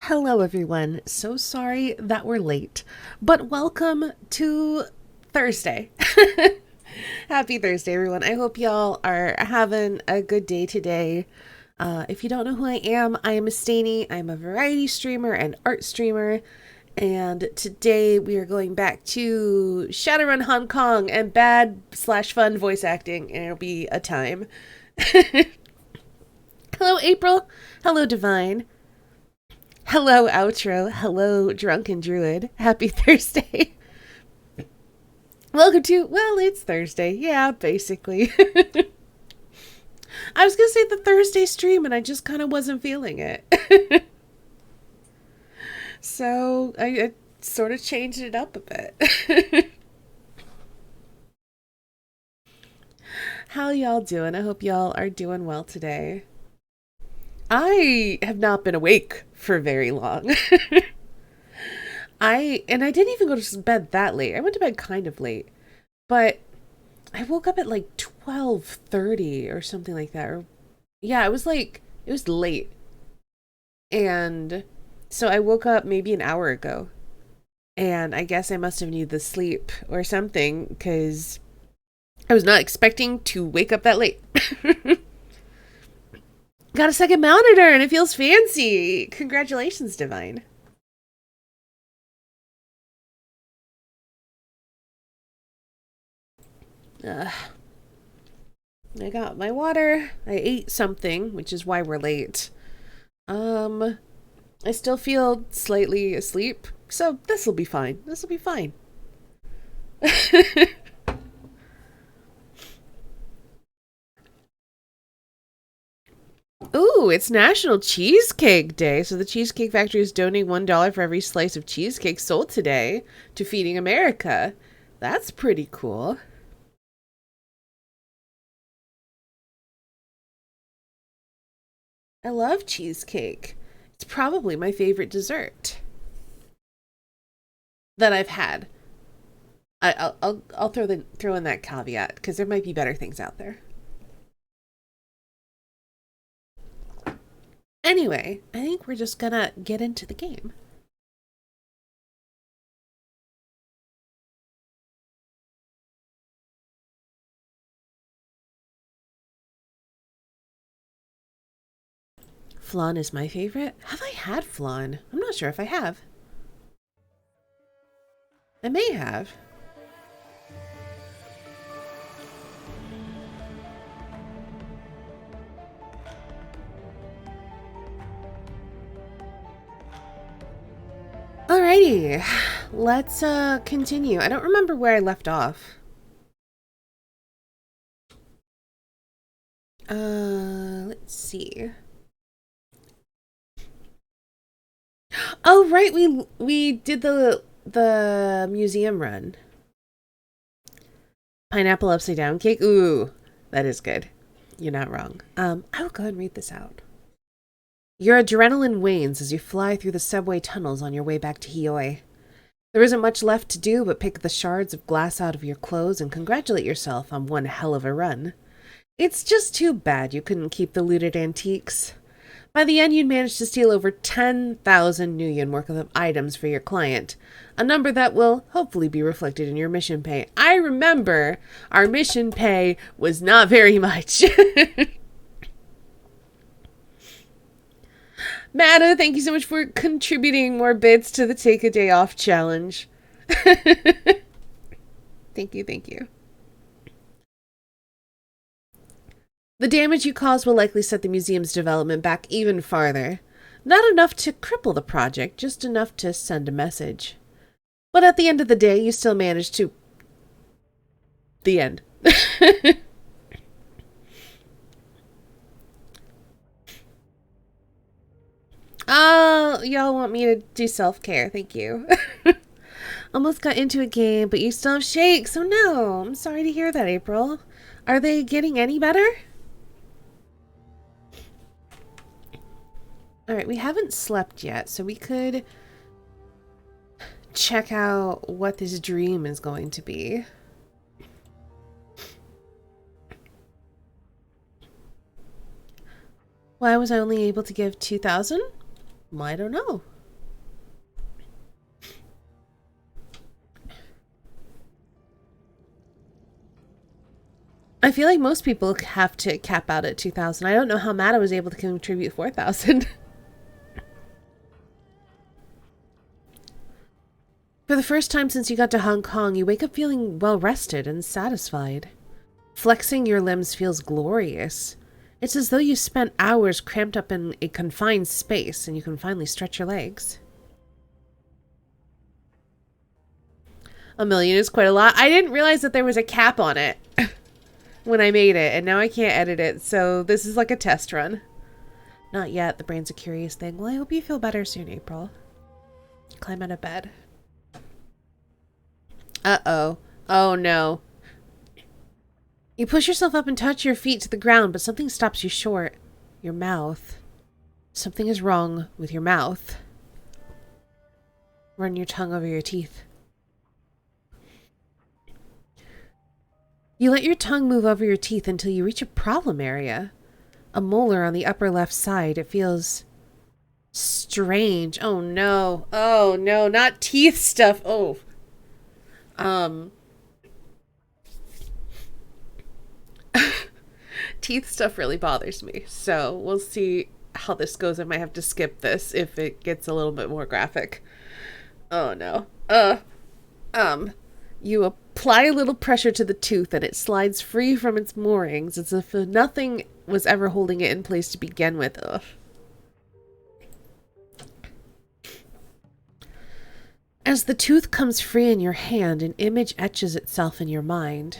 Hello, everyone. So sorry that we're late, but welcome to Thursday. Happy Thursday, everyone. I hope y'all are having a good day today. If you don't know who I am Staney. I'm a variety streamer and art streamer. And today we are going back to Shadowrun Hong Kong and bad/fun voice acting, and it'll be a time. Hello, April. Hello, Divine. Hello, outro. Hello, drunken druid. Happy Thursday. Welcome to, well, it's Thursday. Yeah, basically. I was going to say the Thursday stream, and I just kind of wasn't feeling it. So I sort of changed it up a bit. How y'all doing? I hope y'all are doing well today. I have not been awake for very long. I didn't even go to bed that late. I went to bed kind of late, but I woke up at like 12:30 or something like that. Or yeah, it was late. And so I woke up maybe an hour ago. And I guess I must have needed the sleep or something cuz I was not expecting to wake up that late. Got a second monitor and it feels fancy. Congratulations, Divine. I got my water. I ate something, which is why we're late. I still feel slightly asleep, so this will be fine. This will be fine. Ooh, it's National Cheesecake Day, so the Cheesecake Factory is donating $1 for every slice of cheesecake sold today to Feeding America. That's pretty cool. I love cheesecake. It's probably my favorite dessert that I've had. I'll throw in that caveat because there might be better things out there. Anyway, I think we're just gonna get into the game. Flan is my favorite. Have I had flan? I'm not sure if I have. I may have. Alrighty, let's continue. I don't remember where I left off. Let's see. Oh right, we did the museum run. Pineapple upside down cake. Ooh, that is good. You're not wrong. I will go ahead and read this out. Your adrenaline wanes as you fly through the subway tunnels on your way back to Hioi. There isn't much left to do but pick the shards of glass out of your clothes and congratulate yourself on one hell of a run. It's just too bad you couldn't keep the looted antiques. By the end, you'd managed to steal over 10,000 Nuyen worth of items for your client, a number that will hopefully be reflected in your mission pay. I remember our mission pay was not very much. Mana, thank you so much for contributing more bits to the Take a Day Off challenge. Thank you, thank you. The damage you cause will likely set the museum's development back even farther. Not enough to cripple the project, just enough to send a message. But at the end of the day, you still managed to... The end. Oh, y'all want me to do self-care. Thank you. Almost got into a game, but you still have shakes. Oh no, I'm sorry to hear that, April. Are they getting any better? Alright, we haven't slept yet, so we could check out what this dream is going to be. Why was I only able to give 2,000? I don't know. I feel like most people have to cap out at 2,000. I don't know how Mata was able to contribute 4,000. For the first time since you got to Hong Kong, you wake up feeling well rested and satisfied. Flexing your limbs feels glorious. It's as though you spent hours cramped up in a confined space and you can finally stretch your legs. 1 million is quite a lot. I didn't realize that there was a cap on it when I made it, and now I can't edit it, so this is like a test run. Not yet. The brain's a curious thing. Well, I hope you feel better soon, April. Climb out of bed. Uh-oh. Oh, no. You push yourself up and touch your feet to the ground, but something stops you short. Your mouth. Something is wrong with your mouth. Run your tongue over your teeth. You let your tongue move over your teeth until you reach a problem area. A molar on the upper left side. It feels strange. Oh no. Oh no, not teeth stuff. Oh. Teeth stuff really bothers me. So we'll see how this goes. I might have to skip this if it gets a little bit more graphic. Oh no. You apply a little pressure to the tooth and it slides free from its moorings as if nothing was ever holding it in place to begin with. Ugh. As the tooth comes free in your hand, an image etches itself in your mind.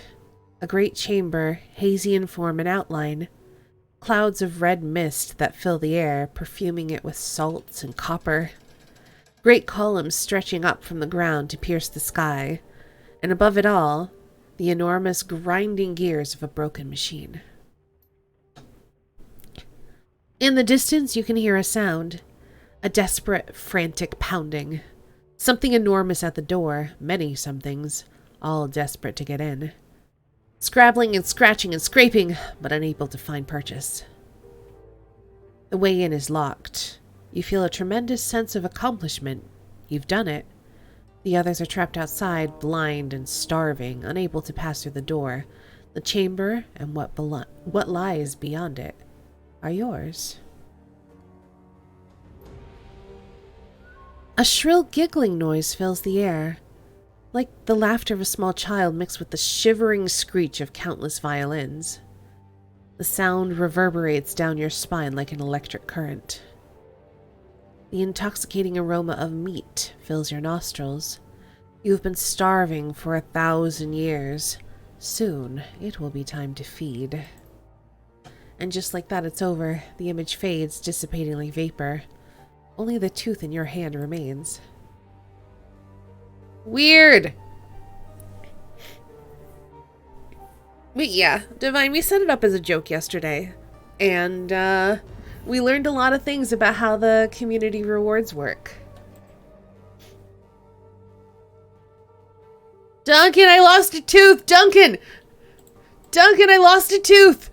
A great chamber, hazy in form and outline. Clouds of red mist that fill the air, perfuming it with salts and copper. Great columns stretching up from the ground to pierce the sky. And above it all, the enormous grinding gears of a broken machine. In the distance, you can hear a sound. A desperate, frantic pounding. Something enormous at the door, many somethings, all desperate to get in. Scrabbling and scratching and scraping, but unable to find purchase. The way in is locked. You feel a tremendous sense of accomplishment. You've done it. The others are trapped outside, blind and starving, unable to pass through the door. The chamber and what lies beyond it are yours. A shrill giggling noise fills the air, like the laughter of a small child mixed with the shivering screech of countless violins. The sound reverberates down your spine like an electric current. The intoxicating aroma of meat fills your nostrils. You have been starving for 1,000 years. Soon, it will be time to feed. And just like that, it's over. The image fades, dissipating like vapor. Only the tooth in your hand remains. Weird! But yeah, Divine, we set it up as a joke yesterday. And, we learned a lot of things about how the community rewards work. Duncan, I lost a tooth! Duncan! Duncan, I lost a tooth!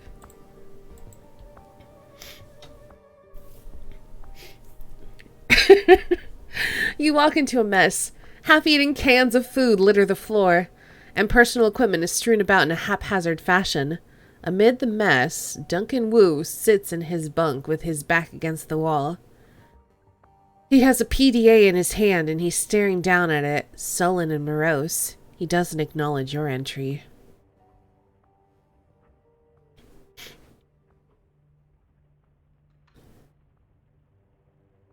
You walk into a mess. Half-eaten cans of food litter the floor, and personal equipment is strewn about in a haphazard fashion. Amid the mess, Duncan Wu sits in his bunk with his back against the wall. He has a PDA in his hand and he's staring down at it, sullen and morose. He doesn't acknowledge your entry.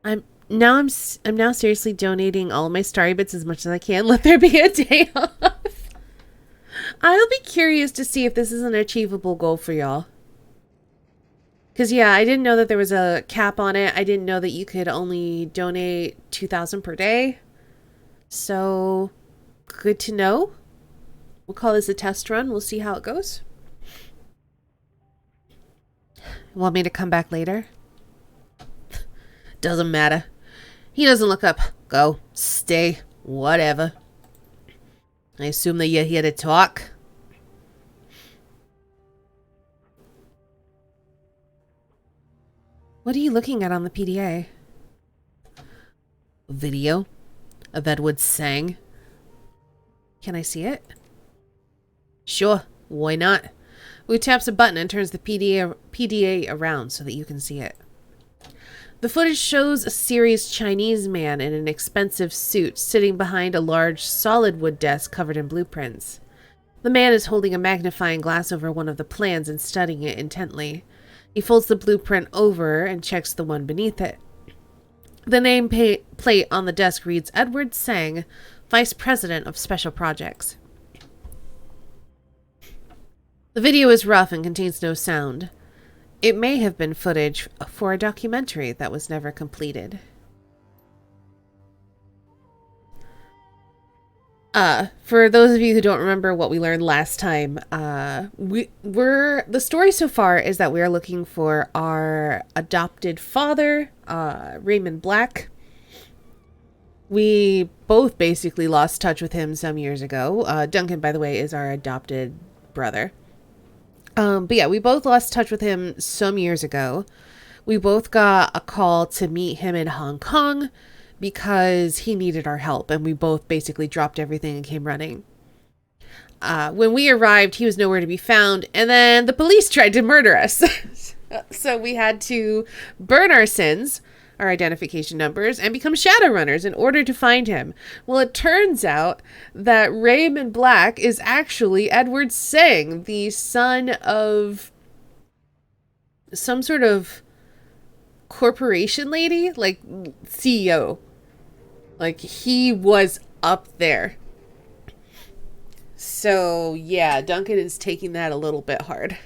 I'm now seriously donating all my starry bits as much as I can. Let there be a day off. I'll be curious to see if this is an achievable goal for y'all. Because, yeah, I didn't know that there was a cap on it. I didn't know that you could only donate 2,000 per day. So, good to know. We'll call this a test run. We'll see how it goes. Want me to come back later? Doesn't matter. He doesn't look up. Go. Stay. Whatever. I assume that you're here to talk. What are you looking at on the PDA? A video of Edward Sang. Can I see it? Sure, why not? Wu taps a button and turns the PDA around so that you can see it. The footage shows a serious Chinese man in an expensive suit sitting behind a large solid wood desk covered in blueprints. The man is holding a magnifying glass over one of the plans and studying it intently. He folds the blueprint over and checks the one beneath it. The name plate on the desk reads Edward Sang, Vice President of Special Projects. The video is rough and contains no sound. It may have been footage for a documentary that was never completed. For those of you who don't remember what we learned last time, the story so far is that we are looking for our adopted father, Raymond Black. We both basically lost touch with him some years ago. Duncan, by the way, is our adopted brother. But yeah, we both lost touch with him some years ago. We both got a call to meet him in Hong Kong because he needed our help, and we both basically dropped everything and came running. When we arrived, he was nowhere to be found, and then the police tried to murder us. So we had to burn our sins, our identification numbers, and become Shadowrunners in order to find him. Well, it turns out that Raymond Black is actually Edward Sang, the son of some sort of corporation lady, like CEO. Like, he was up there. So, yeah, Duncan is taking that a little bit hard.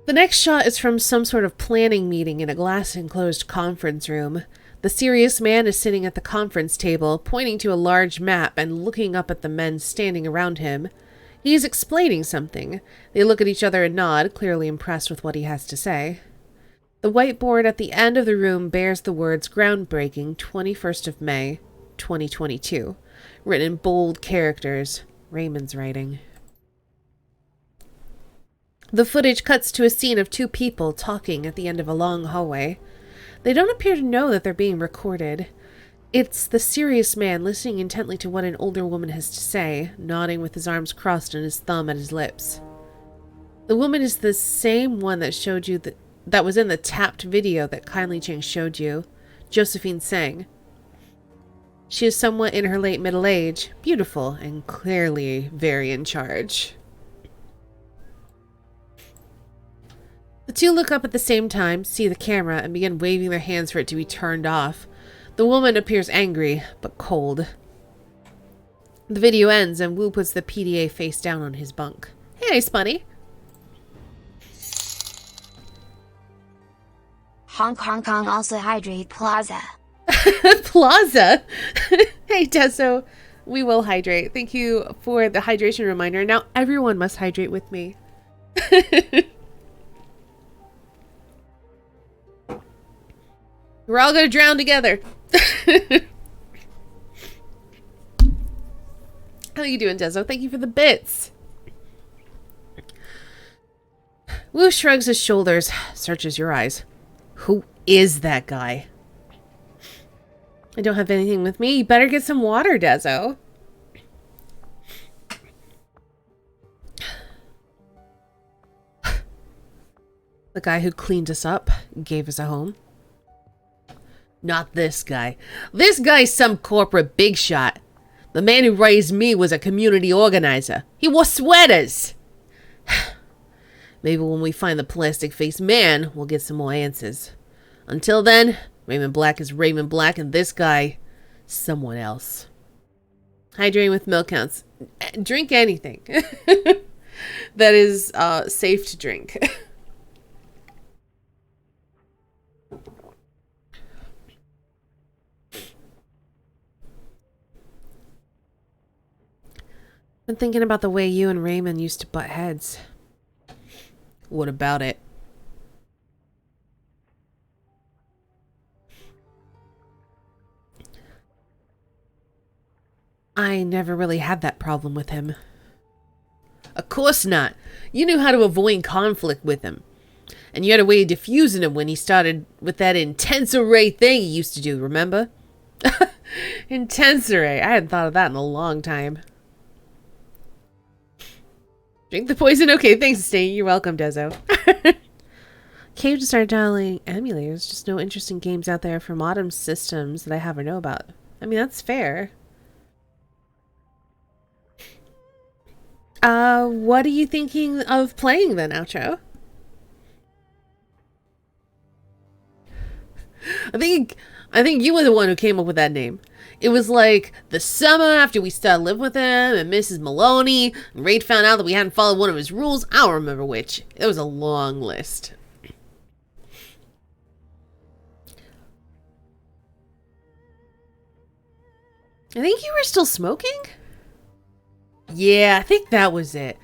The next shot is from some sort of planning meeting in a glass-enclosed conference room. The serious man is sitting at the conference table, pointing to a large map and looking up at the men standing around him. He is explaining something. They look at each other and nod, clearly impressed with what he has to say. The whiteboard at the end of the room bears the words groundbreaking 21st of May, 2022, written in bold characters, Raymond's writing. The footage cuts to a scene of two people talking at the end of a long hallway. They don't appear to know that they're being recorded. It's the serious man listening intently to what an older woman has to say, nodding with his arms crossed and his thumb at his lips. The woman is the same one that showed you that was in the tapped video that Kindly Ching showed you, Josephine Sang. She is somewhat in her late middle age, beautiful, and clearly very in charge. The two look up at the same time, see the camera, and begin waving their hands for it to be turned off. The woman appears angry, but cold. The video ends, and Wu puts the PDA face down on his bunk. Hey, Spunny. Hong Kong also hydrate plaza. Plaza? Hey, Tesso. We will hydrate. Thank you for the hydration reminder. Now everyone must hydrate with me. We're all gonna drown together. How you doing, Dezo? Thank you for the bits. Wu shrugs his shoulders, searches your eyes. Who is that guy? I don't have anything with me. You better get some water, Dezo. The guy who cleaned us up, gave us a home. Not this guy. This guy's some corporate big shot. The man who raised me was a community organizer. He wore sweaters. Maybe when we find the plastic-faced man, we'll get some more answers. Until then, Raymond Black is Raymond Black, and this guy, someone else. Hydrating with milk counts. Drink anything that is safe to drink. Been thinking about the way you and Raymond used to butt heads. What about it? I never really had that problem with him. Of course not. You knew how to avoid conflict with him. And you had a way of diffusing him when he started with that intense array thing he used to do, remember? Intense array. I hadn't thought of that in a long time. Drink the poison. Okay, thanks, Stain. You're welcome, Dezo. Cave just started dialing emulators. Just no interesting games out there for modern systems that I have or know about. I mean, that's fair. What are you thinking of playing then, Outro? I think you were the one who came up with that name. It was like the summer after we started living with him and Mrs. Maloney, and Raid found out that we hadn't followed one of his rules. I don't remember which. It was a long list. I think you were still smoking? Yeah, I think that was it.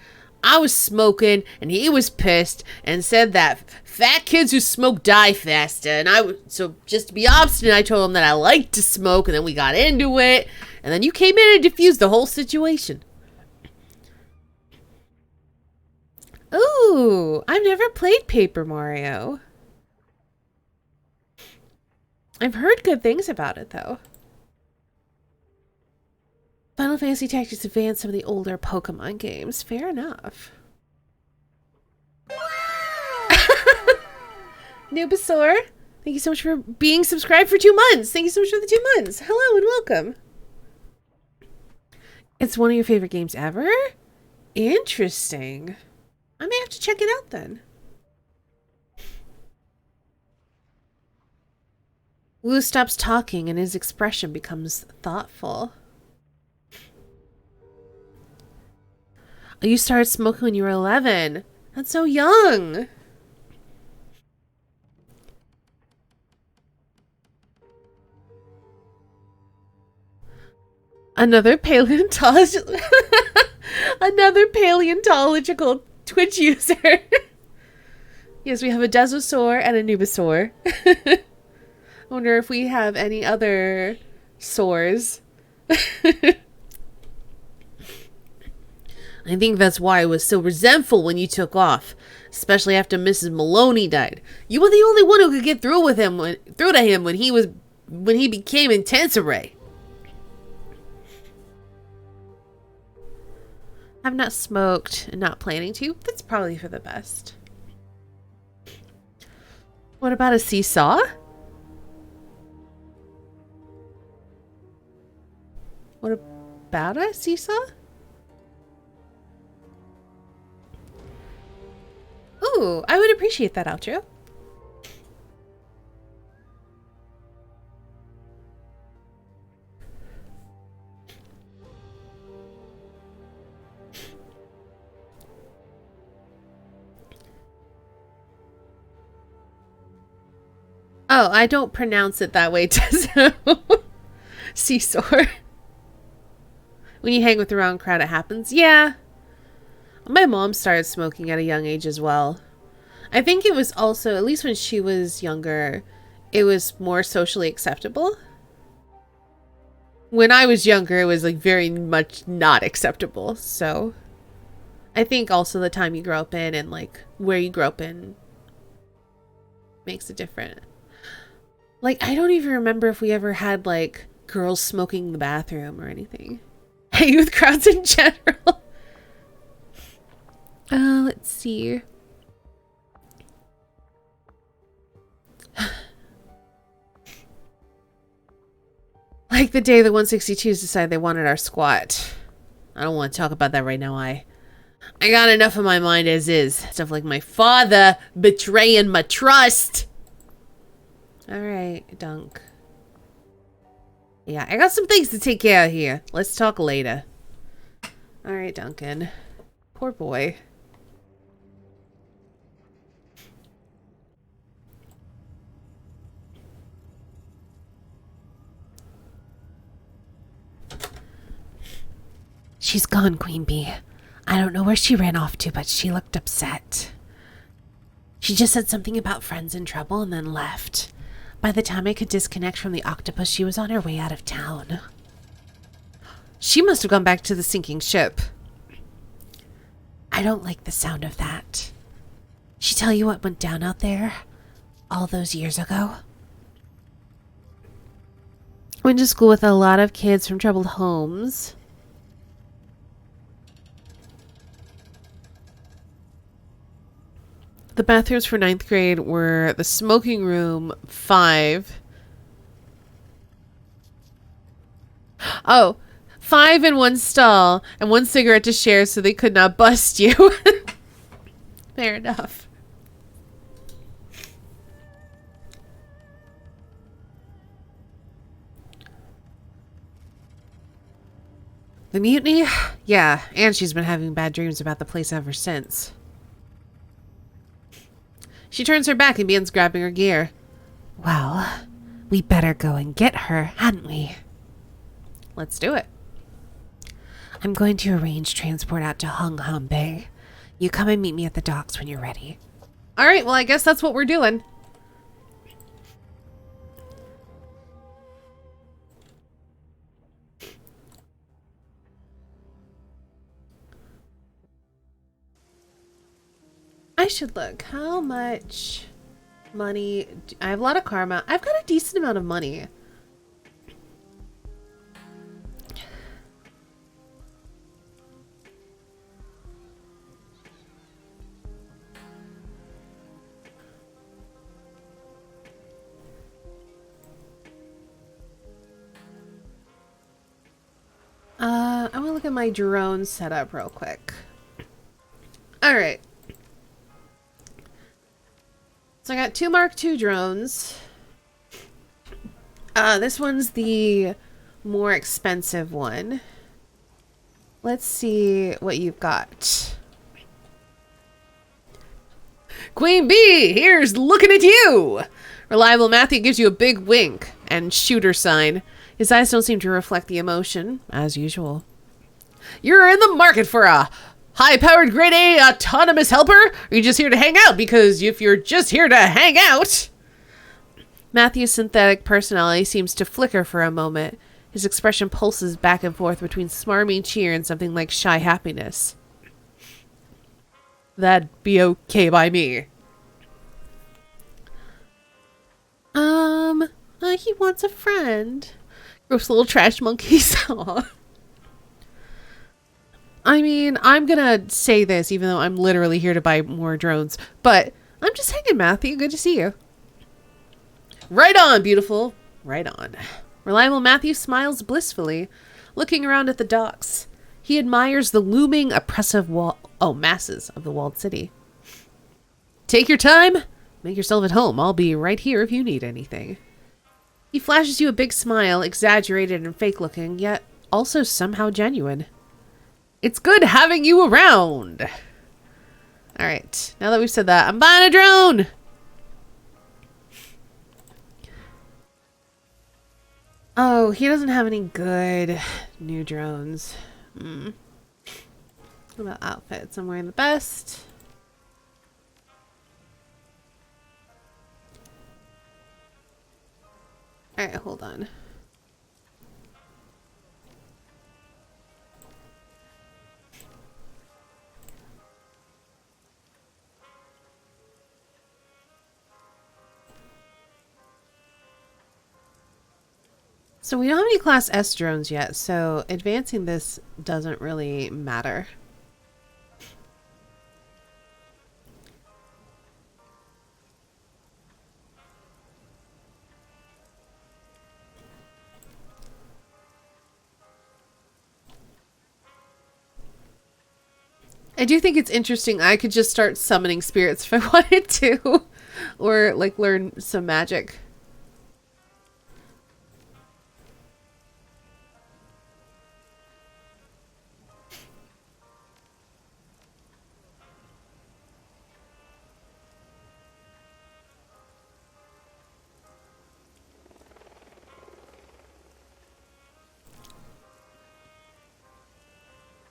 I was smoking, and he was pissed, and said that fat kids who smoke die faster. And so just to be obstinate, I told him that I liked to smoke, and then we got into it. And then you came in and diffused the whole situation. Ooh, I've never played Paper Mario. I've heard good things about it, though. Final Fantasy Tactics Advance, some of the older Pokemon games. Fair enough. Nubasaur, thank you so much for being subscribed for 2 months. Thank you so much for the 2 months. Hello and welcome. It's one of your favorite games ever? Interesting. I may have to check it out then. Wu stops talking and his expression becomes thoughtful. You started smoking when you were 11. That's so young. Another paleontologist. Another paleontological Twitch user. Yes, we have a Dezosaur and a Nubasaur. I wonder if we have any other sores. I think that's why I was so resentful when you took off, especially after Mrs. Maloney died. You were the only one who could get through to him when he became intense array. I've not smoked and not planning to. That's probably for the best. What about a seesaw? What about a seesaw? Ooh, I would appreciate that, Outro. Oh, I don't pronounce it that way, Tezo. Seesaw. When you hang with the wrong crowd, it happens. Yeah. My mom started smoking at a young age as well. I think it was also, at least when she was younger, it was more socially acceptable. When I was younger, it was like very much not acceptable. So I think also the time you grow up in and like where you grow up in makes it different. Like, I don't even remember if we ever had like girls smoking in the bathroom or anything. Hang with crowds in general. Let's see. Like the day the 162s decided they wanted our squat. I don't want to talk about that right now. I got enough on my mind as is. Stuff like my father betraying my trust. Alright, Dunk. Yeah, I got some things to take care of here. Let's talk later. Alright, Duncan. Poor boy. She's gone, Queen Bee. I don't know where she ran off to, but she looked upset. She just said something about friends in trouble and then left. By the time I could disconnect from the octopus, she was on her way out of town. She must have gone back to the sinking ship. I don't like the sound of that. She tell you what went down out there all those years ago? Went to school with a lot of kids from troubled homes. The bathrooms for ninth grade were the smoking room 5. Oh, 5 in one stall and 1 cigarette to share so they could not bust you. Fair enough. The mutiny? Yeah, and she's been having bad dreams about the place ever since. She turns her back and begins grabbing her gear. Well, we better go and get her, hadn't we? Let's do it. I'm going to arrange transport out to Hong Kong Bay. You come and meet me at the docks when you're ready. All right, well, I guess that's what we're doing. I should look. How much money? I have a lot of karma. I've got a decent amount of money. I'm gonna look at my drone setup real quick. All right. So I got 2 Mark II drones. This one's the more expensive one. Let's see what you've got. Queen Bee, here's looking at you! Reliable Matthew gives you a big wink and shooter sign. His eyes don't seem to reflect the emotion, as usual. You're in the market for a high-powered grade A autonomous helper? Or are you just here to hang out? Because if you're just here to hang out... Matthew's synthetic personality seems to flicker for a moment. His expression pulses back and forth between smarmy cheer and something like shy happiness. That'd be okay by me. He wants a friend. Gross little trash monkeys. Aw. I mean, I'm gonna say this even though I'm literally here to buy more drones, but I'm just hanging, Matthew. Good to see you. Right on, beautiful. Right on. Reliable Matthew smiles blissfully, looking around at the docks. He admires the looming, oppressive masses of the walled city. Take your time. Make yourself at home. I'll be right here if you need anything. He flashes you a big smile, exaggerated and fake-looking, yet also somehow genuine. It's good having you around. All right, now that we've said that, I'm buying a drone. Oh, he doesn't have any good new drones. What about outfits? I'm wearing the best. All right, hold on. So we don't have any Class S drones yet, so advancing this doesn't really matter. I do think it's interesting. I could just start summoning spirits if I wanted to, or like learn some magic.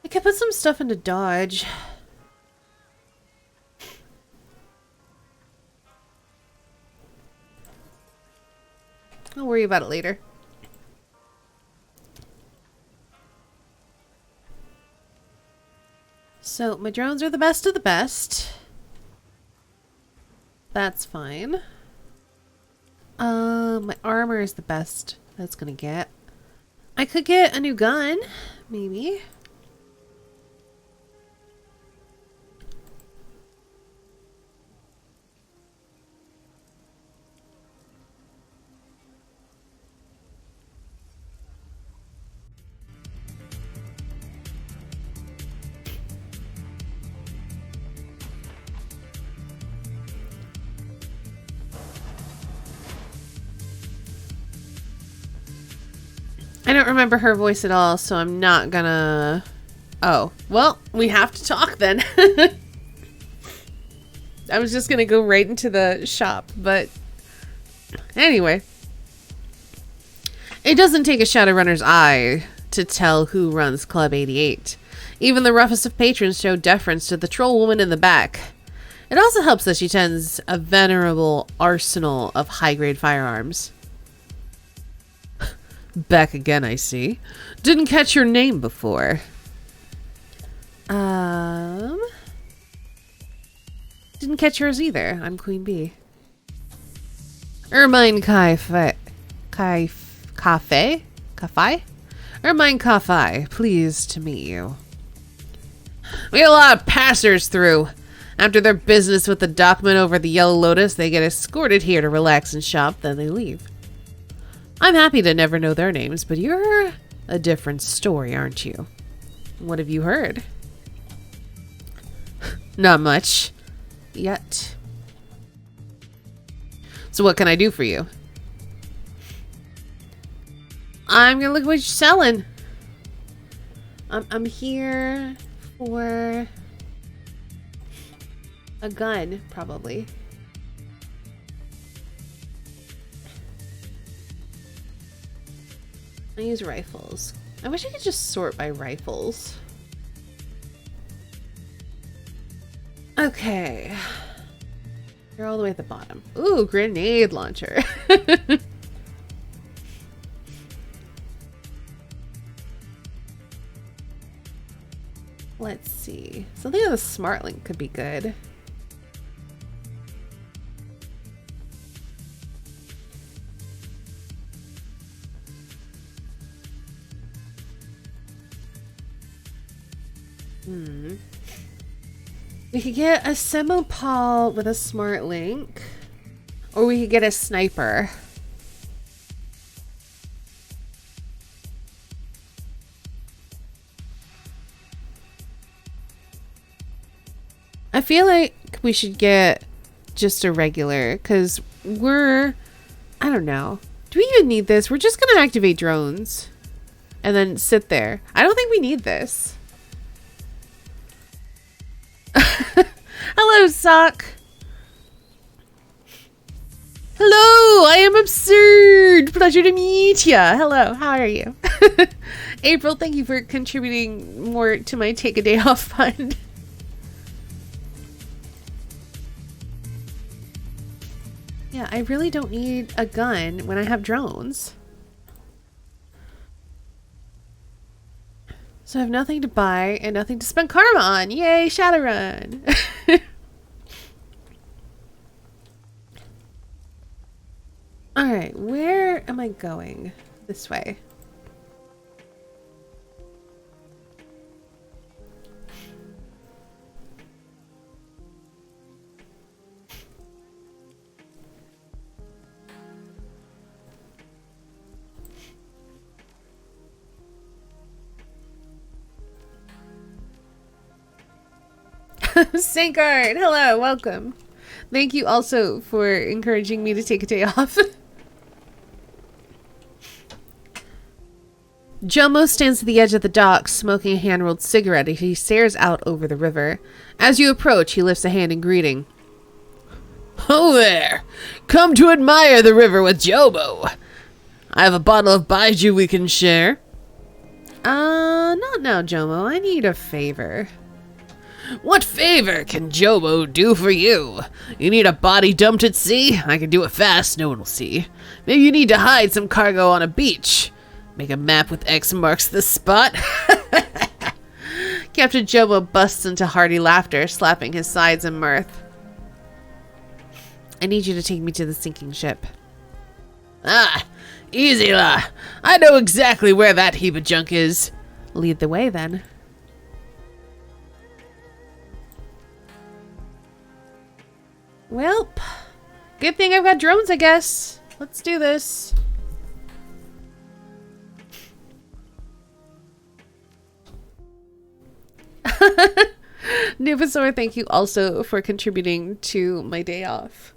I could put some stuff into dodge. I'll worry about it later. So my drones are the best of the best. That's fine. My armor is the best that's gonna get. I could get a new gun, maybe. I don't remember her voice at all, so I'm not gonna... Oh, well, we have to talk then. I was just gonna go right into the shop, but... Anyway. It doesn't take a Shadowrunner's eye to tell who runs Club 88. Even the roughest of patrons show deference to the troll woman in the back. It also helps that she tends a venerable arsenal of high-grade firearms. Back again, I see. Didn't catch your name before. Didn't catch yours either. I'm Queen Bee. Ermine Cafe? Ermine Cafe. Pleased to meet you. We get a lot of passers through. After their business with the dockman over the Yellow Lotus, they get escorted here to relax and shop, then they leave. I'm happy to never know their names, but you're a different story, aren't you? What have you heard? Not much. Yet. So what can I do for you? I'm gonna look at what you're selling. I'm here for a gun, probably. I use rifles. I wish I could just sort by rifles. Okay. You're all the way at the bottom. Ooh, grenade launcher. Let's see. Something on the smart link could be good. We could get a Semopal with a smart link. Or we could get a sniper. I feel like we should get just a regular, because I don't know. Do we even need this? We're just going to activate drones and then sit there. I don't think we need this. Hello, Sock. Hello, I am absurd. Pleasure to meet ya. Hello, how are you? April, thank you for contributing more to my take a day off fund. Yeah, I really don't need a gun when I have drones. So I have nothing to buy and nothing to spend karma on. Yay, Shadowrun! Alright, where am I going? This way. Sankard, hello, welcome. Thank you also for encouraging me to take a day off. Jomo stands at the edge of the dock, smoking a hand-rolled cigarette as he stares out over the river. As you approach, he lifts a hand in greeting. Oh there! Come to admire the river with Jomo. I have a bottle of Baiju we can share. Not now, Jomo. I need a favor. What favor can Jomo do for you? You need a body dumped at sea? I can do it fast, no one will see. Maybe you need to hide some cargo on a beach. Make a map with X marks the spot. Captain Jomo busts into hearty laughter, slapping his sides in mirth. I need you to take me to the sinking ship. Ah, easy la. I know exactly where that heap of junk is. Lead the way then. Welp, good thing I've got drones, I guess. Let's do this. Nuvasaur, thank you also for contributing to my day off.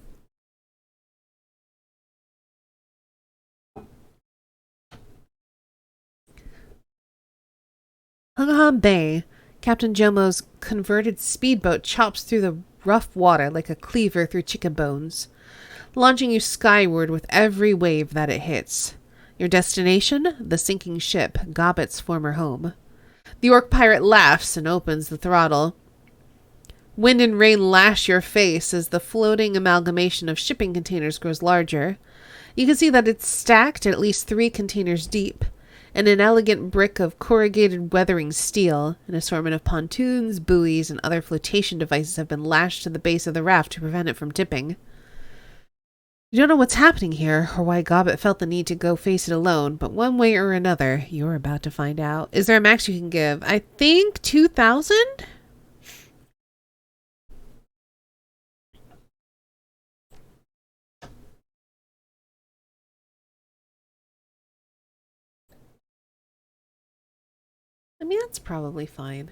Hungham Bay, Captain Jomo's converted speedboat chops through the rough water like a cleaver through chicken bones, launching you skyward with every wave that it hits. Your destination? The sinking ship, Gobbet's former home. The orc pirate laughs and opens the throttle. Wind and rain lash your face as the floating amalgamation of shipping containers grows larger. You can see that it's stacked at least 3 containers deep, and an elegant brick of corrugated weathering steel. An assortment of pontoons, buoys, and other flotation devices have been lashed to the base of the raft to prevent it from tipping. You don't know what's happening here, or why Gobbet felt the need to go face it alone, but one way or another, you're about to find out. Is there a max you can give? I think 2,000? I mean, that's probably fine.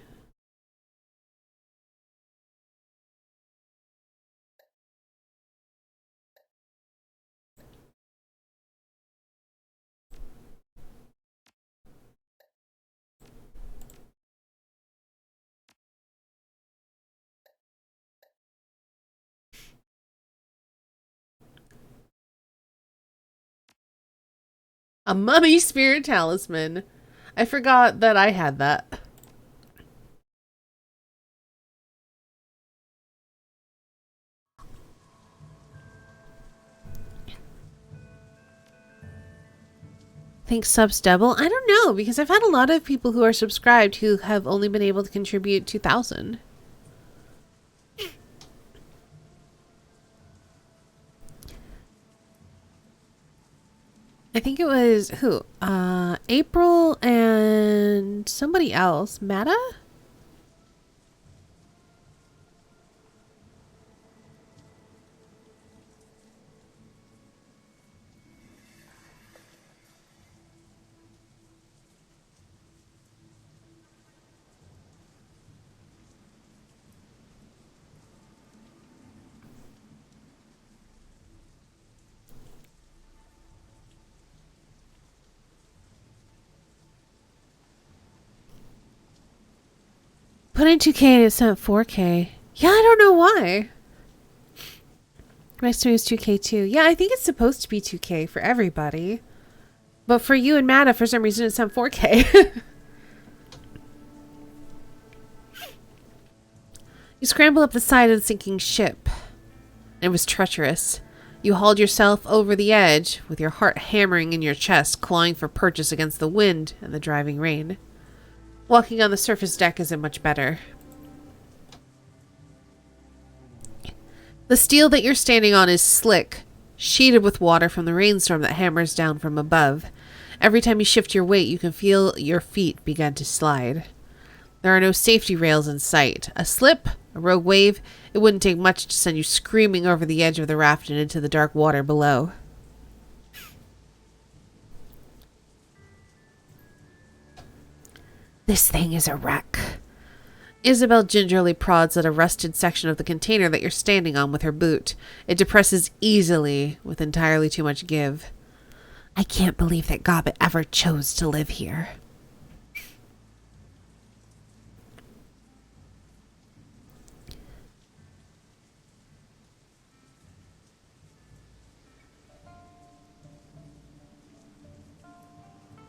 A mummy spirit talisman. I forgot that I had that. Thanks, subs double. I don't know, because I've had a lot of people who are subscribed who have only been able to contribute 2,000. I think it was who? April and somebody else. Mata? Put in 2K and it sent 4K. Yeah, I don't know why. My stream is 2K too. Yeah, I think it's supposed to be 2K for everybody. But for you and Mata, for some reason, it sent 4K. You scramble up the side of the sinking ship. It was treacherous. You hauled yourself over the edge, with your heart hammering in your chest, clawing for purchase against the wind and the driving rain. Walking on the surface deck isn't much better. The steel that you're standing on is slick, sheeted with water from the rainstorm that hammers down from above. Every time you shift your weight, you can feel your feet begin to slide. There are no safety rails in sight. A slip, a rogue wave, it wouldn't take much to send you screaming over the edge of the raft and into the dark water below. This thing is a wreck. Isabel gingerly prods at a rusted section of the container that you're standing on with her boot. It depresses easily, with entirely too much give. I can't believe that Gobbet ever chose to live here.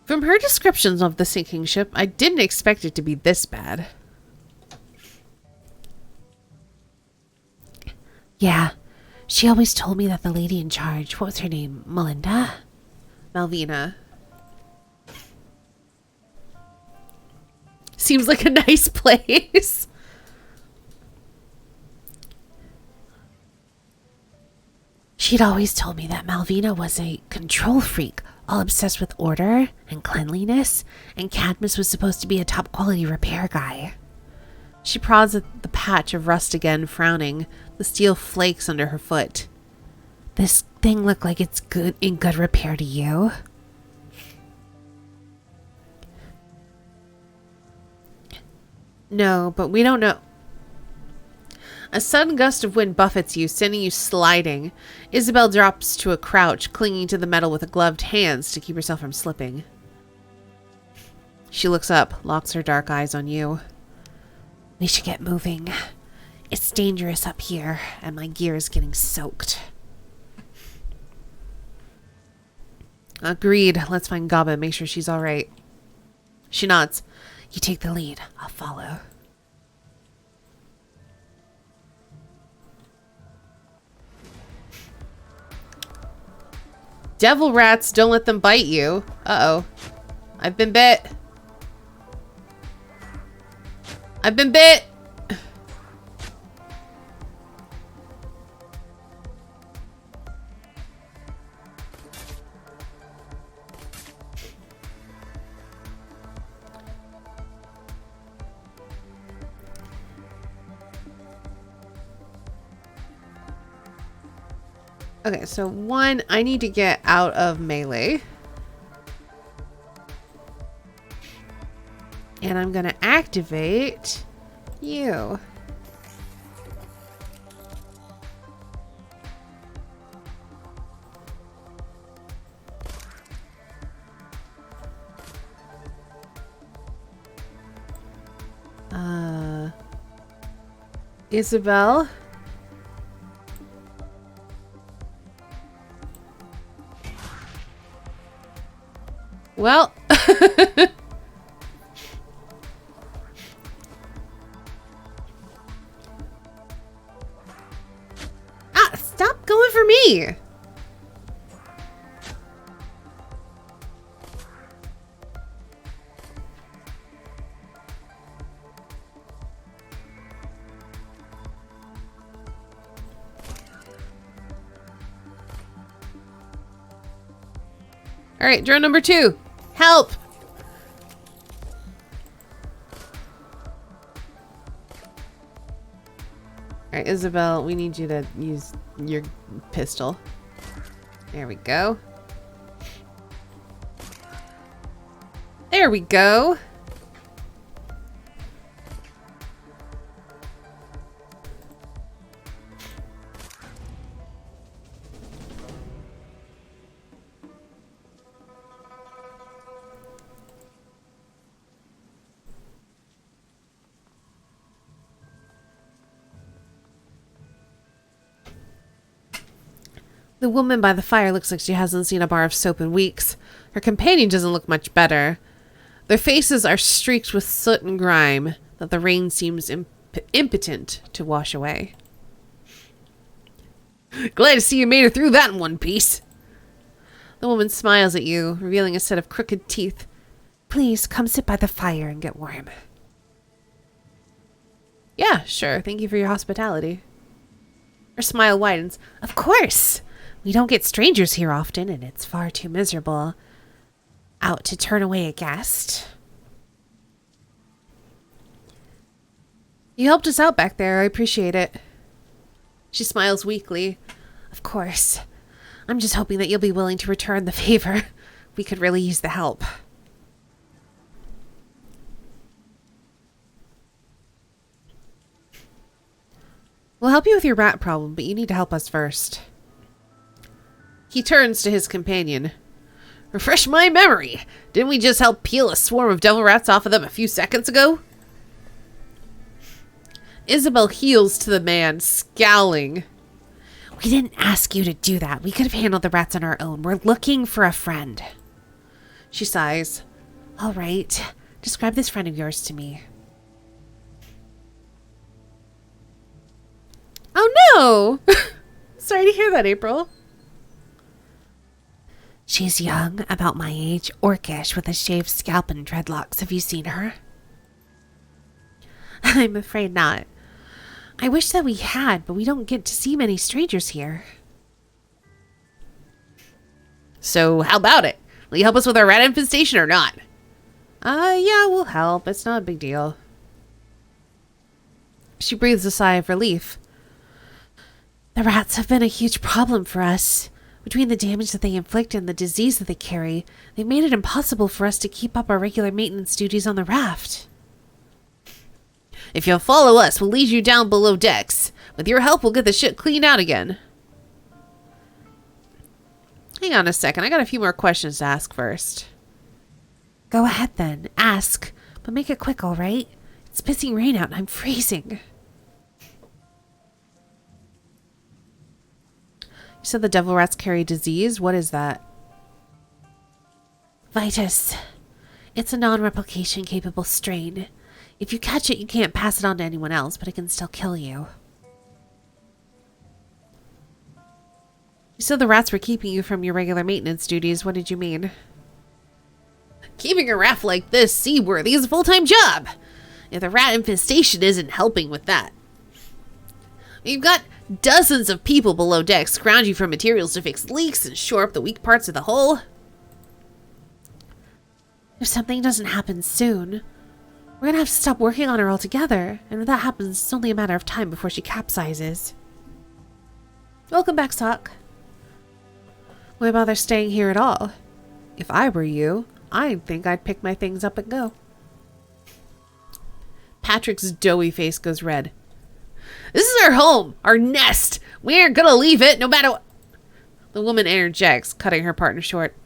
From her descriptions of the sinking ship, I didn't expect it to be this bad. Yeah, she always told me that the lady in charge, what was her name, Melinda? Malvina. Seems like a nice place. She'd always told me that Malvina was a control freak, all obsessed with order and cleanliness, and Cadmus was supposed to be a top quality repair guy. She prods at the patch of rust again, frowning. The steel flakes under her foot. This thing looked like it's in good repair to you. No, but we don't know. A sudden gust of wind buffets you, sending you sliding. Isabel drops to a crouch, clinging to the metal with gloved hands to keep herself from slipping. She looks up, locks her dark eyes on you. We should get moving. It's dangerous up here, and my gear is getting soaked. Agreed. Let's find Gaba and make sure she's alright. She nods. You take the lead. I'll follow. Devil rats, don't let them bite you. Uh-oh. I've been bit. I've been bit. Okay, so one, I need to get out of melee. And I'm going to activate you. Isabel. Well. Stop going for me. All right, drone number 2. Help. All right, Isabel, we need you to use your pistol. There we go. There we go. The woman by the fire looks like she hasn't seen a bar of soap in weeks. Her companion doesn't look much better. Their faces are streaked with soot and grime that the rain seems impotent to wash away. Glad to see you made it through that in one piece. The woman smiles at you, revealing a set of crooked teeth. Please, come sit by the fire and get warm. Yeah, sure. Thank you for your hospitality. Her smile widens. Of course! We don't get strangers here often, and it's far too miserable out to turn away a guest. You helped us out back there. I appreciate it. She smiles weakly. Of course. I'm just hoping that you'll be willing to return the favor. We could really use the help. We'll help you with your rat problem, but you need to help us first. He turns to his companion. Refresh my memory. Didn't we just help peel a swarm of devil rats off of them a few seconds ago? Isabel heels to the man, scowling. We didn't ask you to do that. We could have handled the rats on our own. We're looking for a friend. She sighs. All right. Describe this friend of yours to me. Oh no! Sorry to hear that, April. She's young, about my age, orcish, with a shaved scalp and dreadlocks. Have you seen her? I'm afraid not. I wish that we had, but we don't get to see many strangers here. So, how about it? Will you help us with our rat infestation or not? Yeah, we'll help. It's not a big deal. She breathes a sigh of relief. The rats have been a huge problem for us. Between the damage that they inflict and the disease that they carry, they made it impossible for us to keep up our regular maintenance duties on the raft. If you'll follow us, we'll lead you down below decks. With your help, we'll get the shit cleaned out again. Hang on a second, I got a few more questions to ask first. Go ahead then. Ask. But make it quick, all right? It's pissing rain out and I'm freezing. You said the devil rats carry disease? What is that? Vitus. It's a non-replication capable strain. If you catch it, you can't pass it on to anyone else, but it can still kill you. You said the rats were keeping you from your regular maintenance duties. What did you mean? Keeping a raft like this seaworthy is a full-time job. If the rat infestation isn't helping with that. You've got dozens of people below deck scrounging for materials to fix leaks and shore up the weak parts of the hull. If something doesn't happen soon, we're gonna have to stop working on her altogether. And when that happens, it's only a matter of time before she capsizes. Welcome back, Sock. Why bother staying here at all? If I were you, I think I'd pick my things up and go. Patrick's doughy face goes red. This is our home, our nest. We aren't gonna leave it, no matter what. The woman interjects, cutting her partner short.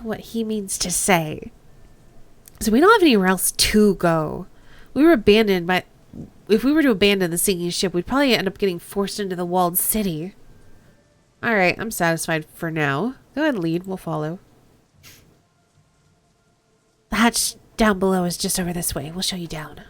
What he means to say is we don't have anywhere else to go. We were abandoned by... If we were to abandon the sinking ship, we'd probably end up getting forced into the walled city. Alright, I'm satisfied for now. Go ahead, lead. We'll follow. The hatch down below is just over this way. We'll show you down.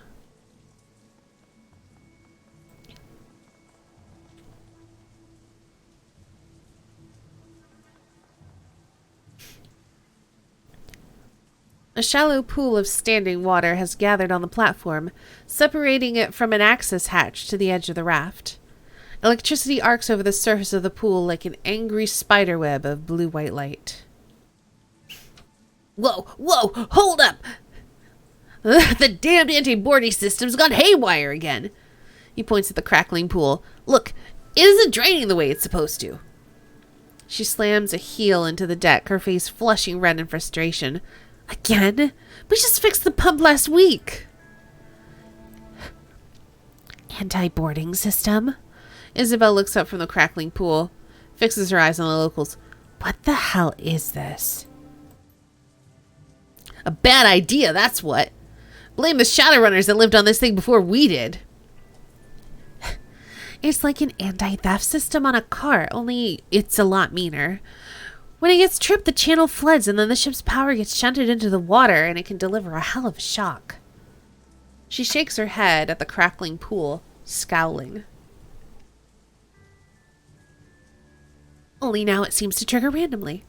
A shallow pool of standing water has gathered on the platform, separating it from an access hatch to the edge of the raft. Electricity arcs over the surface of the pool like an angry spiderweb of blue-white light. Whoa, whoa, hold up! The damned anti-boarding system's gone haywire again. He points at the crackling pool. Look, it isn't draining the way it's supposed to. She slams a heel into the deck, her face flushing red in frustration. Again? We just fixed the pump last week. Anti-boarding system? Isabel looks up from the crackling pool, fixes her eyes on the locals. What the hell is this? A bad idea, that's what. Blame the Shadowrunners that lived on this thing before we did. It's like an anti-theft system on a car, only it's a lot meaner. When it gets tripped, the channel floods, and then the ship's power gets shunted into the water, and it can deliver a hell of a shock. She shakes her head at the crackling pool, scowling. Only now it seems to trigger randomly.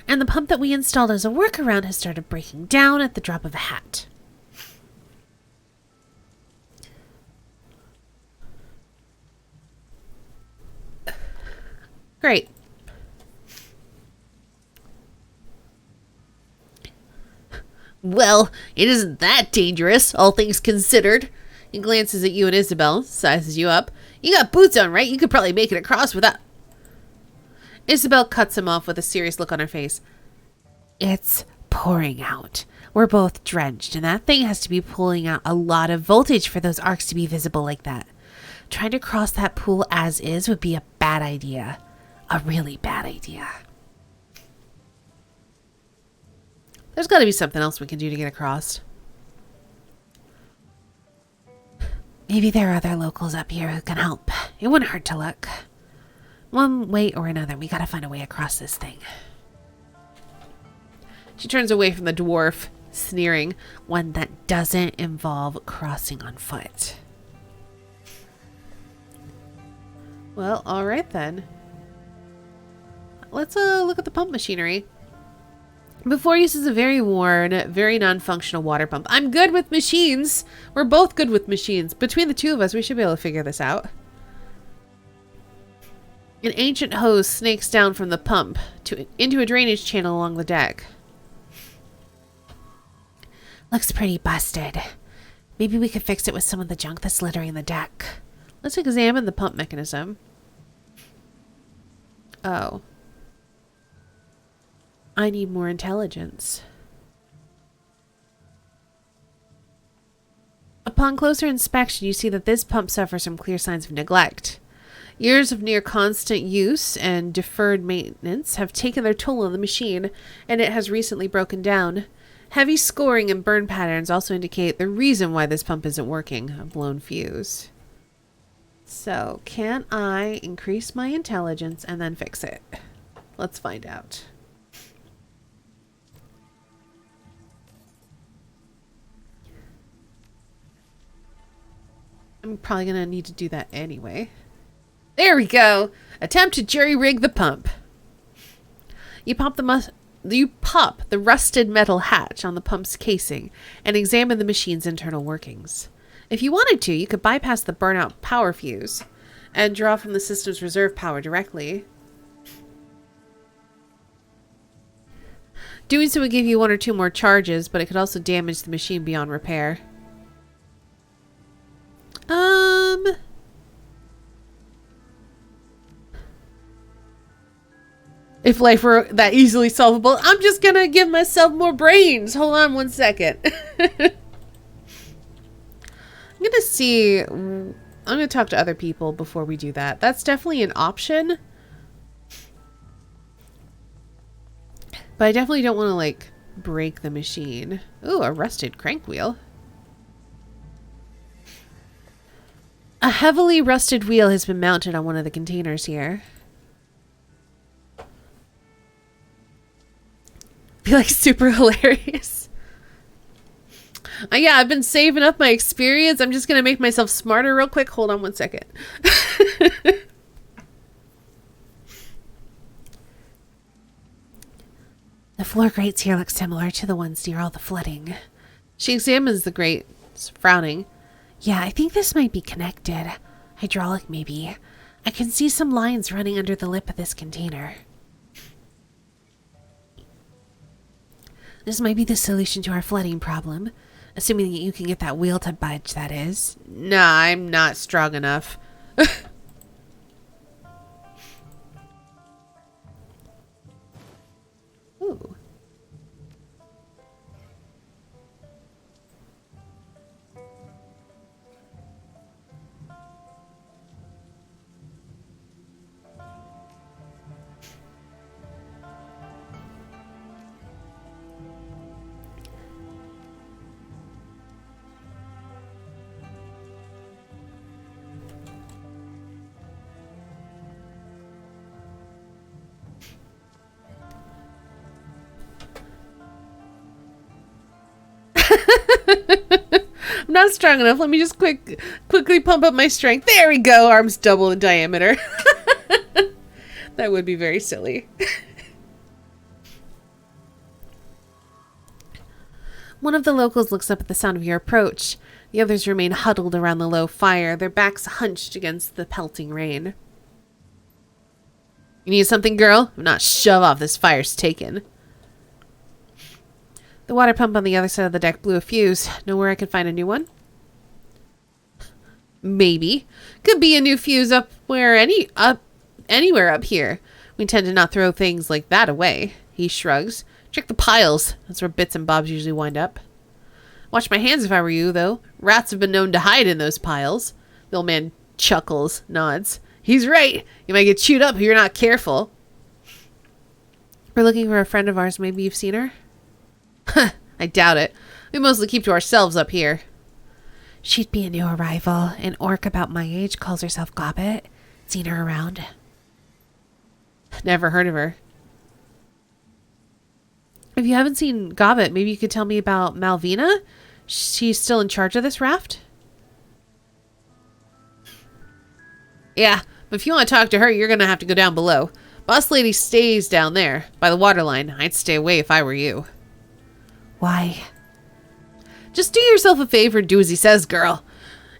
And the pump that we installed as a workaround has started breaking down at the drop of a hat. Great. Well, it isn't that dangerous, all things considered. He glances at you and Isabel, sizes you up. You got boots on, right? You could probably make it across without... Isabel cuts him off with a serious look on her face. It's pouring out. We're both drenched, and that thing has to be pulling out a lot of voltage for those arcs to be visible like that. Trying to cross that pool as is would be a bad idea. A really bad idea. There's got to be something else we can do to get across. Maybe there are other locals up here who can help. It wouldn't hurt to look. One way or another, we gotta find a way across this thing. She turns away from the dwarf, sneering, one that doesn't involve crossing on foot. Well, alright then. Let's look at the pump machinery. Before use is a very worn, very non-functional water pump. I'm good with machines. We're both good with machines. Between the two of us, we should be able to figure this out. An ancient hose snakes down from the pump into a drainage channel along the deck. Looks pretty busted. Maybe we could fix it with some of the junk that's littering the deck. Let's examine the pump mechanism. Oh. I need more intelligence. Upon closer inspection, you see that this pump suffers from clear signs of neglect. Years of near constant use and deferred maintenance have taken their toll on the machine, and it has recently broken down. Heavy scoring and burn patterns also indicate the reason why this pump isn't working, a blown fuse. So, can I increase my intelligence and then fix it? Let's find out. I'm probably going to need to do that anyway. There we go. Attempt to jury-rig the pump. You pop the rusted metal hatch on the pump's casing and examine the machine's internal workings. If you wanted to, you could bypass the burnout power fuse and draw from the system's reserve power directly. Doing so would give you 1 or 2 more charges, but it could also damage the machine beyond repair. If life were that easily solvable, I'm just gonna give myself more brains. Hold on 1 second. I'm gonna see. I'm gonna talk to other people before we do that. That's definitely an option. But I definitely don't want to, like, break the machine. Ooh, a rusted crank wheel. A heavily rusted wheel has been mounted on one of the containers here. Be like super hilarious. Yeah, I've been saving up my experience. I'm just gonna make myself smarter real quick. Hold on 1 second. The floor grates here look similar to the ones near all the flooding. She examines the grates, frowning. Yeah, I think this might be connected. Hydraulic, maybe. I can see some lines running under the lip of this container. This might be the solution to our flooding problem. Assuming that you can get that wheel to budge, that is. Nah, I'm not strong enough. Ooh. I'm not strong enough. Let me just quickly pump up my strength. There we go. Arms double in diameter. That would be very silly. One of the locals looks up at the sound of your approach. The others remain huddled around the low fire, their backs hunched against the pelting rain. You need something, girl? If not, shove off. This fire's taken. The water pump on the other side of the deck blew a fuse. Know where I could find a new one? Maybe. Could be a new fuse anywhere up here. We tend to not throw things like that away. He shrugs. Check the piles. That's where bits and bobs usually wind up. Watch my hands if I were you, though. Rats have been known to hide in those piles. The old man chuckles, nods. He's right. You might get chewed up if you're not careful. We're looking for a friend of ours. Maybe you've seen her? I doubt it. We mostly keep to ourselves up here. She'd be a new arrival. An orc about my age calls herself Gobbet. Seen her around? Never heard of her. If you haven't seen Gobbet, maybe you could tell me about Malvina? She's still in charge of this raft? Yeah, but if you want to talk to her, you're going to have to go down below. Boss lady stays down there, by the waterline. I'd stay away if I were you. Why? Just do yourself a favor and do as he says, girl.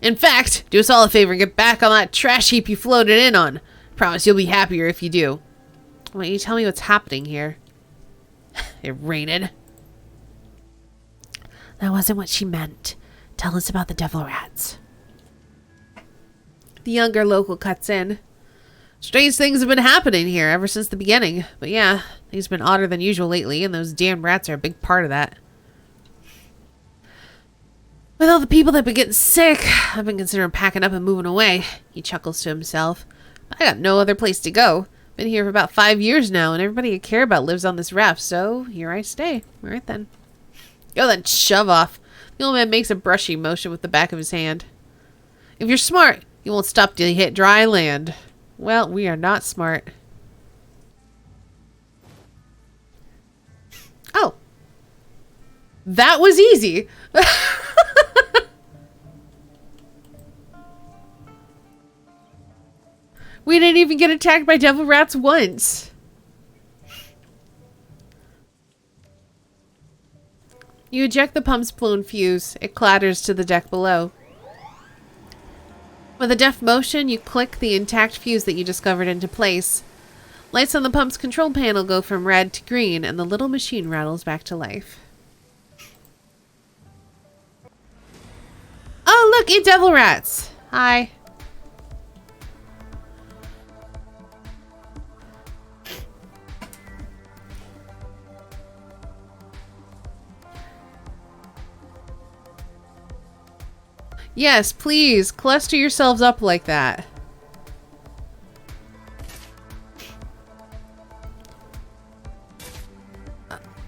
In fact, do us all a favor and get back on that trash heap you floated in on. Promise you'll be happier if you do. Why don't you tell me what's happening here? It rained. That wasn't what she meant. Tell us about the devil rats. The younger local cuts in. Strange things have been happening here ever since the beginning. But yeah, things have been odder than usual lately, and those damn rats are a big part of that. With all the people that have been getting sick, I've been considering packing up and moving away. He chuckles to himself. I got no other place to go. Been here for about 5 years now, and everybody I care about lives on this raft, so here I stay. All right, then. Go then, shove off. The old man makes a brushy motion with the back of his hand. If you're smart, you won't stop till you hit dry land. Well, we are not smart. Oh. That was easy. We didn't even get attacked by devil rats once. You eject the pump's blown fuse. It clatters to the deck below. With a deft motion, you click the intact fuse that you discovered into place. Lights on the pump's control panel go from red to green, and the little machine rattles back to life. Oh, look, eat devil rats. Hi. Yes, please, cluster yourselves up like that.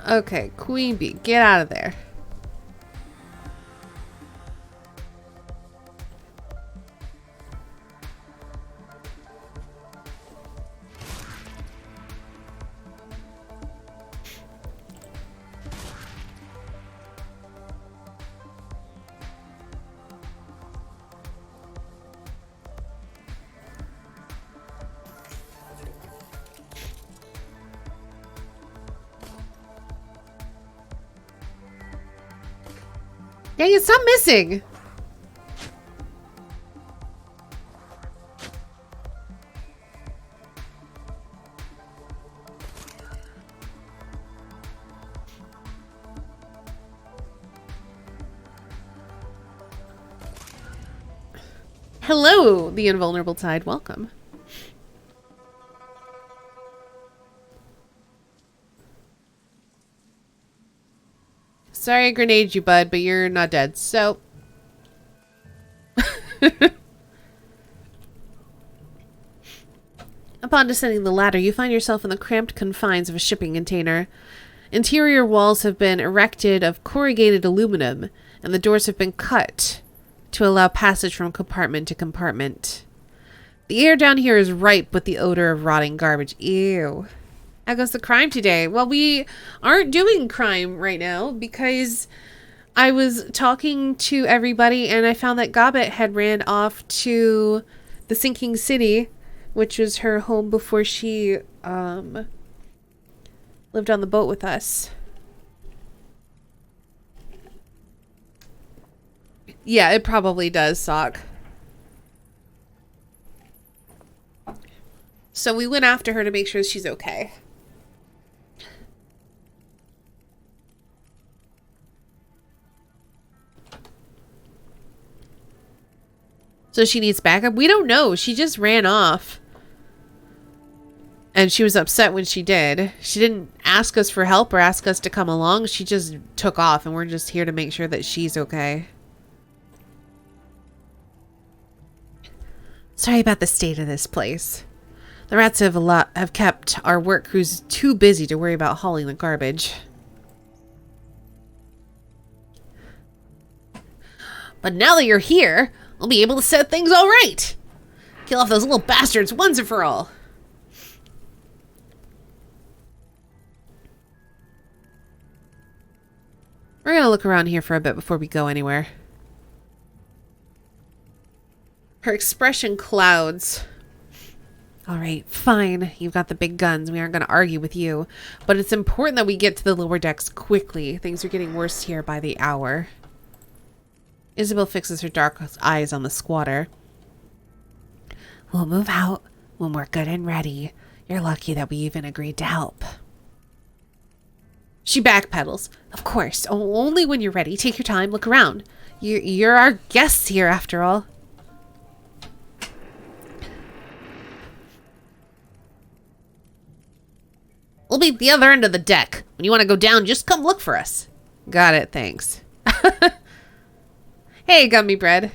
Okay, Queen Bee, get out of there. Dang it, stop missing! Hello, the invulnerable tide. Welcome. Sorry I grenaded you, bud, but you're not dead, so... Upon descending the ladder, you find yourself in the cramped confines of a shipping container. Interior walls have been erected of corrugated aluminum, and the doors have been cut to allow passage from compartment to compartment. The air down here is ripe with the odor of rotting garbage. Ew. How goes the crime today? Well, we aren't doing crime right now because I was talking to everybody and I found that Gobbet had ran off to the sinking city, which was her home before she lived on the boat with us. Yeah, it probably does, Sock. So we went after her to make sure she's okay. So she needs backup? We don't know. She just ran off. And she was upset when she did. She didn't ask us for help or ask us to come along. She just took off and we're just here to make sure that she's okay. Sorry about the state of this place. The rats have kept our work crews too busy to worry about hauling the garbage. But now that you're here, I'll be able to set things all right. Kill off those little bastards once and for all. We're gonna look around here for a bit before we go anywhere. Her expression clouds. Alright, fine. You've got the big guns. We aren't going to argue with you. But it's important that we get to the lower decks quickly. Things are getting worse here by the hour. Isabel fixes her dark eyes on the squatter. We'll move out when we're good and ready. You're lucky that we even agreed to help. She backpedals. Of course. Only when you're ready. Take your time. Look around. You're our guests here, after all. We'll be at the other end of the deck. When you want to go down, just come look for us. Got it, thanks. Hey, gummy bread.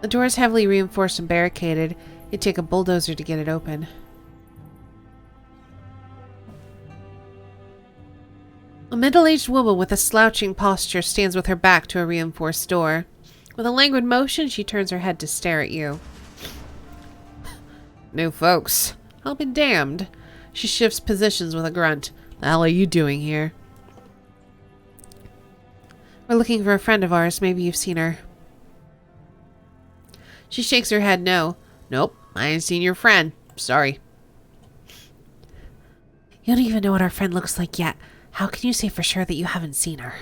The door is heavily reinforced and barricaded. It'd take a bulldozer to get it open. A middle-aged woman with a slouching posture stands with her back to a reinforced door. With a languid motion, she turns her head to stare at you. New folks. I'll be damned. She shifts positions with a grunt. The hell are you doing here? We're looking for a friend of ours. Maybe you've seen her. She shakes her head no. Nope, I ain't seen your friend. Sorry. You don't even know what our friend looks like yet. How can you say for sure that you haven't seen her?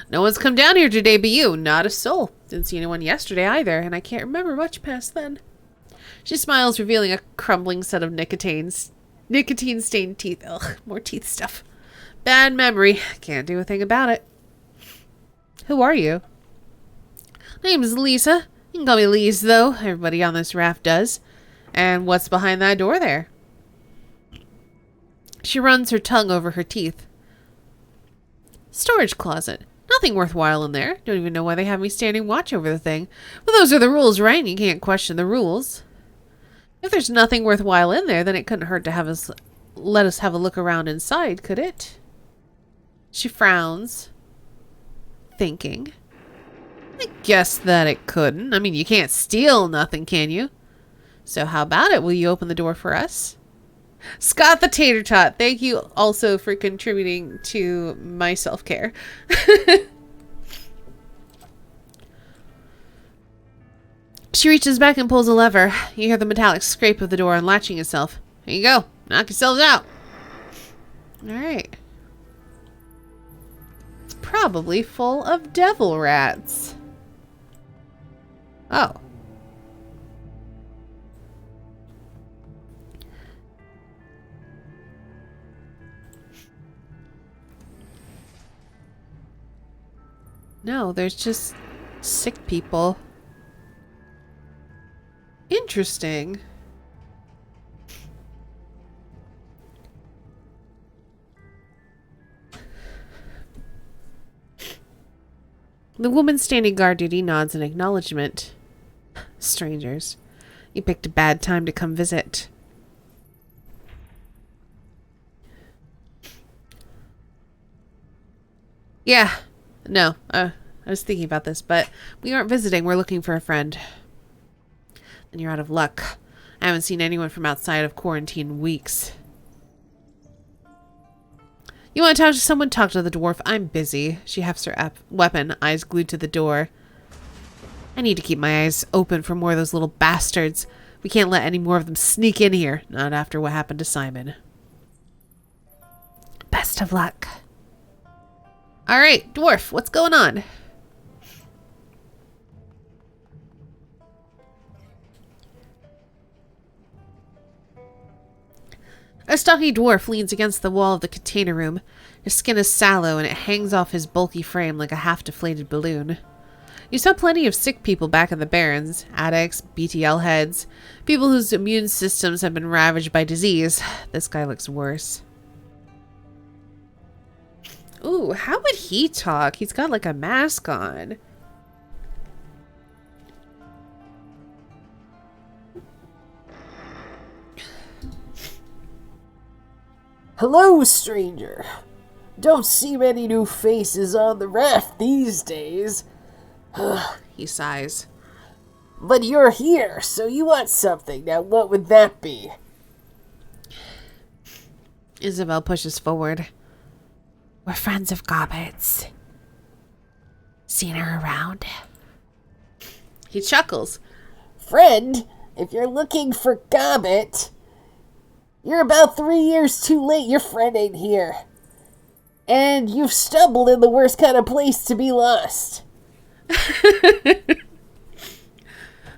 No one's come down here today but you. Not a soul. Didn't see anyone yesterday either, and I can't remember much past then. She smiles, revealing a crumbling set of nicotine-stained teeth. Ugh, more teeth stuff. Bad memory. Can't do a thing about it. Who are you? Name's Lisa. You can call me Lise, though. Everybody on this raft does. And what's behind that door there? She runs her tongue over her teeth. Storage closet. Nothing worthwhile in there. Don't even know why they have me standing watch over the thing. But those are the rules, right? You can't question the rules. If there's nothing worthwhile in there, then it couldn't hurt to have us let us have a look around inside, could it? She frowns, thinking. I guess that it couldn't. I mean, you can't steal nothing, can you? So how about it? Will you open the door for us? Scott the Tater Tot, thank you also for contributing to my self-care. She reaches back and pulls a lever. You hear the metallic scrape of the door unlatching itself. Here you go. Knock yourselves out. Alright. It's probably full of devil rats. Oh. No, there's just sick people. Interesting. The woman standing guard duty nods in acknowledgement. Strangers. You picked a bad time to come visit. Yeah. No. I was thinking about this, but we aren't visiting. We're looking for a friend. Then you're out of luck. I haven't seen anyone from outside of quarantine in weeks. You want to talk to someone? Talk to the dwarf. I'm busy. She hefts her weapon, eyes glued to the door. I need to keep my eyes open for more of those little bastards. We can't let any more of them sneak in here. Not after what happened to Simon. Best of luck. Alright, dwarf, what's going on? A stocky dwarf leans against the wall of the container room. His skin is sallow and it hangs off his bulky frame like a half-deflated balloon. You saw plenty of sick people back in the Barrens. Addicts, BTL heads, people whose immune systems have been ravaged by disease. This guy looks worse. Ooh, how would he talk? He's got like a mask on. Hello, stranger. Don't see many new faces on the raft these days. He sighs. But you're here, so you want something. Now, what would that be? Isabel pushes forward. We're friends of Gobbet's. Seen her around? He chuckles. Friend, if you're looking for Gobbet, you're about 3 years too late. Your friend ain't here. And you've stumbled in the worst kind of place to be lost.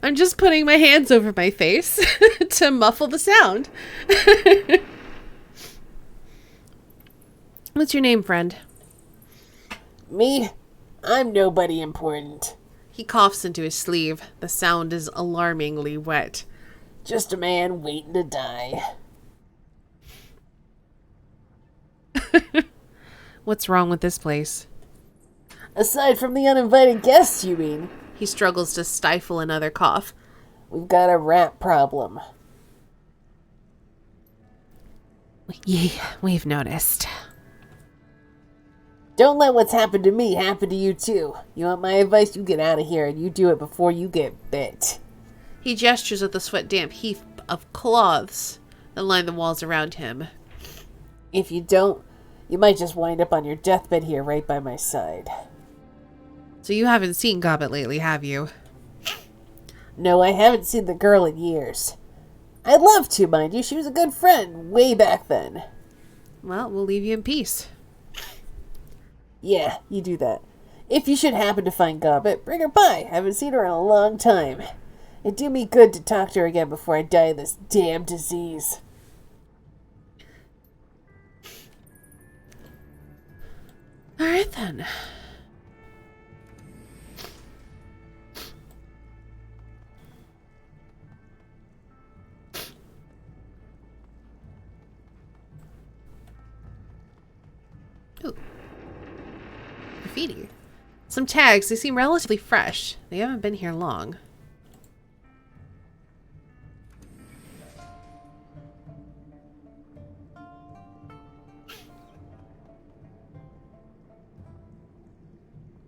I'm just putting my hands over my face to muffle the sound. What's your name, friend? Me? I'm nobody important. He coughs into his sleeve. The sound is alarmingly wet. Just a man waiting to die. What's wrong with this place? Aside from the uninvited guests, you mean? He struggles to stifle another cough. We've got a rat problem. We've noticed. Don't let what's happened to me happen to you too. You want my advice? You get out of here and you do it before you get bit. He gestures at the sweat-damp heap of cloths that line the walls around him. If you don't, you might just wind up on your deathbed here right by my side. So you haven't seen Gobbet lately, have you? No, I haven't seen the girl in years. I'd love to, mind you. She was a good friend way back then. Well, we'll leave you in peace. Yeah, you do that. If you should happen to find Gobbet, bring her by. I haven't seen her in a long time. It'd do me good to talk to her again before I die of this damn disease. Alright then. Ooh. Graffiti. Some tags. They seem relatively fresh. They haven't been here long.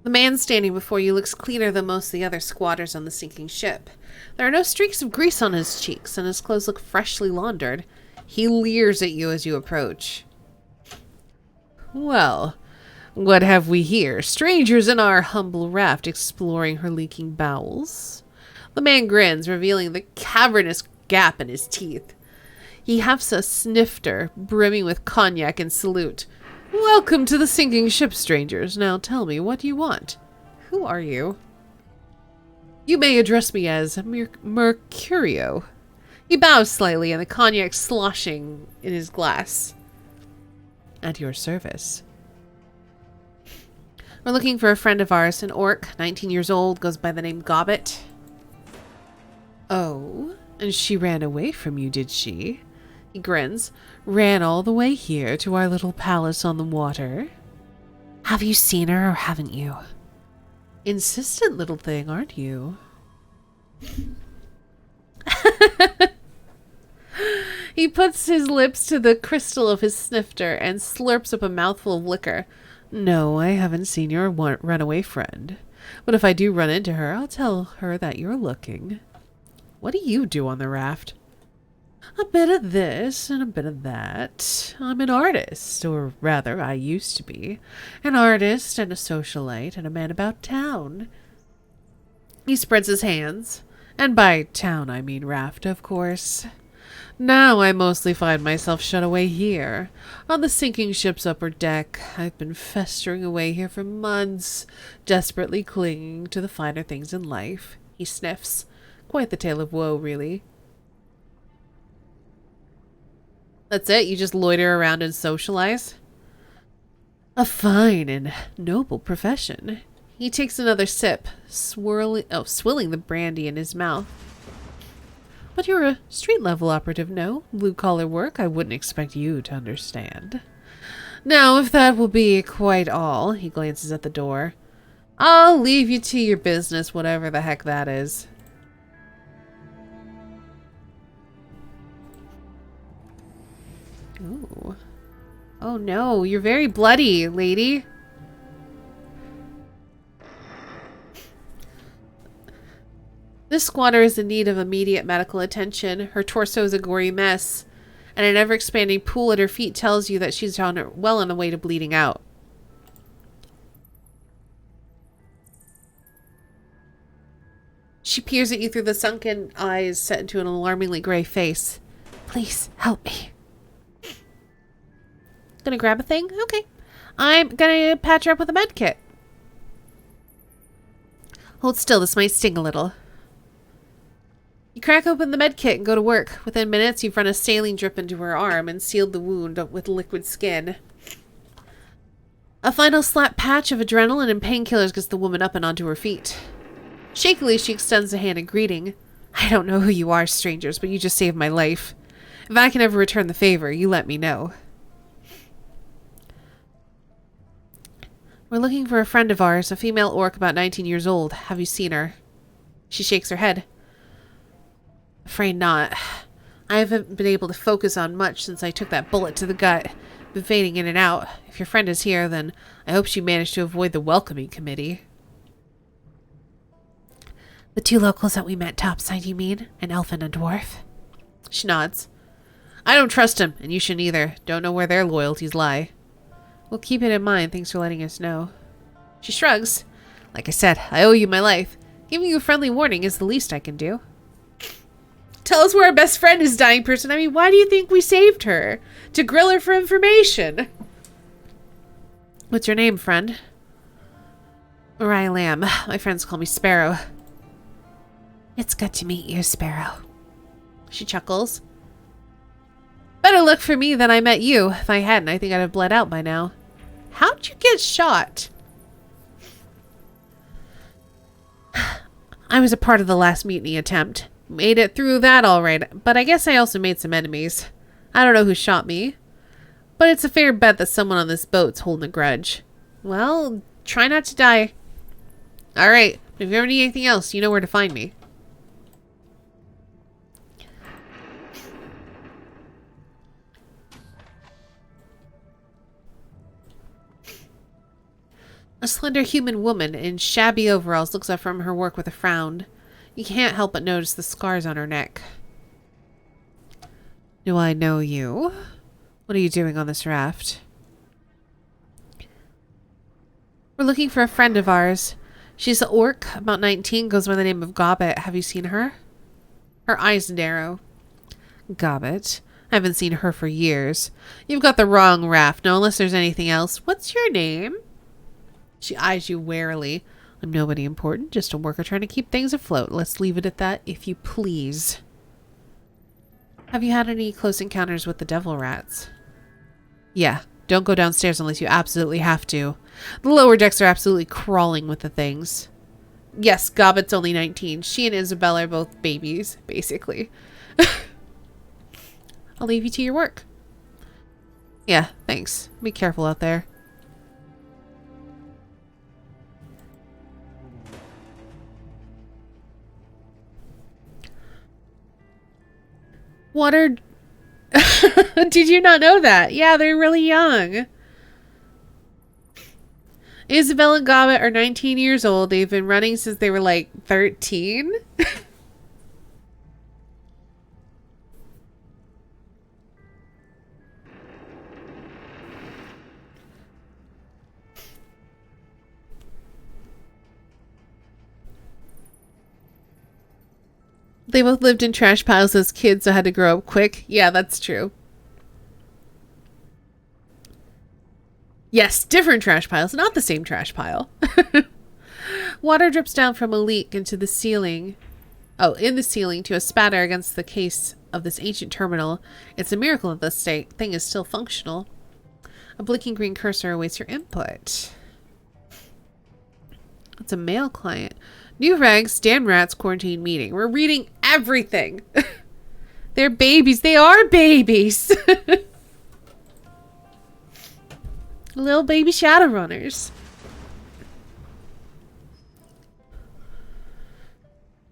The man standing before you looks cleaner than most of the other squatters on the sinking ship. There are no streaks of grease on his cheeks, and his clothes look freshly laundered. He leers at you as you approach. Well, what have we here? Strangers in our humble raft exploring her leaking bowels? The man grins, revealing the cavernous gap in his teeth. He hefts a snifter, brimming with cognac, and salute. Welcome to the sinking ship, strangers. Now tell me, what do you want? Who are you? You may address me as Mercurio. He bows slightly, and the cognac sloshing in his glass. At your service. We're looking for a friend of ours, an orc, 19 years old, goes by the name Gobbet. Oh, and she ran away from you, did she? He grins. Ran all the way here to our little palace on the water. Have you seen her or haven't you? Insistent little thing, aren't you? He puts his lips to the crystal of his snifter and slurps up a mouthful of liquor. No, I haven't seen your runaway friend. But if I do run into her, I'll tell her that you're looking. What do you do on the raft? A bit of this and a bit of that. I'm an artist, or rather, I used to be. An artist and a socialite and a man about town. He spreads his hands. And by town, I mean raft, of course. Now I mostly find myself shut away here, on the sinking ship's upper deck. I've been festering away here for months, desperately clinging to the finer things in life. He sniffs. Quite the tale of woe, really. That's it? You just loiter around and socialize? A fine and noble profession. He takes another sip, swilling the brandy in his mouth. But you're a street-level operative, no? Blue-collar work, I wouldn't expect you to understand. Now, if that will be quite all, he glances at the door, I'll leave you to your business, whatever the heck that is. Ooh. Oh no, you're very bloody, lady. This squatter is in need of immediate medical attention. Her torso is a gory mess, and an ever-expanding pool at her feet tells you that she's well on the way to bleeding out. She peers at you through the sunken eyes set into an alarmingly gray face. Please, help me. Gonna grab a thing? Okay. I'm gonna patch her up with a med kit. Hold still, this might sting a little. You crack open the med kit and go to work. Within minutes, you've run a saline drip into her arm and sealed the wound with liquid skin. A final slap patch of adrenaline and painkillers gets the woman up and onto her feet. Shakily, she extends a hand in greeting. I don't know who you are, strangers, but you just saved my life. If I can ever return the favor, you let me know. We're looking for a friend of ours, a female orc about 19 years old. Have you seen her? She shakes her head. Afraid not. I haven't been able to focus on much since I took that bullet to the gut. Been fading in and out. If your friend is here, then I hope she managed to avoid the welcoming committee. The 2 locals that we met topside, you mean? An elf and a dwarf? She nods. I don't trust him, and you shouldn't either. Don't know where their loyalties lie. We'll keep it in mind. Thanks for letting us know. She shrugs. Like I said, I owe you my life. Giving you a friendly warning is the least I can do. Tell us where our best friend is, dying person. I mean, why do you think we saved her? To grill her for information. What's your name, friend? Mariah Lamb. My friends call me Sparrow. It's good to meet you, Sparrow. She chuckles. Better luck for me than I met you. If I hadn't, I think I'd have bled out by now. How'd you get shot? I was a part of the last mutiny attempt. Made it through that all right, but I guess I also made some enemies. I don't know who shot me, but it's a fair bet that someone on this boat's holding a grudge. Well, try not to die. Alright, if you ever need anything else, you know where to find me. A slender human woman in shabby overalls looks up from her work with a frown. You can't help but notice the scars on her neck. Do I know you? What are you doing on this raft? We're looking for a friend of ours. She's an orc, about 19, goes by the name of Gobbet. Have you seen her? Her eyes narrow. Gobbet? I haven't seen her for years. You've got the wrong raft. No, unless there's anything else. What's your name? She eyes you warily. I'm nobody important, just a worker trying to keep things afloat. Let's leave it at that, if you please. Have you had any close encounters with the devil rats? Yeah, don't go downstairs unless you absolutely have to. The lower decks are absolutely crawling with the things. Yes, Gobbet's only 19. She and Isabel are both babies, basically. I'll leave you to your work. Yeah, thanks. Be careful out there. Water... Did you not know that? Yeah, they're really young. Isabel and Gobbet are 19 years old. They've been running since they were like 13. They both lived in trash piles as kids, so had to grow up quick. Yeah, that's true. Yes, different trash piles, not the same trash pile. Water drips down from a leak into the ceiling. Oh, in the ceiling to a spatter against the case of this ancient terminal. It's a miracle that this thing is still functional. A blinking green cursor awaits your input. It's a mail client. New regs, damn rats, quarantine meeting. We're reading everything. They're babies. They are babies. Little baby Shadowrunners.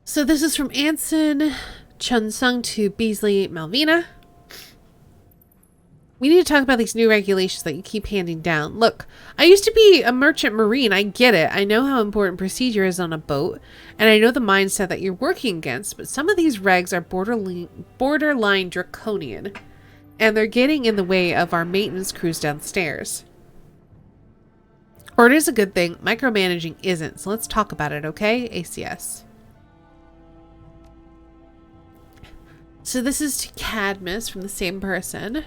So this is from Anson Chunsung to Beasley Malvina. We need to talk about these new regulations that you keep handing down. Look, I used to be a merchant marine. I get it. I know how important procedure is on a boat, and I know the mindset that you're working against, but some of these regs are borderline draconian, and they're getting in the way of our maintenance crews downstairs. Order is a good thing. Micromanaging isn't, so let's talk about it, okay? ACS. So this is to Cadmus from the same person.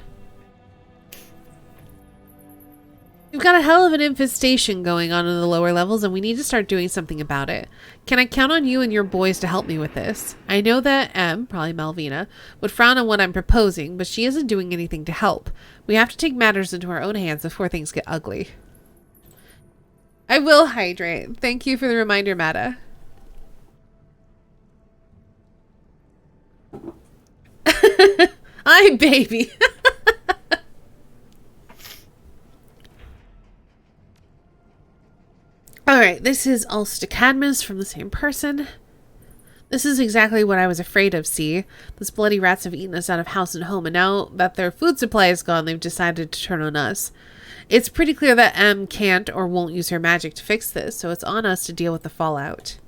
We've got a hell of an infestation going on in the lower levels, and we need to start doing something about it. Can I count on you and your boys to help me with this? I know that M, probably Malvina, would frown on what I'm proposing, but she isn't doing anything to help. We have to take matters into our own hands before things get ugly. I will hydrate. Thank you for the reminder, Mata. I'm baby. Alright, this is Ulster Cadmus from the same person. This is exactly what I was afraid of, see? Those bloody rats have eaten us out of house and home, and now that their food supply is gone, they've decided to turn on us. It's pretty clear that M can't or won't use her magic to fix this, so it's on us to deal with the fallout.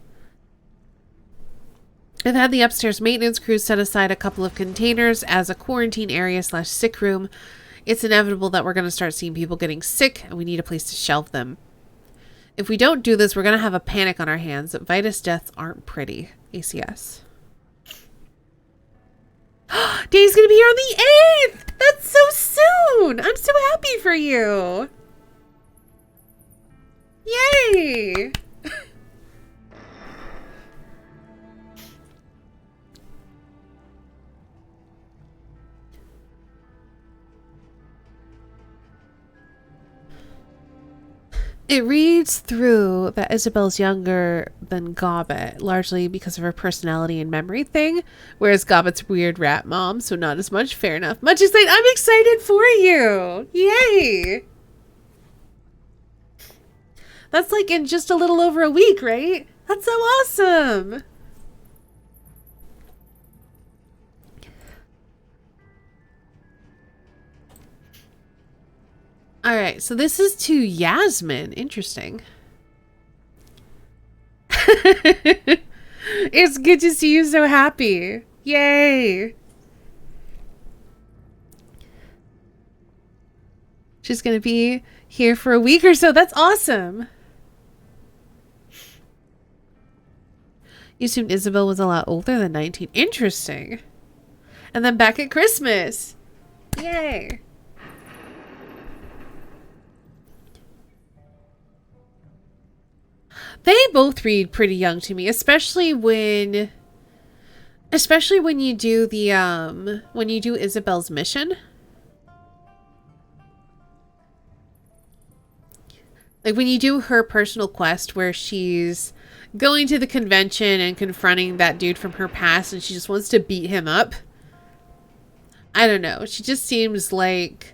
I've had the upstairs maintenance crew set aside a couple of containers as a quarantine area / sick room. It's inevitable that we're going to start seeing people getting sick, and we need a place to shelve them. If we don't do this, we're going to have a panic on our hands. Vitus deaths aren't pretty. ACS. Day's going to be here on the 8th! That's so soon! I'm so happy for you! Yay! It reads through that Isabel's younger than Gobbet, largely because of her personality and memory thing, whereas Gobbet's weird rat mom, so not as much. Fair enough. Much excited. I'm excited for you! Yay! That's like in just a little over a week, right? That's so awesome! Alright, so this is to Yasmin. Interesting. It's good to see you so happy. Yay! She's gonna be here for a week or so. That's awesome. You assumed Isabel was a lot older than 19. Interesting. And then back at Christmas. Yay. They both read pretty young to me, especially when you do the when you do Isabel's mission. Like when you do her personal quest where she's going to the convention and confronting that dude from her past and she just wants to beat him up. I don't know. She just seems like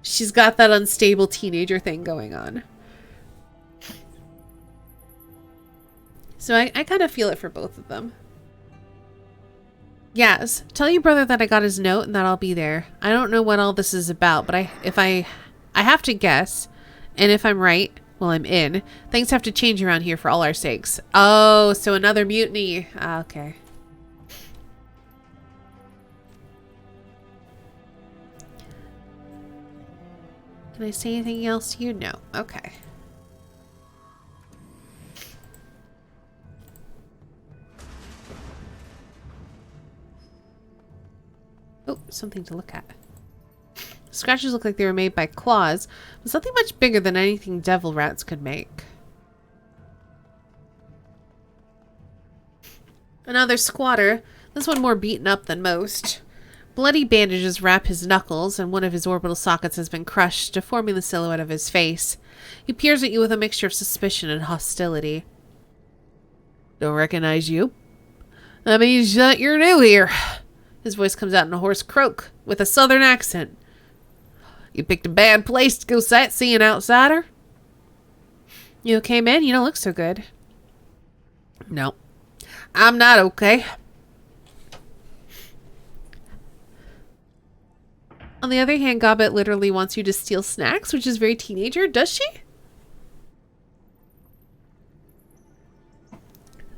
she's got that unstable teenager thing going on. So I kind of feel it for both of them. Yes, tell your brother that I got his note and that I'll be there. I don't know what all this is about, but I have to guess, and if I'm right, well, I'm in. Things have to change around here for all our sakes. Oh, so another mutiny. Ah, okay. Can I say anything else to you? No. Okay. Oh, something to look at. Scratches look like they were made by claws, but something much bigger than anything devil rats could make. Another squatter, this one more beaten up than most. Bloody bandages wrap his knuckles, and one of his orbital sockets has been crushed, deforming the silhouette of his face. He peers at you with a mixture of suspicion and hostility. Don't recognize you? That means that you're new here. His voice comes out in a hoarse croak with a southern accent. You picked a bad place to go sightseeing, outsider. You okay, man? You don't look so good. No, I'm not okay. On the other hand, Gobbet literally wants you to steal snacks, which is very teenager. Does she?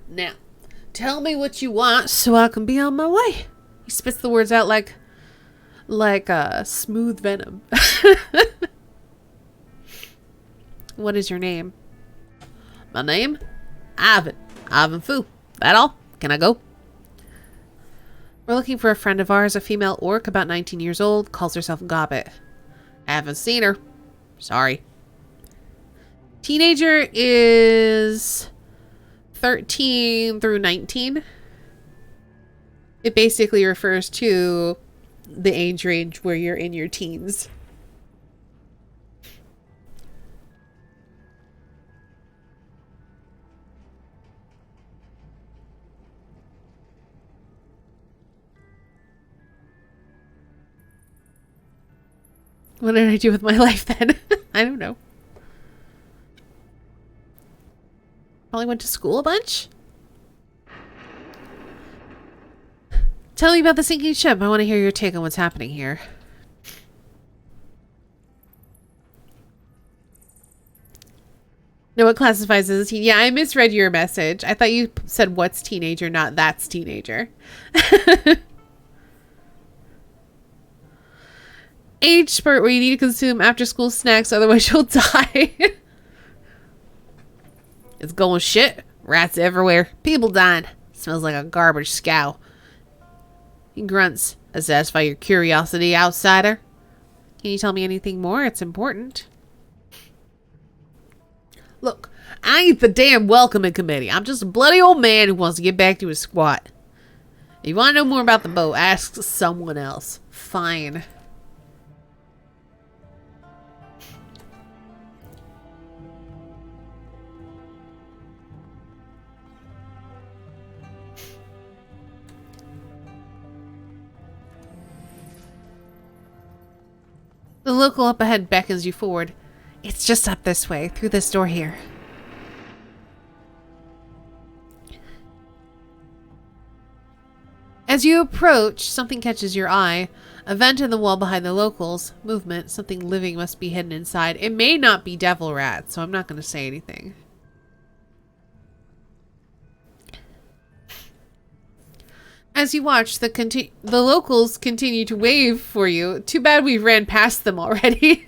Now, tell me what you want so I can be on my way. He spits the words out like smooth venom. What is your name? My name? Ivan. Ivan Fu. That all? Can I go? We're looking for a friend of ours, a female orc about 19 years old, calls herself Gobbet. Haven't seen her. Sorry. Teenager is 13 through 19. It basically refers to the age range where you're in your teens. What did I do with my life then? I don't know. Probably went to school a bunch. Tell me about the sinking ship. I want to hear your take on what's happening here. No, what classifies as a teen? Yeah, I misread your message. I thought you said what's teenager, not that's teenager. Age spurt where you need to consume after school snacks, otherwise you'll die. It's going shit. Rats everywhere. People dying. Smells like a garbage scow. He grunts. Satisfy your curiosity, outsider. Can you tell me anything more? It's important. Look, I ain't the damn welcoming committee. I'm just a bloody old man who wants to get back to his squat. If you want to know more about the boat, ask someone else. Fine. The local up ahead beckons you forward. It's just up this way, through this door here. As you approach, something catches your eye. A vent in the wall behind the locals. Movement. Something living must be hidden inside. It may not be devil rats, so I'm not going to say anything. As you watch, the locals continue to wave for you. Too bad we ran past them already.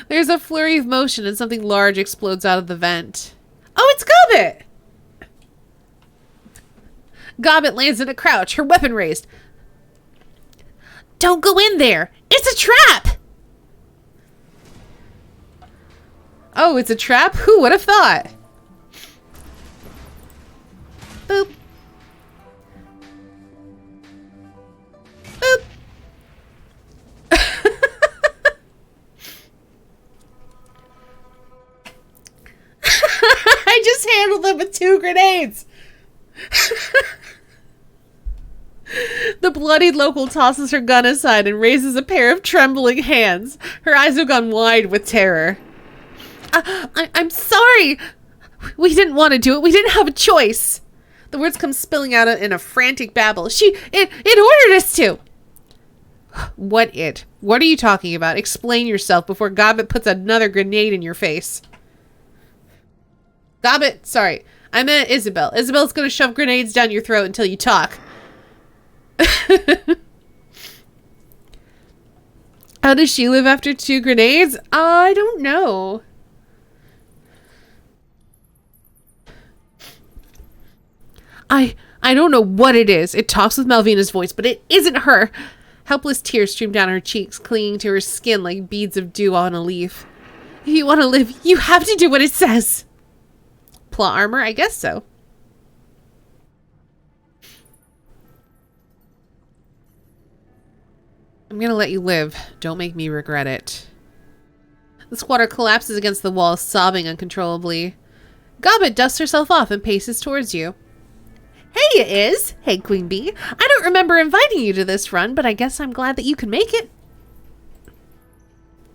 There's a flurry of motion and something large explodes out of the vent. Oh, it's Gobbet! Gobbet lands in a crouch, her weapon raised. Don't go in there! It's a trap! Oh, it's a trap? Who would have thought? Boop. Boop. I just handled them with 2 grenades. The bloodied local tosses her gun aside and raises a pair of trembling hands. Her eyes have gone wide with terror. I'm sorry. We didn't want to do it. We didn't have a choice. The words come spilling out in a frantic babble. It ordered us to. What it? What are you talking about? Explain yourself before Gobbet puts another grenade in your face. Gobbet, sorry. I meant Isabel. Isabel's gonna shove grenades down your throat until you talk. How does she live after 2 grenades? I don't know. I don't know what it is. It talks with Malvina's voice, but it isn't her. Helpless tears stream down her cheeks, clinging to her skin like beads of dew on a leaf. If you want to live, you have to do what it says. Plot armor? I guess so. I'm gonna let you live. Don't make me regret it. The squatter collapses against the wall, sobbing uncontrollably. Gobbet dusts herself off and paces towards you. Hey, it is. Hey, Queen Bee. I don't remember inviting you to this run, but I guess I'm glad that you can make it.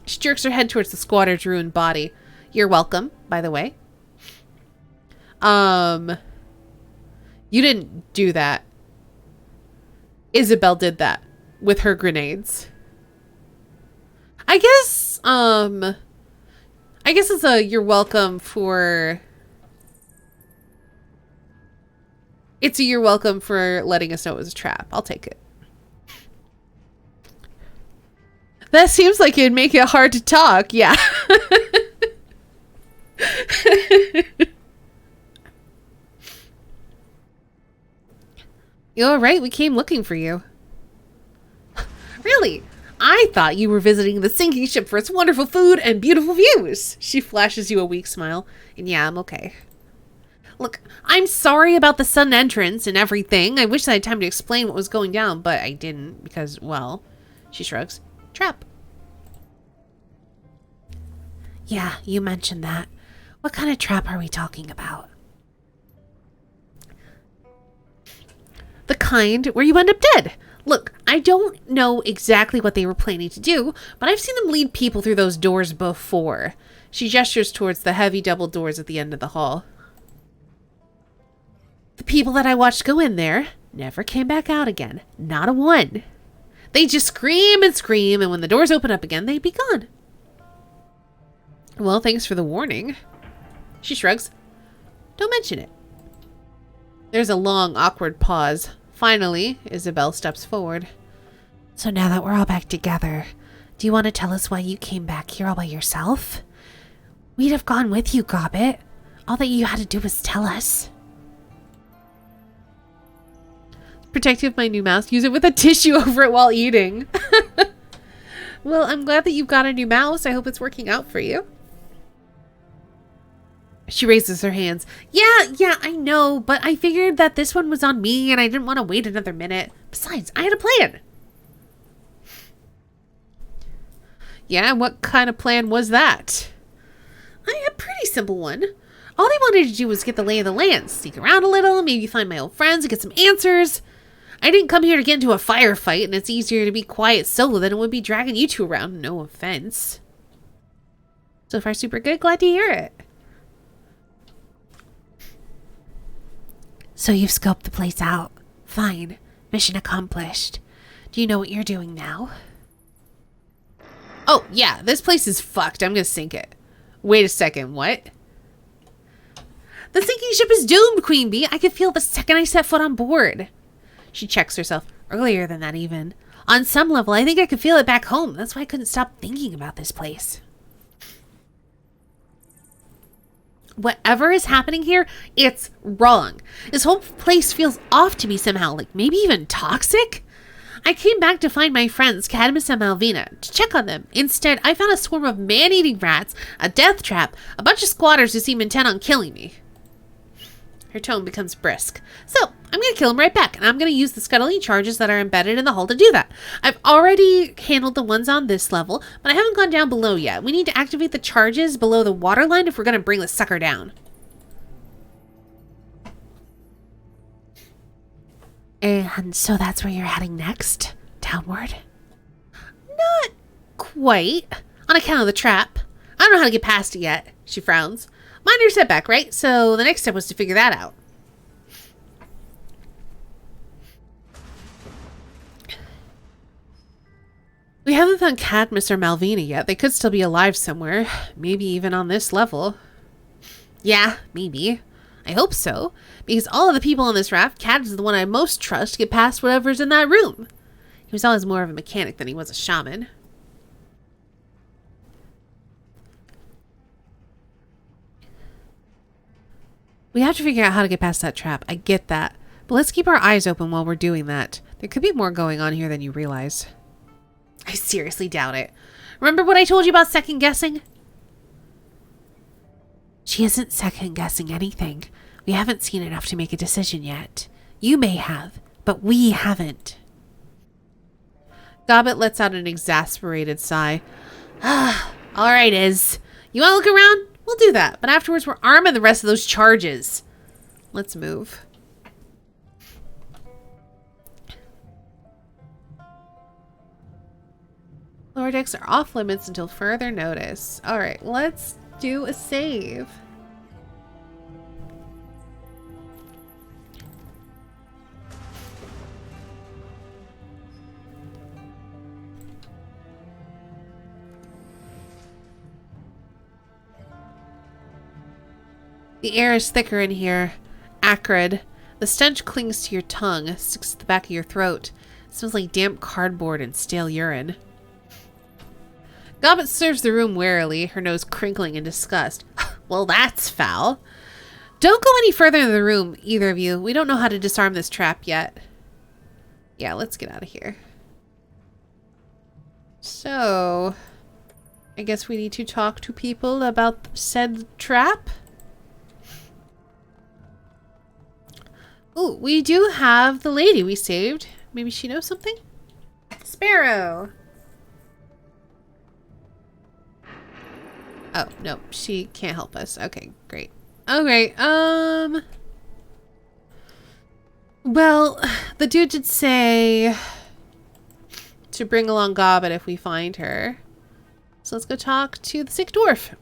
She jerks her head towards the squatter's ruined body. You're welcome, by the way. You didn't do that. Isabel did that with her grenades. I guess it's a you're welcome for... It's a you're welcome for letting us know it was a trap. I'll take it. That seems like it'd make it hard to talk. Yeah. You all right? We came looking for you. Really? I thought you were visiting the sinking ship for its wonderful food and beautiful views. She flashes you a weak smile. And yeah, I'm okay. Look, I'm sorry about the sudden entrance and everything. I wish I had time to explain what was going down, but I didn't because, well, she shrugs. Trap. Yeah, you mentioned that. What kind of trap are we talking about? The kind where you end up dead. Look, I don't know exactly what they were planning to do, but I've seen them lead people through those doors before. She gestures towards the heavy double doors at the end of the hall. The people that I watched go in there never came back out again. Not a one. They just scream and scream, and when the doors open up again, they'd be gone. Well, thanks for the warning. She shrugs. Don't mention it. There's a long, awkward pause. Finally, Isabel steps forward. So now that we're all back together, do you want to tell us why you came back here all by yourself? We'd have gone with you, Gobbit. All that you had to do was tell us. Protective my new mouse. Use it with a tissue over it while eating. Well, I'm glad that you've got a new mouse. I hope it's working out for you. She raises her hands. Yeah, I know, but I figured that this one was on me and I didn't want to wait another minute. Besides, I had a plan. Yeah, what kind of plan was that? I had a pretty simple one. All I wanted to do was get the lay of the land, sneak around a little, maybe find my old friends and get some answers. I didn't come here to get into a firefight, and it's easier to be quiet solo than it would be dragging you two around. No offense. So far, super good. Glad to hear it. So you've scoped the place out. Fine. Mission accomplished. Do you know what you're doing now? Oh, yeah. This place is fucked. I'm gonna sink it. Wait a second. What? The sinking ship is doomed, Queen Bee. I could feel the second I set foot on board. She checks herself. Earlier than that, even. On some level, I think I could feel it back home. That's why I couldn't stop thinking about this place. Whatever is happening here, it's wrong. This whole place feels off to me somehow, like maybe even toxic. I came back to find my friends, Cadmus and Malvina, to check on them. Instead, I found a swarm of man-eating rats, a death trap, a bunch of squatters who seem intent on killing me. Her tone becomes brisk. So, I'm going to kill them right back, and I'm going to use the scuttling charges that are embedded in the hull to do that. I've already handled the ones on this level, but I haven't gone down below yet. We need to activate the charges below the waterline if we're going to bring the sucker down. And so that's where you're heading next? Downward? Not quite. On account of the trap. I don't know how to get past it yet. She frowns. Minor setback, right? So the next step was to figure that out. We haven't found Cadmus or Malvina yet. They could still be alive somewhere. Maybe even on this level. Yeah, maybe. I hope so. Because all of the people on this raft, Cadmus is the one I most trust to get past whatever's in that room. He was always more of a mechanic than he was a shaman. We have to figure out how to get past that trap. I get that. But let's keep our eyes open while we're doing that. There could be more going on here than you realize. I seriously doubt it. Remember what I told you about second guessing? She isn't second guessing anything. We haven't seen enough to make a decision yet. You may have, but we haven't. Gobbit lets out an exasperated sigh. All right, Iz. You want to look around? We'll do that, but afterwards we're arming the rest of those charges. Let's move. Lower decks are off limits until further notice. All right, let's do a save. The air is thicker in here, acrid. The stench clings to your tongue, sticks to the back of your throat. It smells like damp cardboard and stale urine. Gobbit serves the room warily, her nose crinkling in disgust. Well, that's foul. Don't go any further in the room, either of you. We don't know how to disarm this trap yet. Yeah, let's get out of here. So, I guess we need to talk to people about said trap. Oh, we do have the lady we saved. Maybe she knows something? Sparrow. Oh, no, she can't help us. Okay, great. Okay, well, the dude did say to bring along Gobbit if we find her. So let's go talk to the sick dwarf.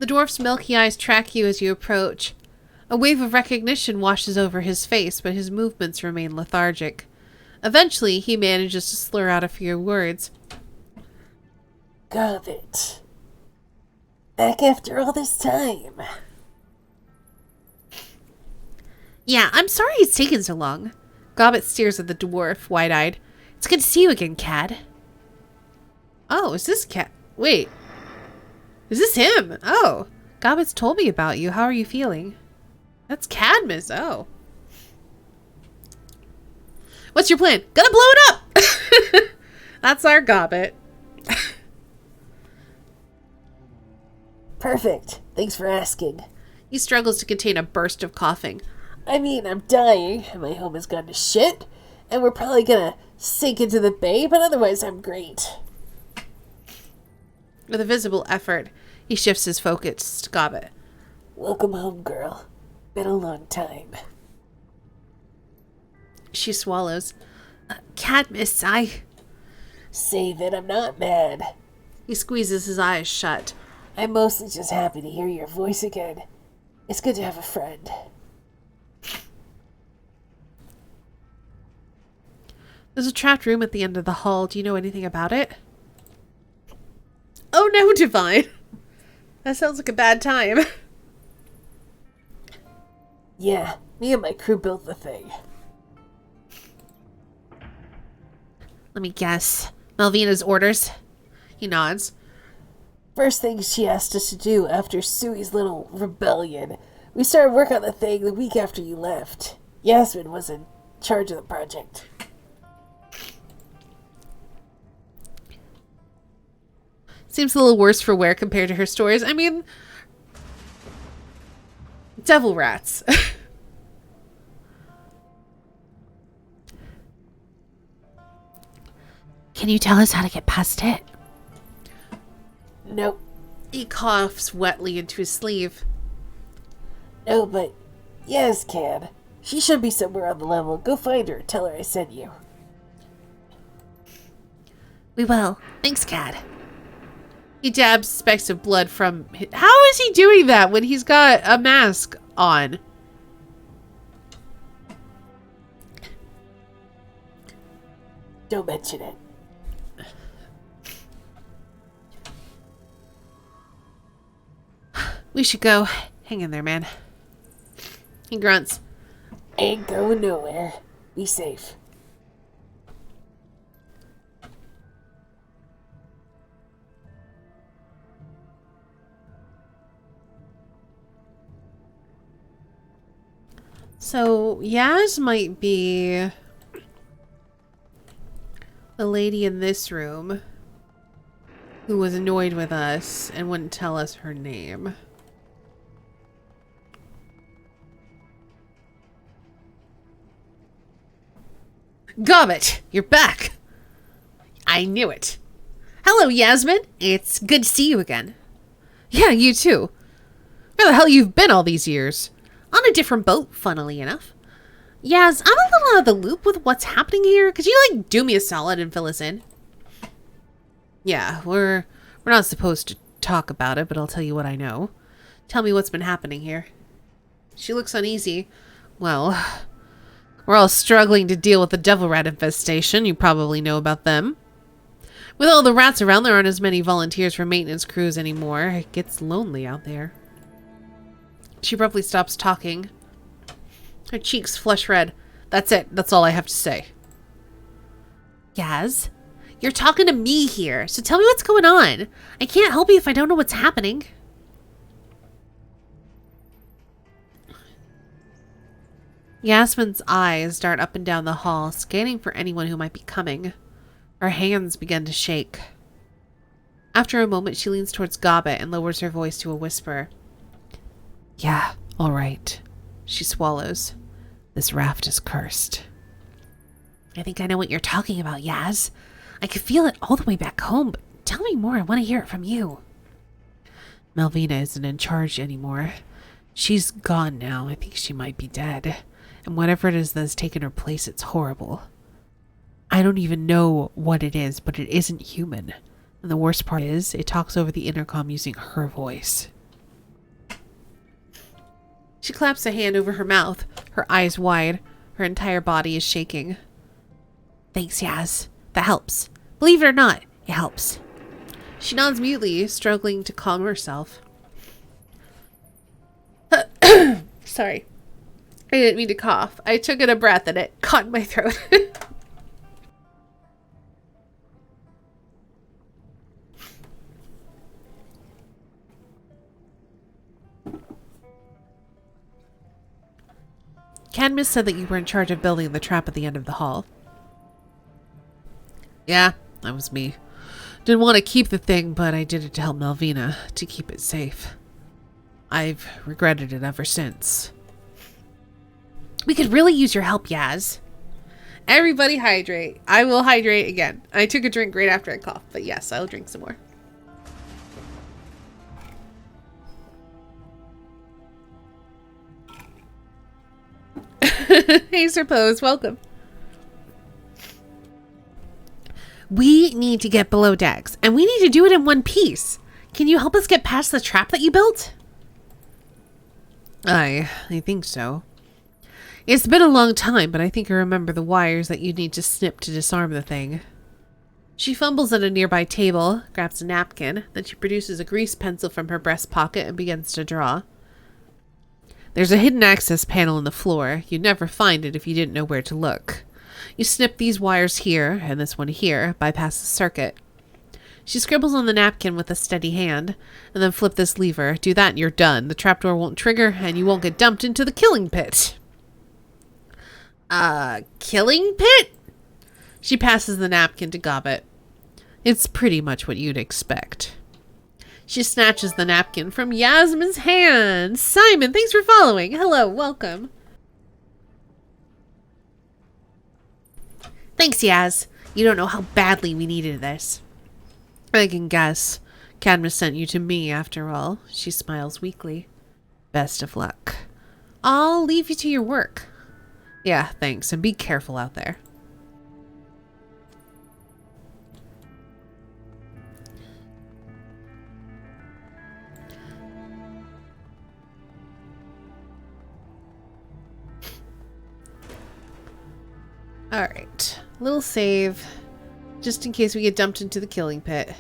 The dwarf's milky eyes track you as you approach. A wave of recognition washes over his face, but his movements remain lethargic. Eventually, he manages to slur out a few words. Gobbet. Back after all this time. Yeah, I'm sorry it's taken so long. Gobbet stares at the dwarf, wide-eyed. It's good to see you again, Cad. Oh, is this Cad? Wait. Is this him? Oh. Gobbet's told me about you. How are you feeling? That's Cadmus. Oh. What's your plan? Gonna blow it up! That's our Gobbet. Perfect. Thanks for asking. He struggles to contain a burst of coughing. I mean, I'm dying, and my home has gone to shit, and we're probably gonna sink into the bay, but otherwise I'm great. With a visible effort, he shifts his focus to Gobbet. Welcome home, girl. Been a long time. She swallows. Cadmus, I... Save it, I'm not mad. He squeezes his eyes shut. I'm mostly just happy to hear your voice again. It's good to have a friend. There's a trapped room at the end of the hall. Do you know anything about it? Oh no, Divine. That sounds like a bad time. Yeah, me and my crew built the thing. Let me guess. Malvina's orders? He nods. First thing she asked us to do after Sui's little rebellion. We started work on the thing the week after you left. Yasmin was in charge of the project. Seems a little worse for wear compared to her stories. I mean, devil rats. Can you tell us how to get past it? Nope. He coughs wetly into his sleeve. No, but Yas can. She should be somewhere on the level. Go find her. Tell her I sent you. We will. Thanks, Cad. He dabs specks of blood from... How is he doing that when he's got a mask on? Don't mention it. We should go. Hang in there, man. He grunts. Ain't going nowhere. Be safe. So, Yaz might be the lady in this room who was annoyed with us and wouldn't tell us her name. Gobbet, you're back. I knew it. Hello, Yasmin. It's good to see you again. Yeah, you too. Where the hell you've been all these years? On a different boat, funnily enough. Yaz, I'm a little out of the loop with what's happening here. Could you, like, do me a solid and fill us in? Yeah, we're not supposed to talk about it, but I'll tell you what I know. Tell me what's been happening here. She looks uneasy. Well, we're all struggling to deal with the devil rat infestation. You probably know about them. With all the rats around, there aren't as many volunteers for maintenance crews anymore. It gets lonely out there. She abruptly stops talking. Her cheeks flush red. That's it. That's all I have to say. Yaz, you're talking to me here, so tell me what's going on. I can't help you if I don't know what's happening. Yasmin's eyes dart up and down the hall, scanning for anyone who might be coming. Her hands begin to shake. After a moment, she leans towards Gobbet and lowers her voice to a whisper. Yeah, all right. She swallows. This raft is cursed. I think I know what you're talking about, Yaz. I could feel it all the way back home, but tell me more. I want to hear it from you. Malvina isn't in charge anymore. She's gone now. I think she might be dead. And whatever it is that's taken her place, it's horrible. I don't even know what it is, but it isn't human. And the worst part is, it talks over the intercom using her voice. She claps a hand over her mouth, her eyes wide. Her entire body is shaking. Thanks, Yaz. That helps. Believe it or not, it helps. She nods mutely, struggling to calm herself. Sorry. I didn't mean to cough. I took in a breath and it caught in my throat. Cadmus said that you were in charge of building the trap at the end of the hall. Yeah, that was me. Didn't want to keep the thing, but I did it to help Malvina, to keep it safe. I've regretted it ever since. We could really use your help, Yaz. Everybody hydrate. I will hydrate again. I took a drink right after I coughed, but yes, I'll drink some more. Hey, Sir Pose, welcome. We need to get below decks, and we need to do it in one piece. Can you help us get past the trap that you built? I think so. It's been a long time, but I think I remember the wires that you need to snip to disarm the thing. She fumbles at a nearby table, grabs a napkin, then she produces a grease pencil from her breast pocket and begins to draw. There's a hidden access panel in the floor. You'd never find it if you didn't know where to look. You snip these wires here, and this one here, bypass the circuit. She scribbles on the napkin with a steady hand, and then flip this lever. Do that and you're done. The trapdoor won't trigger, and you won't get dumped into the killing pit. Killing pit? She passes the napkin to Gobbet. It's pretty much what you'd expect. She snatches the napkin from Yasmin's hand. Simon, thanks for following. Hello, welcome. Thanks, Yaz. You don't know how badly we needed this. I can guess. Cadmus sent you to me, after all. She smiles weakly. Best of luck. I'll leave you to your work. Yeah, thanks, and be careful out there. Alright, little save, just in case we get dumped into the killing pit.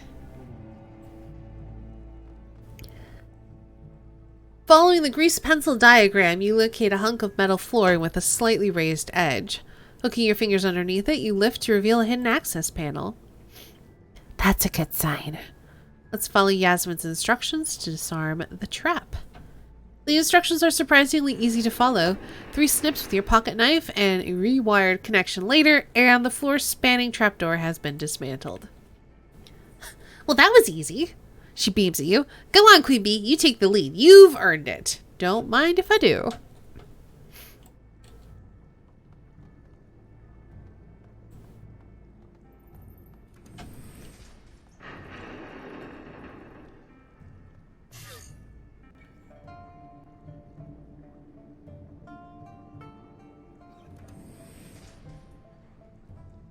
Following the grease pencil diagram, you locate a hunk of metal flooring with a slightly raised edge. Hooking your fingers underneath it, you lift to reveal a hidden access panel. That's a good sign. Let's follow Yasmin's instructions to disarm the trap. The instructions are surprisingly easy to follow. 3 snips with your pocket knife and a rewired connection later, and the floor-spanning trapdoor has been dismantled. Well, that was easy. She beams at you. Go on, Queen Bee. You take the lead. You've earned it. Don't mind if I do.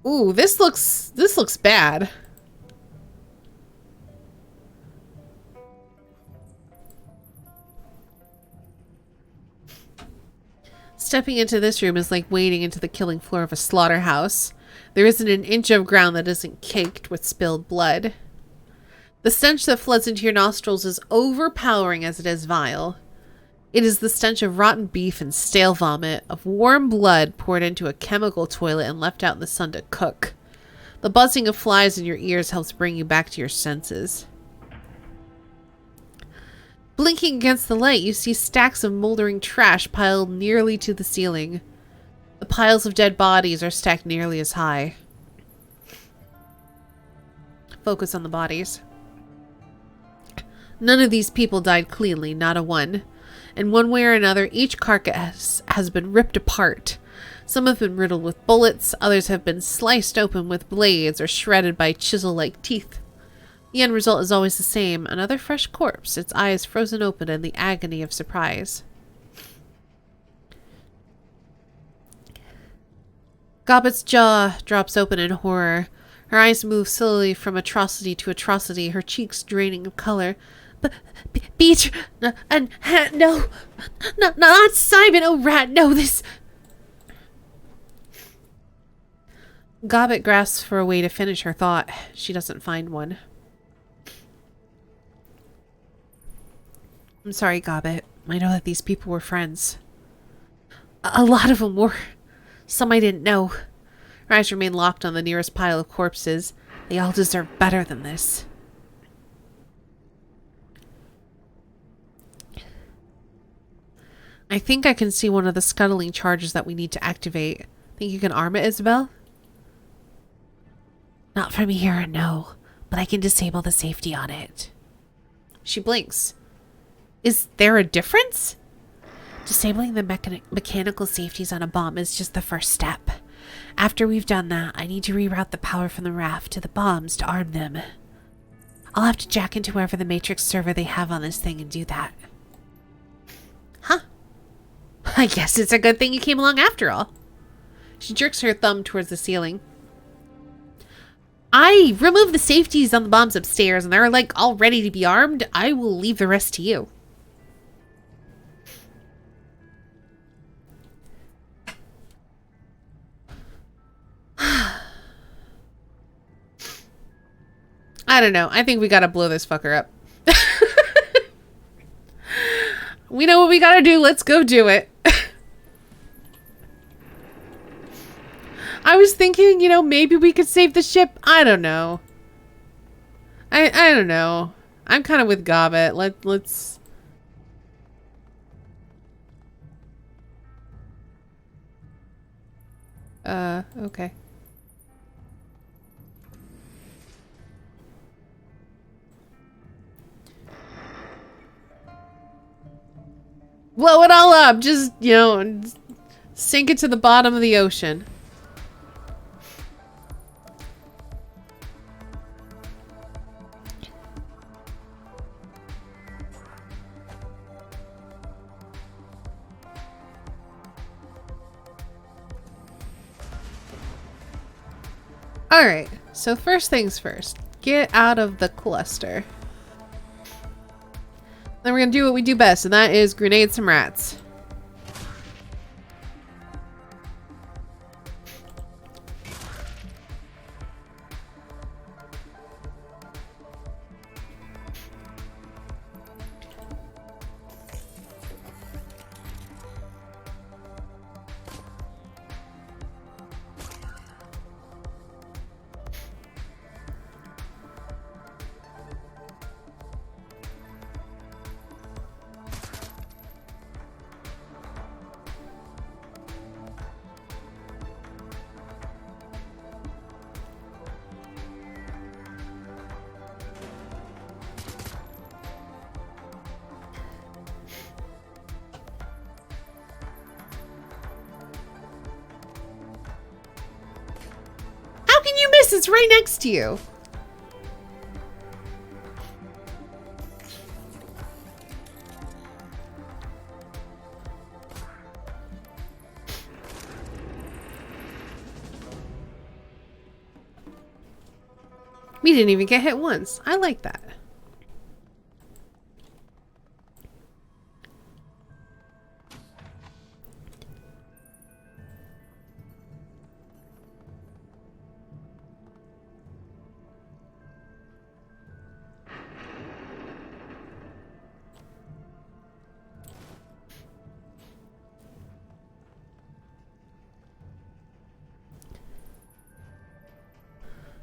Ooh, this looks bad. Stepping into this room is like wading into the killing floor of a slaughterhouse. There isn't an inch of ground that isn't caked with spilled blood. The stench that floods into your nostrils is overpowering as it is vile. It is the stench of rotten beef and stale vomit, of warm blood poured into a chemical toilet and left out in the sun to cook. The buzzing of flies in your ears helps bring you back to your senses. Blinking against the light, you see stacks of moldering trash piled nearly to the ceiling. The piles of dead bodies are stacked nearly as high. Focus on the bodies. None of these people died cleanly, not a one. In one way or another, each carcass has been ripped apart. Some have been riddled with bullets, others have been sliced open with blades or shredded by chisel-like teeth. The end result is always the same, another fresh corpse, its eyes frozen open in the agony of surprise. Gobbet's jaw drops open in horror. Her eyes move slowly from atrocity to atrocity, her cheeks draining of color. Beach, and no, not Simon. Oh, rat, no, this. Gobbet grasps for a way to finish her thought. She doesn't find one. I'm sorry, Gobbet. I know that these people were friends. A lot of them were. Some I didn't know. Her eyes remain locked on the nearest pile of corpses. They all deserve better than this. I think I can see one of the scuttling charges that we need to activate. Think you can arm it, Isabel? Not from here, no. But I can disable the safety on it. She blinks. Is there a difference? Disabling the mechanical safeties on a bomb is just the first step. After we've done that, I need to reroute the power from the raft to the bombs to arm them. I'll have to jack into wherever the Matrix server they have on this thing and do that. Huh. I guess it's a good thing you came along after all. She jerks her thumb towards the ceiling. I removed the safeties on the bombs upstairs and they're like all ready to be armed. I will leave the rest to you. I don't know. I think we gotta blow this fucker up. We know what we gotta do. Let's go do it. I was thinking, you know, maybe we could save the ship. I don't know. I don't know. I'm kind of with Gobbet. Let's... Okay. Blow it all up. Just, you know, sink it to the bottom of the ocean. Alright, so first things first. Get out of the cluster. Then we're gonna do what we do best, and that is grenade some rats. How can you miss? It's right next to you. We didn't even get hit once. I like that.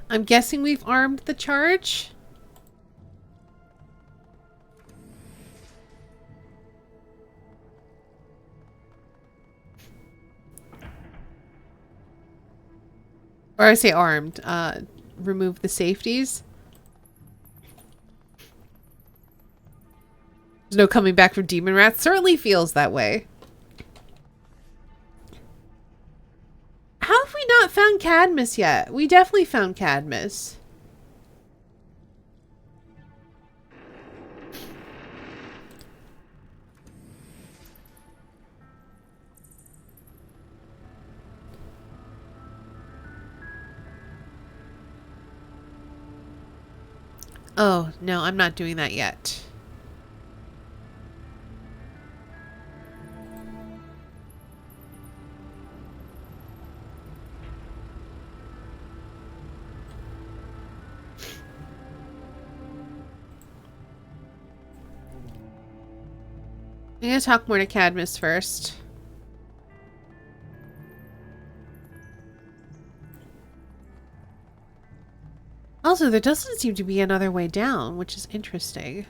I'm guessing we've armed the charge. Or I say armed. Remove the safeties. There's no coming back from demon rats. Certainly feels that way. How have we not found Cadmus yet? We definitely found Cadmus. Oh, no, I'm not doing that yet. I'm gonna talk more to Cadmus first. Also, there doesn't seem to be another way down, which is interesting.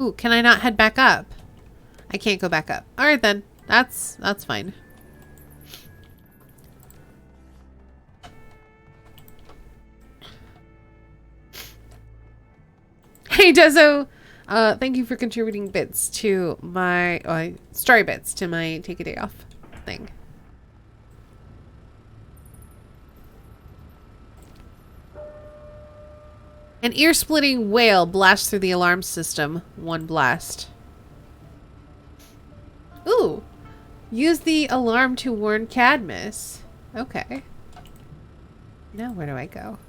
Ooh, can I not head back up? I can't go back up. Alright then. That's fine. Hey Dezo! Thank you for contributing bits to my story bits to my take a day off thing. An ear-splitting wail blasts through the alarm system. One blast. Ooh! Use the alarm to warn Cadmus. Okay. Now where do I go?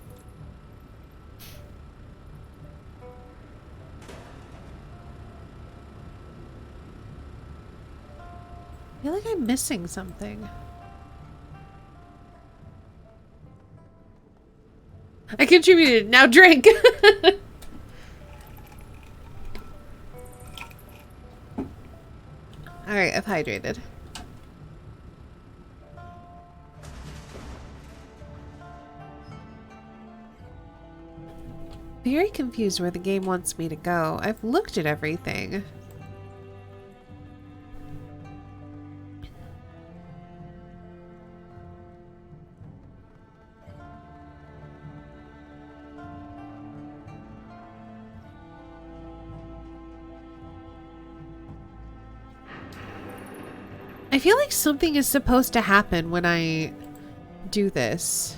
I feel like I'm missing something. I contributed. Now drink. Alright, I've hydrated. Very confused where the game wants me to go. I've looked at everything. I feel like something is supposed to happen when I do this.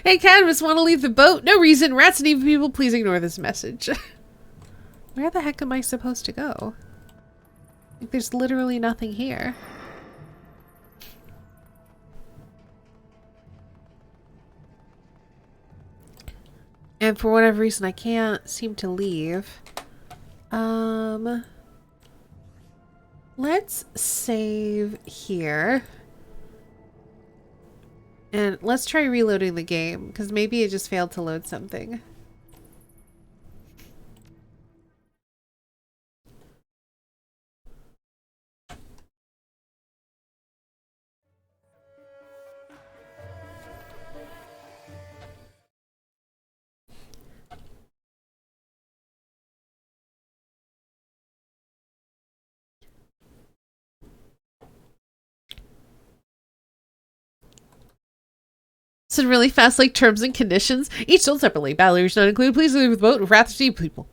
Hey, Cadmus, want to leave the boat? No reason. Rats and evil people, please ignore this message. Where the heck am I supposed to go? Like, there's literally nothing here. And for whatever reason, I can't seem to leave. Let's save here. And let's try reloading the game, because maybe it just failed to load something. Said really fast, like terms and conditions. Each sold separately. Battlers not included. Please leave the boat with wrath of people.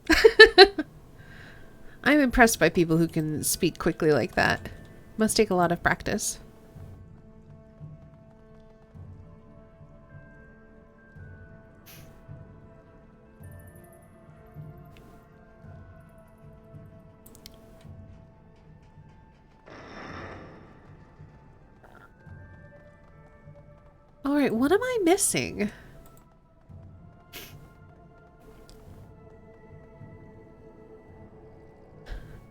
I'm impressed by people who can speak quickly like that. Must take a lot of practice. Alright, what am I missing?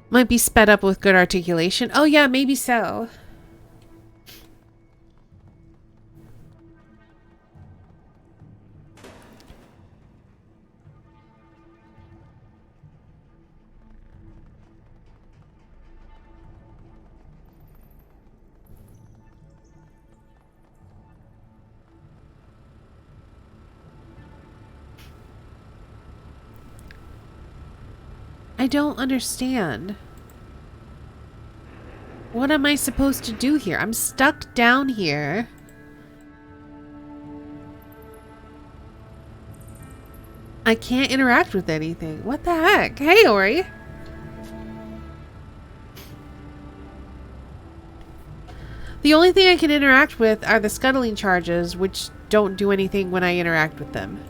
Might be sped up with good articulation. Oh yeah, maybe so. I don't understand. What am I supposed to do here? I'm stuck down here. I can't interact with anything. What the heck? Hey, Ori. The only thing I can interact with are the scuttling charges, which don't do anything when I interact with them.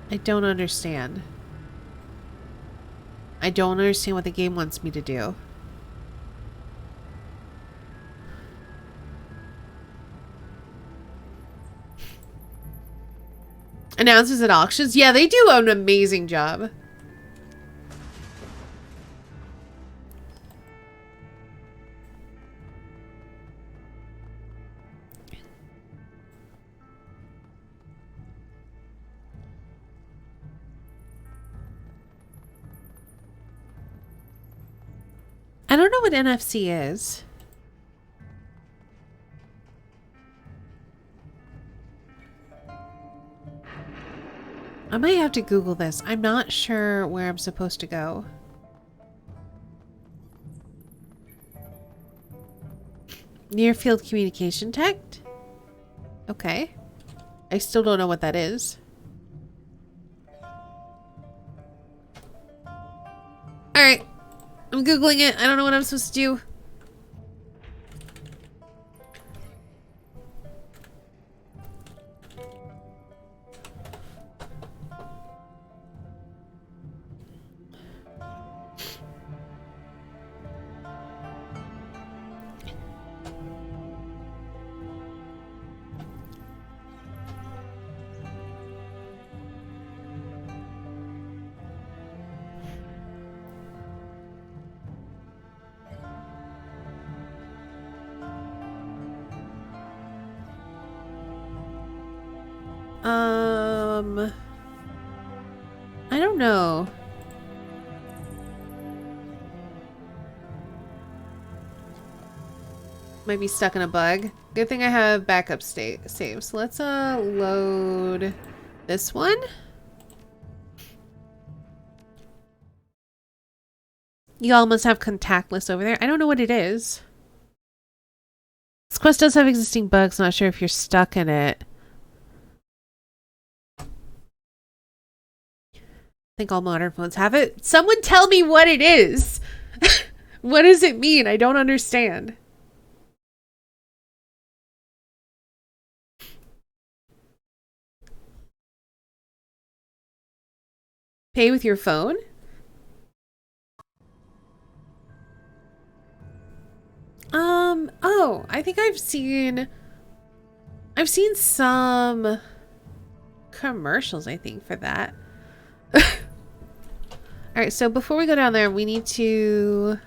I don't understand. I don't understand what the game wants me to do. Announcers at auctions? Yeah, they do an amazing job. I don't know what NFC is. I might have to Google this. I'm not sure where I'm supposed to go. Near field communication tech? Okay. I still don't know what that is. Alright. I'm Googling it. I don't know what I'm supposed to do. I don't know. Might be stuck in a bug. Good thing I have backup saves. So let's load this one. You all must have contactless over there. I don't know what it is. This quest does have existing bugs. Not sure if you're stuck in it. I think all modern phones have it. Someone tell me what it is. What does it mean? I don't understand. Pay with your phone? Oh, I think I've seen some commercials, I think, for that. Alright, so before we go down there, we need to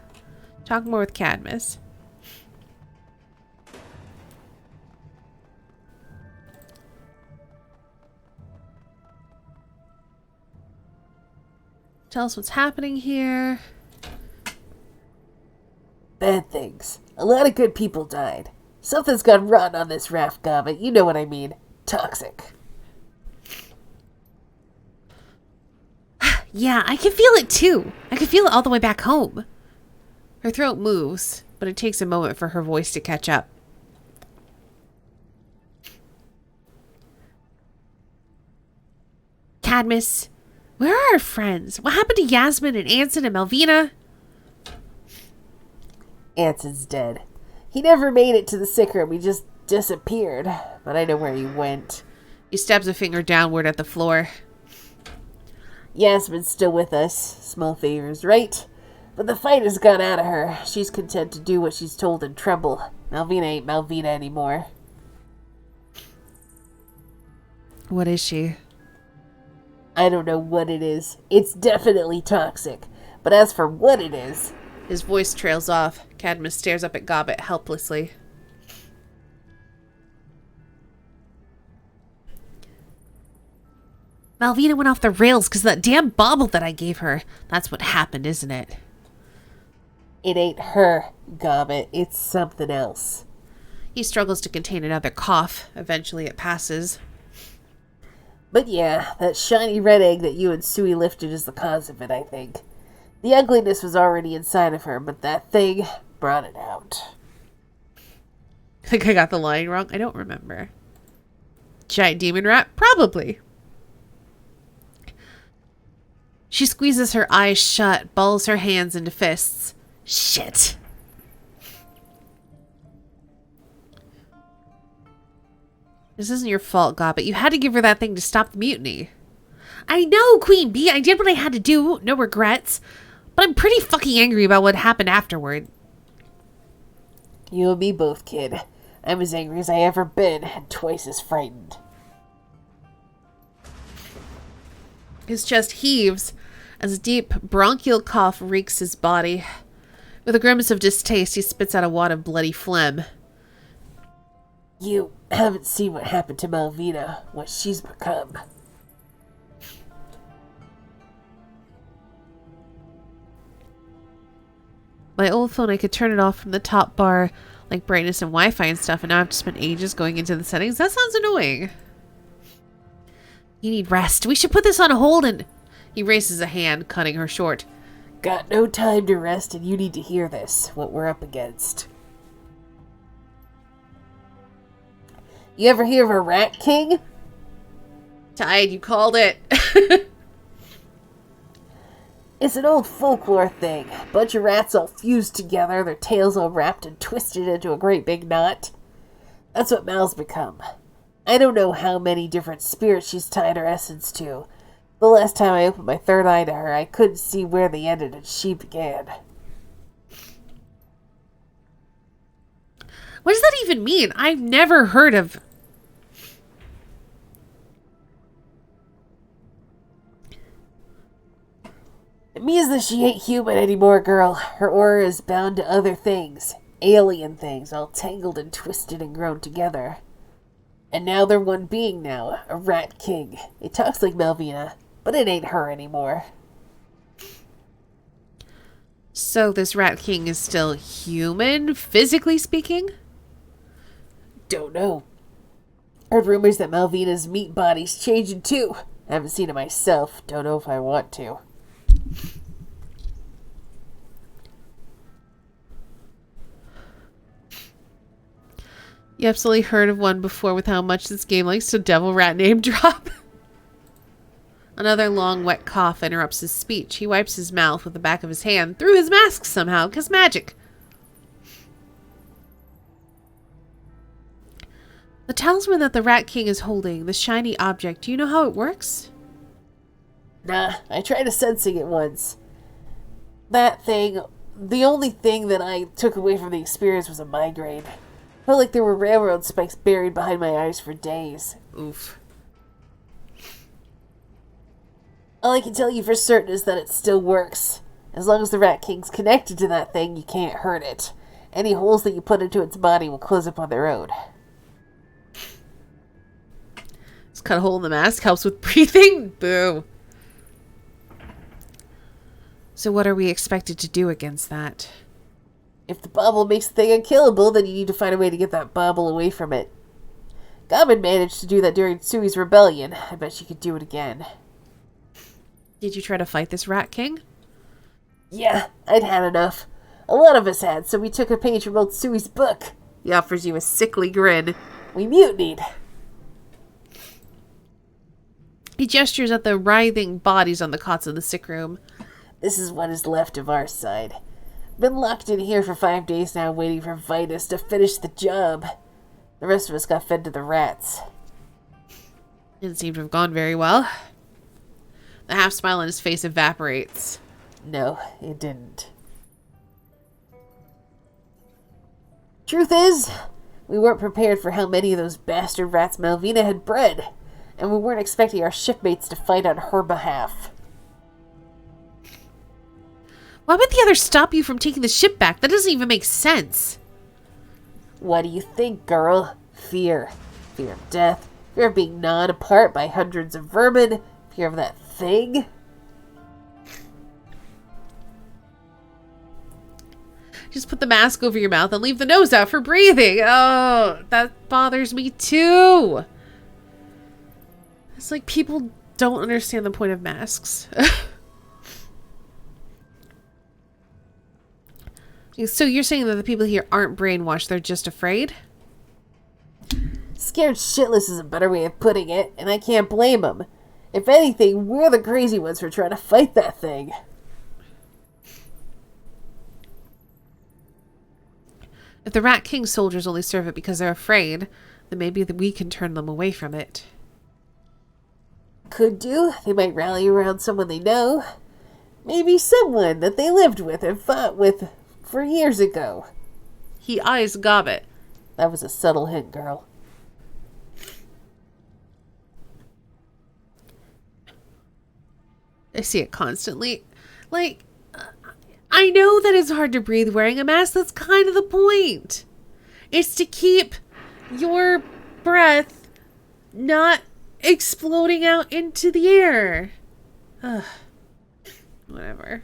talk more with Cadmus. Tell us what's happening here. Bad things. A lot of good people died. Something's gone rotten on this raft, Gobbit. You know what I mean. Toxic. Yeah, I can feel it too. I can feel it all the way back home. Her throat moves, but it takes a moment for her voice to catch up. Cadmus, where are our friends? What happened to Yasmin and Anson and Malvina? Anson's dead. He never made it to the sick room. He just disappeared. But I know where he went. He stabs a finger downward at the floor. Yasmin's still with us. Small favors, right? But the fight has gone out of her. She's content to do what she's told and tremble. Malvina ain't Malvina anymore. What is she? I don't know what it is. It's definitely toxic. But as for what it is... His voice trails off. Cadmus stares up at Gobbet helplessly. Malvina went off the rails because of that damn bauble that I gave her. That's what happened, isn't it? It ain't her, Gobbet. It's something else. He struggles to contain another cough. Eventually it passes. But yeah, that shiny red egg that you and Sui lifted is the cause of it, I think. The ugliness was already inside of her, but that thing brought it out. I think I got the line wrong. I don't remember. Giant demon rat? Probably. She squeezes her eyes shut, balls her hands into fists. Shit. This isn't your fault, Gobbet. You had to give her that thing to stop the mutiny. I know, Queen Bee. I did what I had to do. No regrets. But I'm pretty fucking angry about what happened afterward. You and me both, kid. I'm as angry as I ever been, and twice as frightened. His chest heaves as a deep bronchial cough reeks his body. With a grimace of distaste, he spits out a wad of bloody phlegm. You haven't seen what happened to Malvina, what she's become. My old phone, I could turn it off from the top bar, like brightness and Wi-Fi and stuff, and now I have to spend ages going into the settings. That sounds annoying. You need rest. We should put this on hold and... He raises a hand, cutting her short. Got no time to rest, and you need to hear this, what we're up against. You ever hear of a rat king? Tide, you called it. It's an old folklore thing. Bunch of rats all fused together, their tails all wrapped and twisted into a great big knot. That's what Mal's become. I don't know how many different spirits she's tied her essence to. The last time I opened my third eye to her, I couldn't see where they ended and she began. What does that even mean? I've never heard of... It means that she ain't human anymore, girl. Her aura is bound to other things. Alien things, all tangled and twisted and grown together. And now they're one being now, a rat king. It talks like Malvina, but it ain't her anymore. So this rat king is still human, physically speaking? Don't know. Heard rumors that Malvina's meat body's changing too. I haven't seen it myself. Don't know if I want to. You absolutely heard of one before with how much this game likes to devil rat name drop. Another long, wet cough interrupts his speech. He wipes his mouth with the back of his hand through his mask somehow, 'cause magic. The talisman that the Rat King is holding, the shiny object, do you know how it works? Nah, I tried sensing it once. That thing, the only thing that I took away from the experience was a migraine. Felt like there were railroad spikes buried behind my eyes for days. Oof. All I can tell you for certain is that it still works. As long as the Rat King's connected to that thing, you can't hurt it. Any holes that you put into its body will close up on their own. Just cut a hole in the mask, helps with breathing? Boo. So what are we expected to do against that? If the bauble makes the thing unkillable, then you need to find a way to get that bauble away from it. Goblin managed to do that during Sui's rebellion. I bet she could do it again. Did you try to fight this Rat King? Yeah, I'd had enough. A lot of us had, so we took a page from old Sui's book. He offers you a sickly grin. We mutinied. He gestures at the writhing bodies on the cots in the sick room. This is what is left of our side. Been locked in here for 5 days now, waiting for Vitus to finish the job. The rest of us got fed to the rats. Didn't seem to have gone very well. The half smile on his face evaporates. No, it didn't. Truth is, we weren't prepared for how many of those bastard rats Malvina had bred, and we weren't expecting our shipmates to fight on her behalf. Why would the others stop you from taking the ship back? That doesn't even make sense. What do you think, girl? Fear. Fear of death. Fear of being gnawed apart by hundreds of vermin. Fear of that thing. Just put the mask over your mouth and leave the nose out for breathing. Oh, that bothers me too. It's like people don't understand the point of masks. So you're saying that the people here aren't brainwashed, they're just afraid? Scared shitless is a better way of putting it, and I can't blame them. If anything, we're the crazy ones for trying to fight that thing. If the Rat King soldiers only serve it because they're afraid, then maybe we can turn them away from it. Could do. They might rally around someone they know. Maybe someone that they lived with and fought with for years ago. He eyes Gobbet. That was a subtle hint, girl. I see it constantly. Like, I know that it's hard to breathe wearing a mask. That's kind of the point. It's to keep your breath not exploding out into the air. Ugh. Whatever.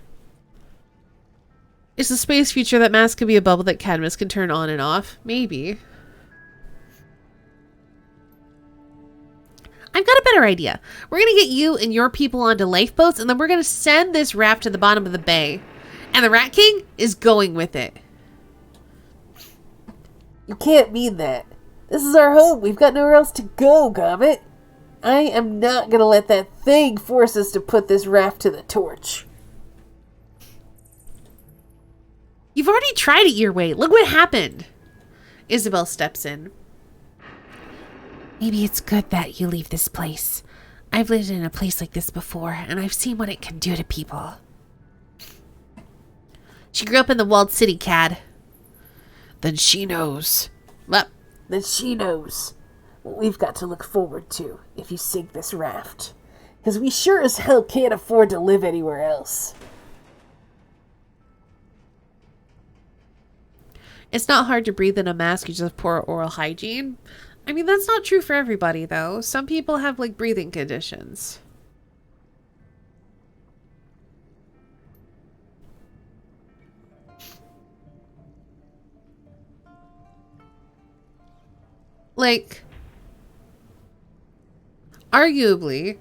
Is the space feature that mask could be a bubble that Cadmus can turn on and off? Maybe. I've got a better idea. We're going to get you and your people onto lifeboats, and then we're going to send this raft to the bottom of the bay. And the Rat King is going with it. You can't mean that. This is our home. We've got nowhere else to go, Gobbit. I am not going to let that thing force us to put this raft to the torch. You've already tried it your way. Look what happened. Isabel steps in. Maybe it's good that you leave this place. I've lived in a place like this before, and I've seen what it can do to people. She grew up in the walled city, Cad. Then she knows. Well, Then she knows what we've got to look forward to if you sink this raft. Because we sure as hell can't afford to live anywhere else. it's not hard to breathe in a mask. You just have poor oral hygiene. I mean, that's not true for everybody, though. Some people have, like, breathing conditions. Like, arguably,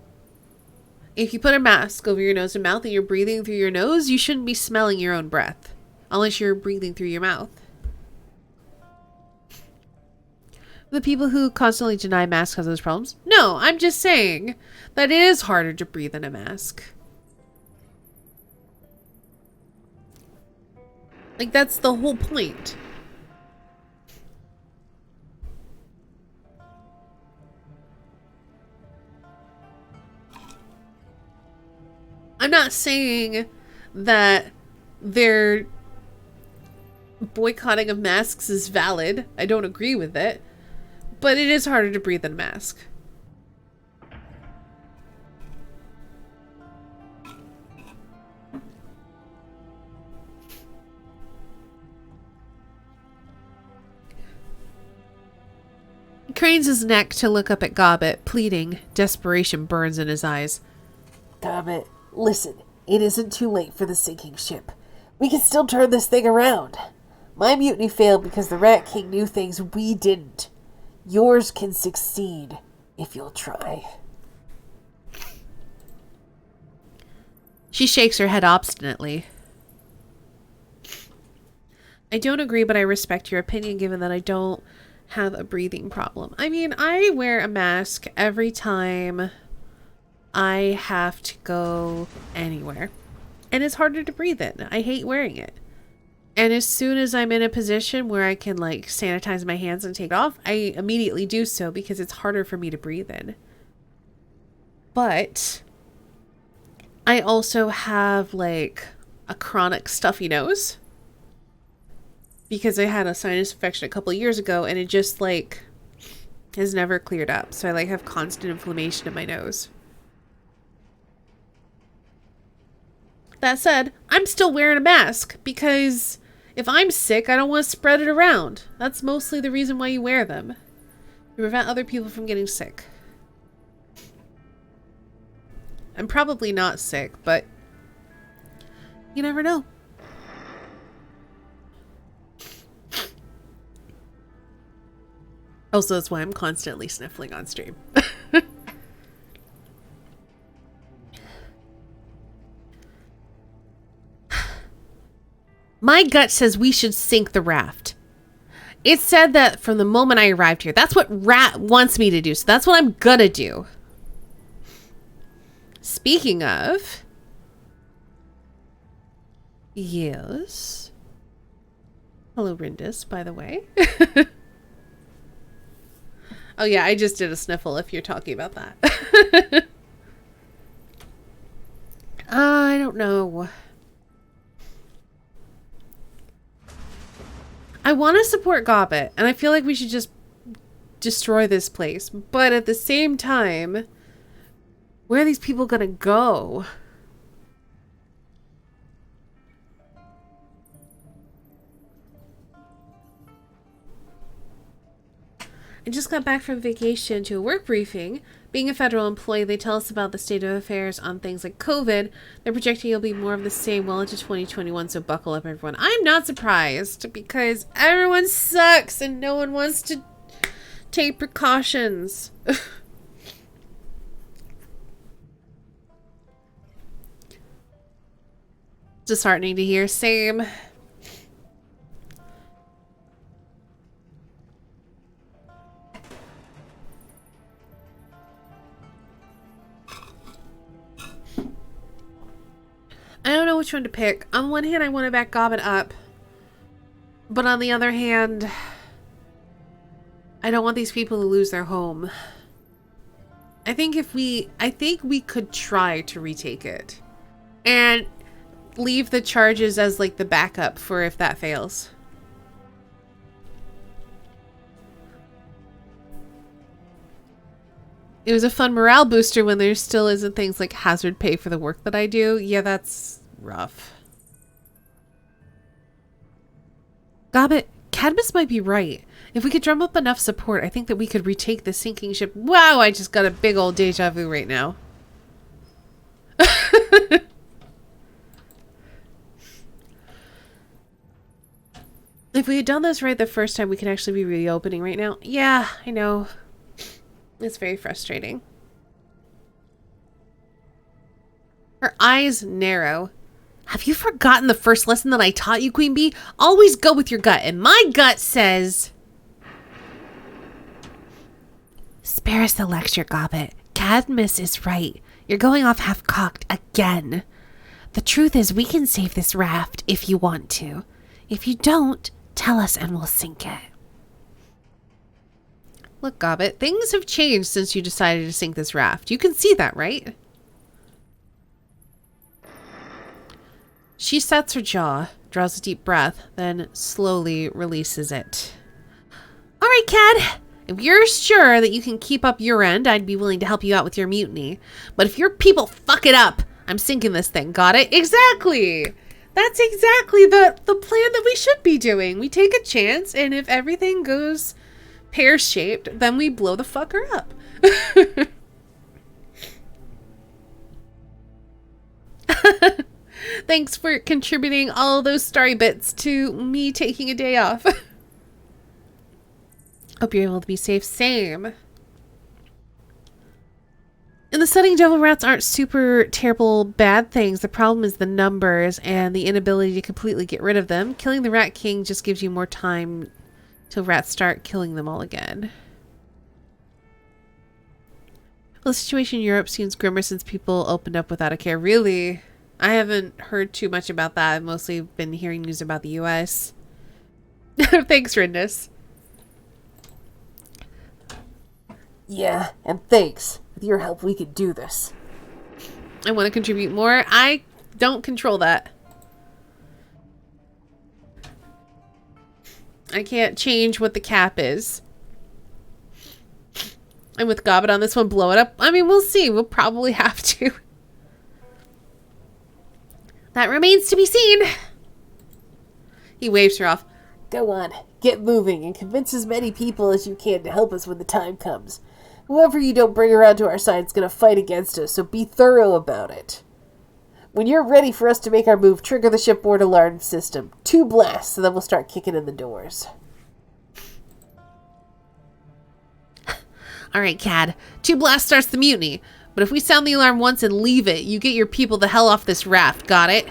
if you put a mask over your nose and mouth and you're breathing through your nose, you shouldn't be smelling your own breath. Unless you're breathing through your mouth. The people who constantly deny masks have those problems? No, I'm just saying that it is harder to breathe in a mask. Like, that's the whole point. I'm not saying that their boycotting of masks is valid. I don't agree with it. But it is harder to breathe in a mask. He cranes his neck to look up at Gobbet, pleading. Desperation burns in his eyes. Gobbet, listen, it isn't too late for the sinking ship. We can still turn this thing around. My mutiny failed because the Rat King knew things we didn't. Yours can succeed if you'll try. She shakes her head obstinately. I don't agree, but I respect your opinion given that I don't have a breathing problem. I mean, I wear a mask every time I have to go anywhere. And it's harder to breathe in. I hate wearing it. And as soon as I'm in a position where I can, like, sanitize my hands and take it off, I immediately do so because it's harder for me to breathe in. But I also have, like, a chronic stuffy nose. Because I had a sinus infection a couple of years ago and it just, like, has never cleared up. So I, like, have constant inflammation in my nose. That said, I'm still wearing a mask because if I'm sick, I don't want to spread it around. That's mostly the reason why you wear them. To prevent other people from getting sick. I'm probably not sick, but you never know. Also, that's why I'm constantly sniffling on stream. My gut says we should sink the raft. It said that from the moment I arrived here. That's what Rat wants me to do. So that's what I'm gonna do. Speaking of... Yes. Hello, Rindis, by the way. Oh yeah, I just did a sniffle if you're talking about that. I don't know. I want to support Gobbet, and I feel like we should just destroy this place. But at the same time, where are these people gonna go? I just got back from vacation to a work briefing. Being a federal employee, they tell us about the state of affairs on things like COVID. They're projecting it'll be more of the same well into 2021, so buckle up, everyone. I'm not surprised, because everyone sucks and no one wants to take precautions. Disheartening to hear. Same. I don't know which one to pick. On one hand, I want to back Gobbin up. But on the other hand, I don't want these people to lose their home. I think we could try to retake it. And leave the charges as like the backup for if that fails. It was a fun morale booster when there still isn't things like hazard pay for the work that I do. Yeah, that's rough. Gobbit, Cadmus might be right. If we could drum up enough support, I think that we could retake the sinking ship. Wow, I just got a big old deja vu right now. If we had done this right the first time, we could actually be reopening right now. Yeah, I know. It's very frustrating. Her eyes narrow. Have you forgotten the first lesson that I taught you, Queen Bee? Always go with your gut, and my gut says... Spare us the lecture, Gobbit. Cadmus is right. You're going off half-cocked again. The truth is, we can save this raft if you want to. If you don't, tell us and we'll sink it. Look, Gobbit, things have changed since you decided to sink this raft. You can see that, right? She sets her jaw, draws a deep breath, then slowly releases it. All right, Cad. If you're sure that you can keep up your end, I'd be willing to help you out with your mutiny. But if your people fuck it up, I'm sinking this thing. Got it? Exactly. That's exactly the plan that we should be doing. We take a chance, and if everything goes pear-shaped, then we blow the fucker up. Thanks for contributing all those story bits to me taking a day off. Hope you're able to be safe. Same. In the setting, devil rats aren't super terrible bad things. The problem is the numbers and the inability to completely get rid of them. Killing the Rat King just gives you more time till rats start killing them all again. Well, the situation in Europe seems grimmer since people opened up without a care. Really? I haven't heard too much about that. I've mostly been hearing news about the US. Thanks, Ridness. Yeah, and thanks. With your help, we could do this. I want to contribute more. I don't control that. I can't change what the cap is. And with Gobbit on this one, blow it up. I mean, we'll see. We'll probably have to. That remains to be seen. He waves her off. Go on, get moving, and convince as many people as you can to help us when the time comes. Whoever you don't bring around to our side is going to fight against us, so be thorough about it. When you're ready for us to make our move, trigger the shipboard alarm system. 2 blasts, and then we'll start kicking in the doors. Alright, Cad. 2 blasts starts the mutiny. But if we sound the alarm once and leave it, you get your people the hell off this raft. Got it?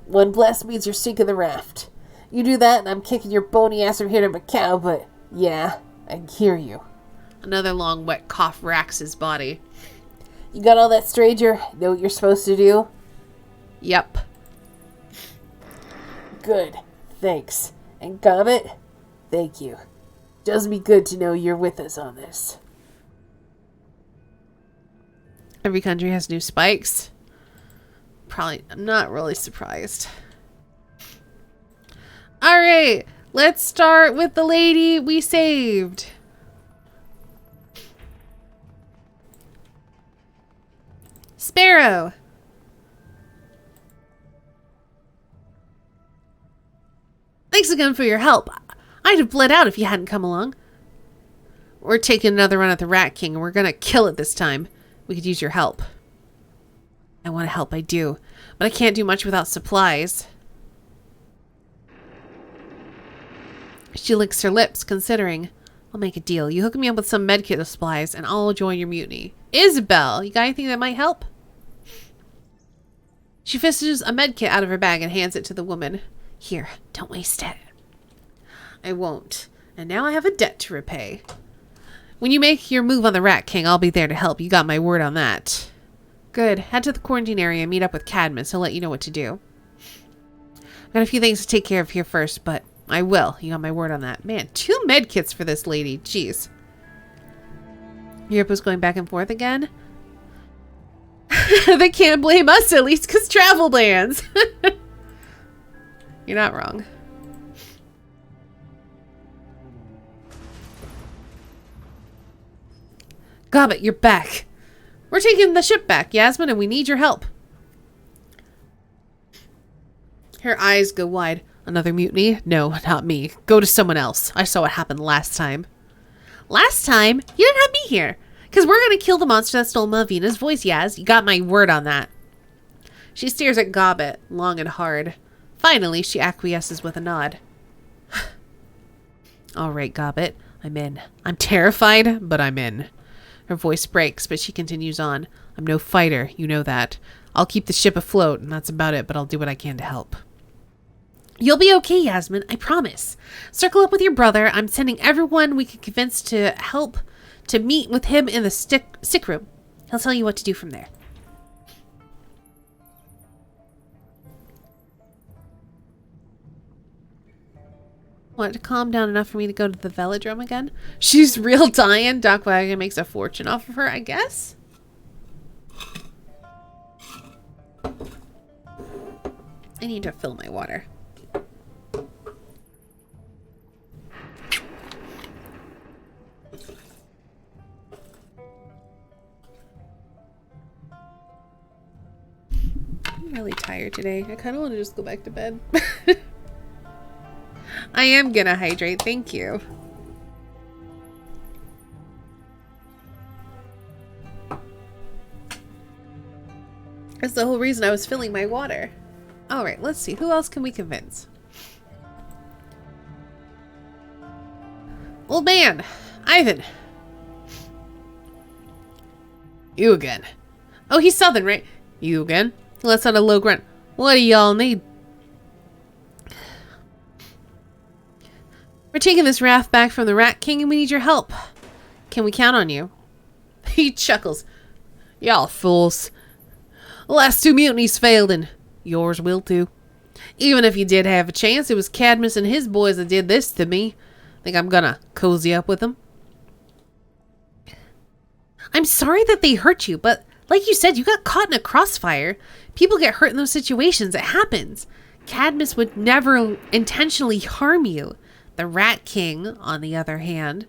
One blast means you're sinking the raft. You do that, and I'm kicking your bony ass from here to Macau, but yeah, I hear you. Another long, wet cough racks his body. You got all that, stranger? Know what you're supposed to do? Yep. Good. Thanks. And Gobbit, thank you. Does me good to know you're with us on this. Every country has new spikes. Probably, I'm not really surprised. Alright, let's start with the lady we saved. Sparrow. Thanks again for your help. I'd have bled out if you hadn't come along. We're taking another run at the Rat King, and we're gonna kill it this time. We could use your help. I want to help, I do. But I can't do much without supplies. She licks her lips, considering. I'll make a deal. You hook me up with some medkit supplies, and I'll join your mutiny. Isabel, you got anything that might help? She fishes a medkit out of her bag and hands it to the woman. Here, don't waste it. I won't. And now I have a debt to repay. When you make your move on the Rat King, I'll be there to help. You got my word on that. Good. Head to the quarantine area and meet up with Cadmus. He'll let you know what to do. I've got a few things to take care of here first, but I will. You got my word on that. Man, 2 medkits for this lady. Jeez. Europe was going back and forth again. They can't blame us, at least, because travel bans. You're not wrong. Gobbet, you're back. We're taking the ship back, Yasmin, and we need your help. Her eyes go wide. Another mutiny? No, not me. Go to someone else. I saw what happened last time. Last time? You didn't have me here. Because we're going to kill the monster that stole Malvina's voice, Yaz. You got my word on that. She stares at Gobbet, long and hard. Finally, she acquiesces with a nod. All right, Gobbet. I'm in. I'm terrified, but I'm in. Her voice breaks, but she continues on. I'm no fighter, you know that. I'll keep the ship afloat, and that's about it, but I'll do what I can to help. You'll be okay, Yasmin, I promise. Circle up with your brother. I'm sending everyone we can convince to help to meet with him in the sick room. He'll tell you what to do from there. Want to calm down enough for me to go to the velodrome again? She's real dying. Doc Wagon makes a fortune off of her, I guess. I need to fill my water. I'm really tired today. I kind of want to just go back to bed. I am gonna hydrate, thank you. That's the whole reason I was filling my water. Alright, let's see. Who else can we convince? Old man! Ivan! You again. Oh, he's southern, right? You again? Let's out a low grunt. What do y'all need? We're taking this raft back from the Rat King and we need your help. Can we count on you? He chuckles. Y'all fools. The last 2 mutinies failed and yours will too. Even if you did have a chance, it was Cadmus and his boys that did this to me. Think I'm gonna cozy up with them? I'm sorry that they hurt you, but like you said, you got caught in a crossfire. People get hurt in those situations. It happens. Cadmus would never intentionally harm you. The Rat King, on the other hand.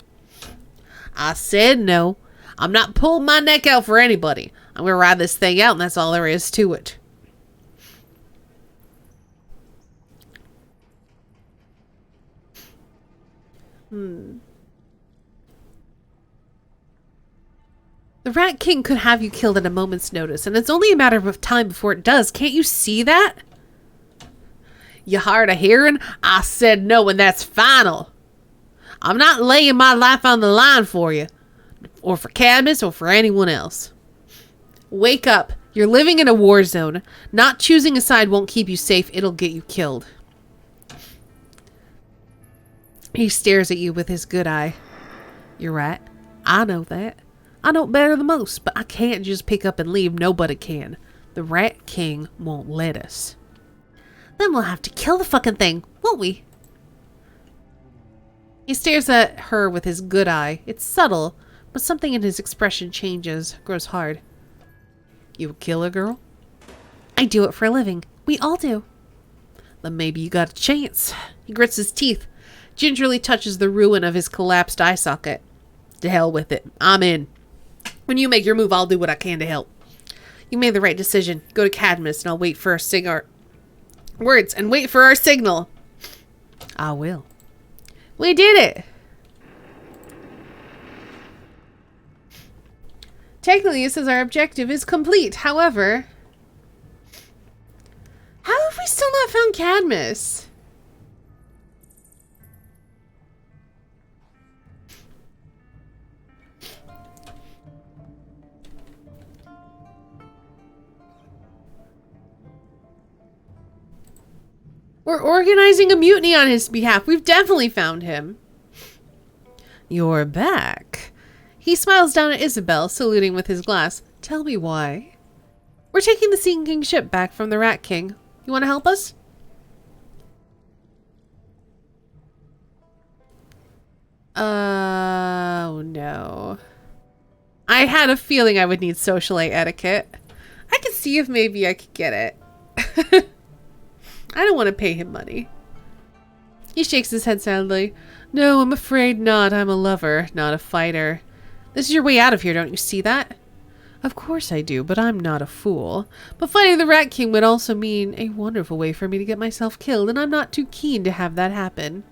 I said no. I'm not pulling my neck out for anybody. I'm going to ride this thing out and that's all there is to it. The Rat King could have you killed at a moment's notice, and it's only a matter of time before it does. Can't you see that? You hard of hearing? I said no, and that's final. I'm not laying my life on the line for you, or for Cadmus, or for anyone else. Wake up. You're living in a war zone. Not choosing a side won't keep you safe. It'll get you killed. He stares at you with his good eye. You're right. I know that. I know better than most, but I can't just pick up and leave. Nobody can. The Rat King won't let us. Then we'll have to kill the fucking thing, won't we? He stares at her with his good eye. It's subtle, but something in his expression changes, grows hard. You a killer, girl? I do it for a living. We all do. Then maybe you got a chance. He grits his teeth, gingerly touches the ruin of his collapsed eye socket. To hell with it. I'm in. When you make your move, I'll do what I can to help. You made the right decision. Go to Cadmus and I'll wait for our signal. I will. We did it! Technically, it says our objective is complete. However, how have we still not found Cadmus? We're organizing a mutiny on his behalf. We've definitely found him. You're back. He smiles down at Isabel, saluting with his glass. Tell me why. We're taking the sinking ship back from the Rat King. You want to help us? Oh, no. I had a feeling I would need socialite etiquette. I could see if maybe I could get it. I don't want to pay him money. He shakes his head sadly. No, I'm afraid not. I'm a lover, not a fighter. This is your way out of here, don't you see that? Of course I do, but I'm not a fool. But fighting the Rat King would also mean a wonderful way for me to get myself killed, and I'm not too keen to have that happen.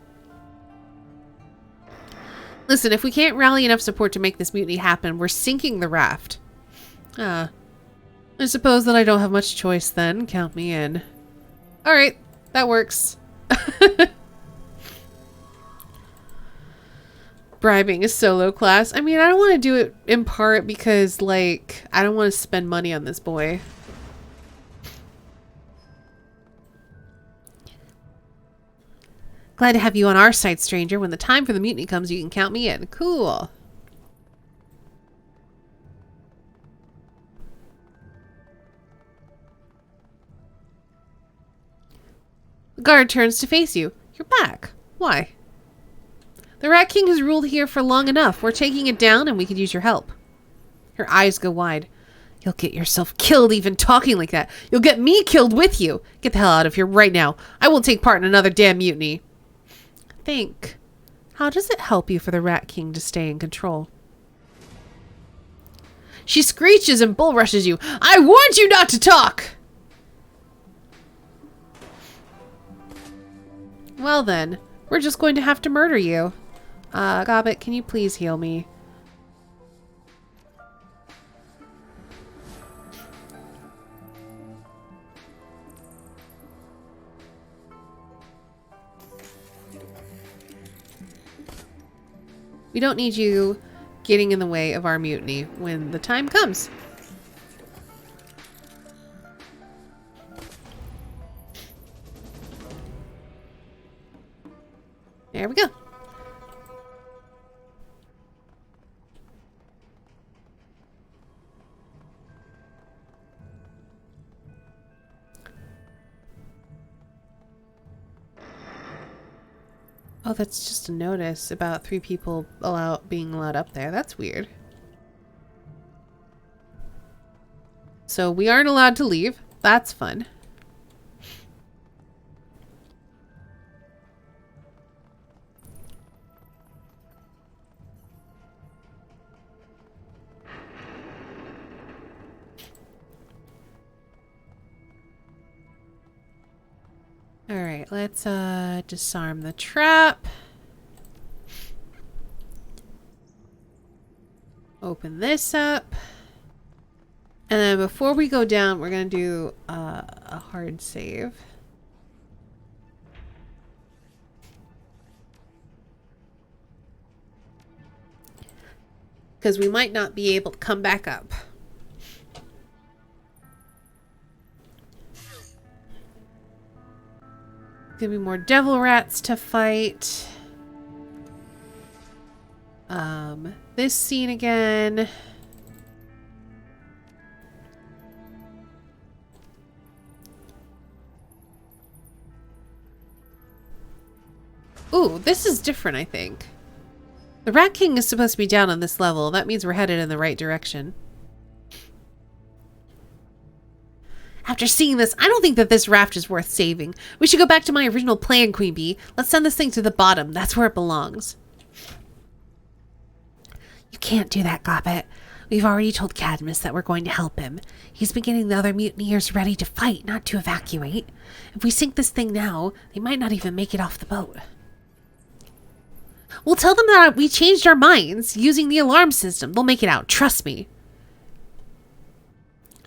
Listen, if we can't rally enough support to make this mutiny happen, we're sinking the raft. I suppose that I don't have much choice then. Count me in. Alright, that works. Bribing a solo class. I mean, I don't want to do it in part because, like, I don't want to spend money on this boy. Glad to have you on our side, stranger. When the time for the mutiny comes, you can count me in. Cool. The guard turns to face you. You're back. Why? The Rat King has ruled here for long enough. We're taking it down and we could use your help. Her eyes go wide. You'll get yourself killed even talking like that. You'll get me killed with you. Get the hell out of here right now. I won't take part in another damn mutiny. Think. How does it help you for the Rat King to stay in control? She screeches and bull rushes you. I warned you not to talk! Well then, we're just going to have to murder you. Gobbet, can you please heal me? We don't need you getting in the way of our mutiny when the time comes. There we go. Oh, that's just a notice about 3 people being allowed up there. That's weird. So we aren't allowed to leave. That's fun. Alright, let's disarm the trap. Open this up. And then before we go down, we're going to do a hard save. Because we might not be able to come back up. Gonna be more devil rats to fight. This scene again. Ooh, this is different, I think. The Rat King is supposed to be down on this level. That means we're headed in the right direction. After seeing this, I don't think that this raft is worth saving. We should go back to my original plan, Queen Bee. Let's send this thing to the bottom. That's where it belongs. You can't do that, Gobbet. We've already told Cadmus that we're going to help him. He's been getting the other mutineers ready to fight, not to evacuate. If we sink this thing now, they might not even make it off the boat. We'll tell them that we changed our minds using the alarm system. They'll make it out. Trust me.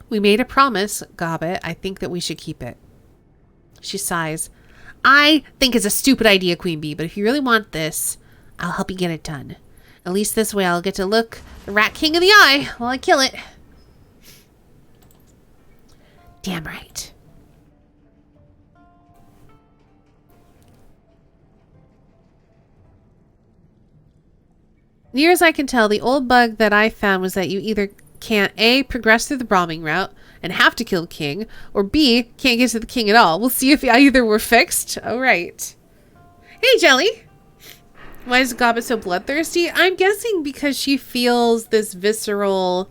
We made a promise, Gobbet. I think that we should keep it. She sighs. I think it's a stupid idea, Queen Bee, but if you really want this, I'll help you get it done. At least this way I'll get to look the Rat King in the eye while I kill it. Damn right. Near as I can tell, the old bug that I found was that you either can't A, progress through the bombing route and have to kill the king, or B, can't get to the king at all. We'll see if either were fixed. All right. Hey, Jelly. Why is Gobbet so bloodthirsty? I'm guessing because she feels this visceral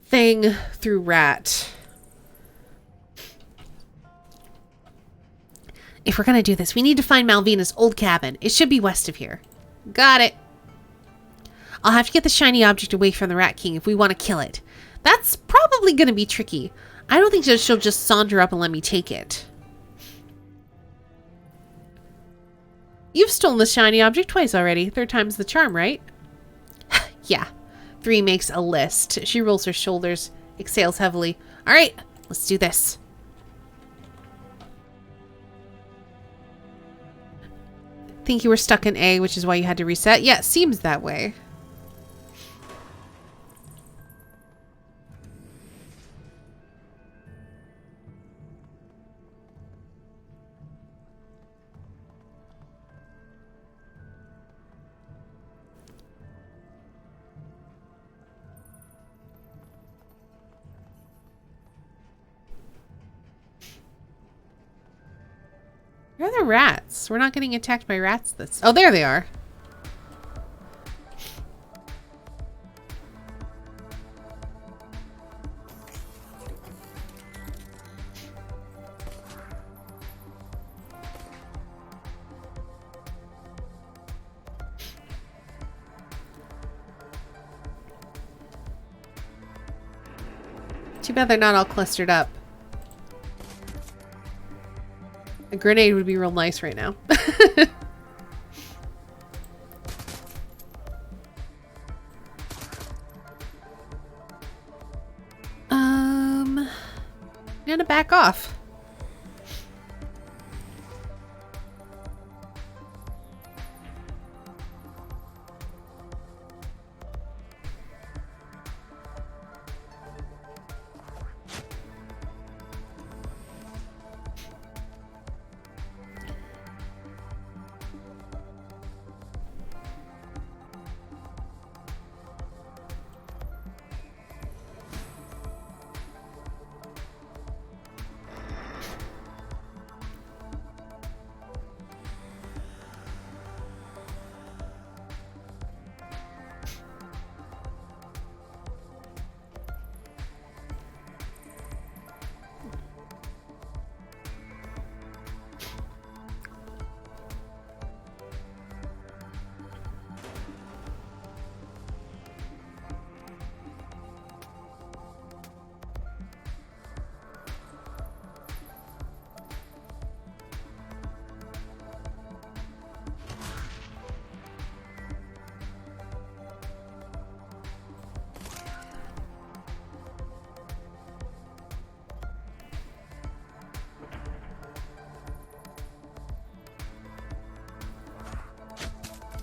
thing through Rat. If we're gonna do this, we need to find Malvina's old cabin. It should be west of here. Got it. I'll have to get the shiny object away from the Rat King if we want to kill it. That's probably going to be tricky. I don't think that she'll just saunter up and let me take it. You've stolen the shiny object twice already. Third time's the charm, right? Yeah. 3 makes a list. She rolls her shoulders, exhales heavily. All right, let's do this. Think you were stuck in A, which is why you had to reset? Yeah, it seems that way. Where are the rats? We're not getting attacked by rats this... Oh, there they are. Too bad they're not all clustered up. A grenade would be real nice right now. I'm gonna back off.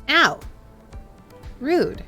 Ow. Rude.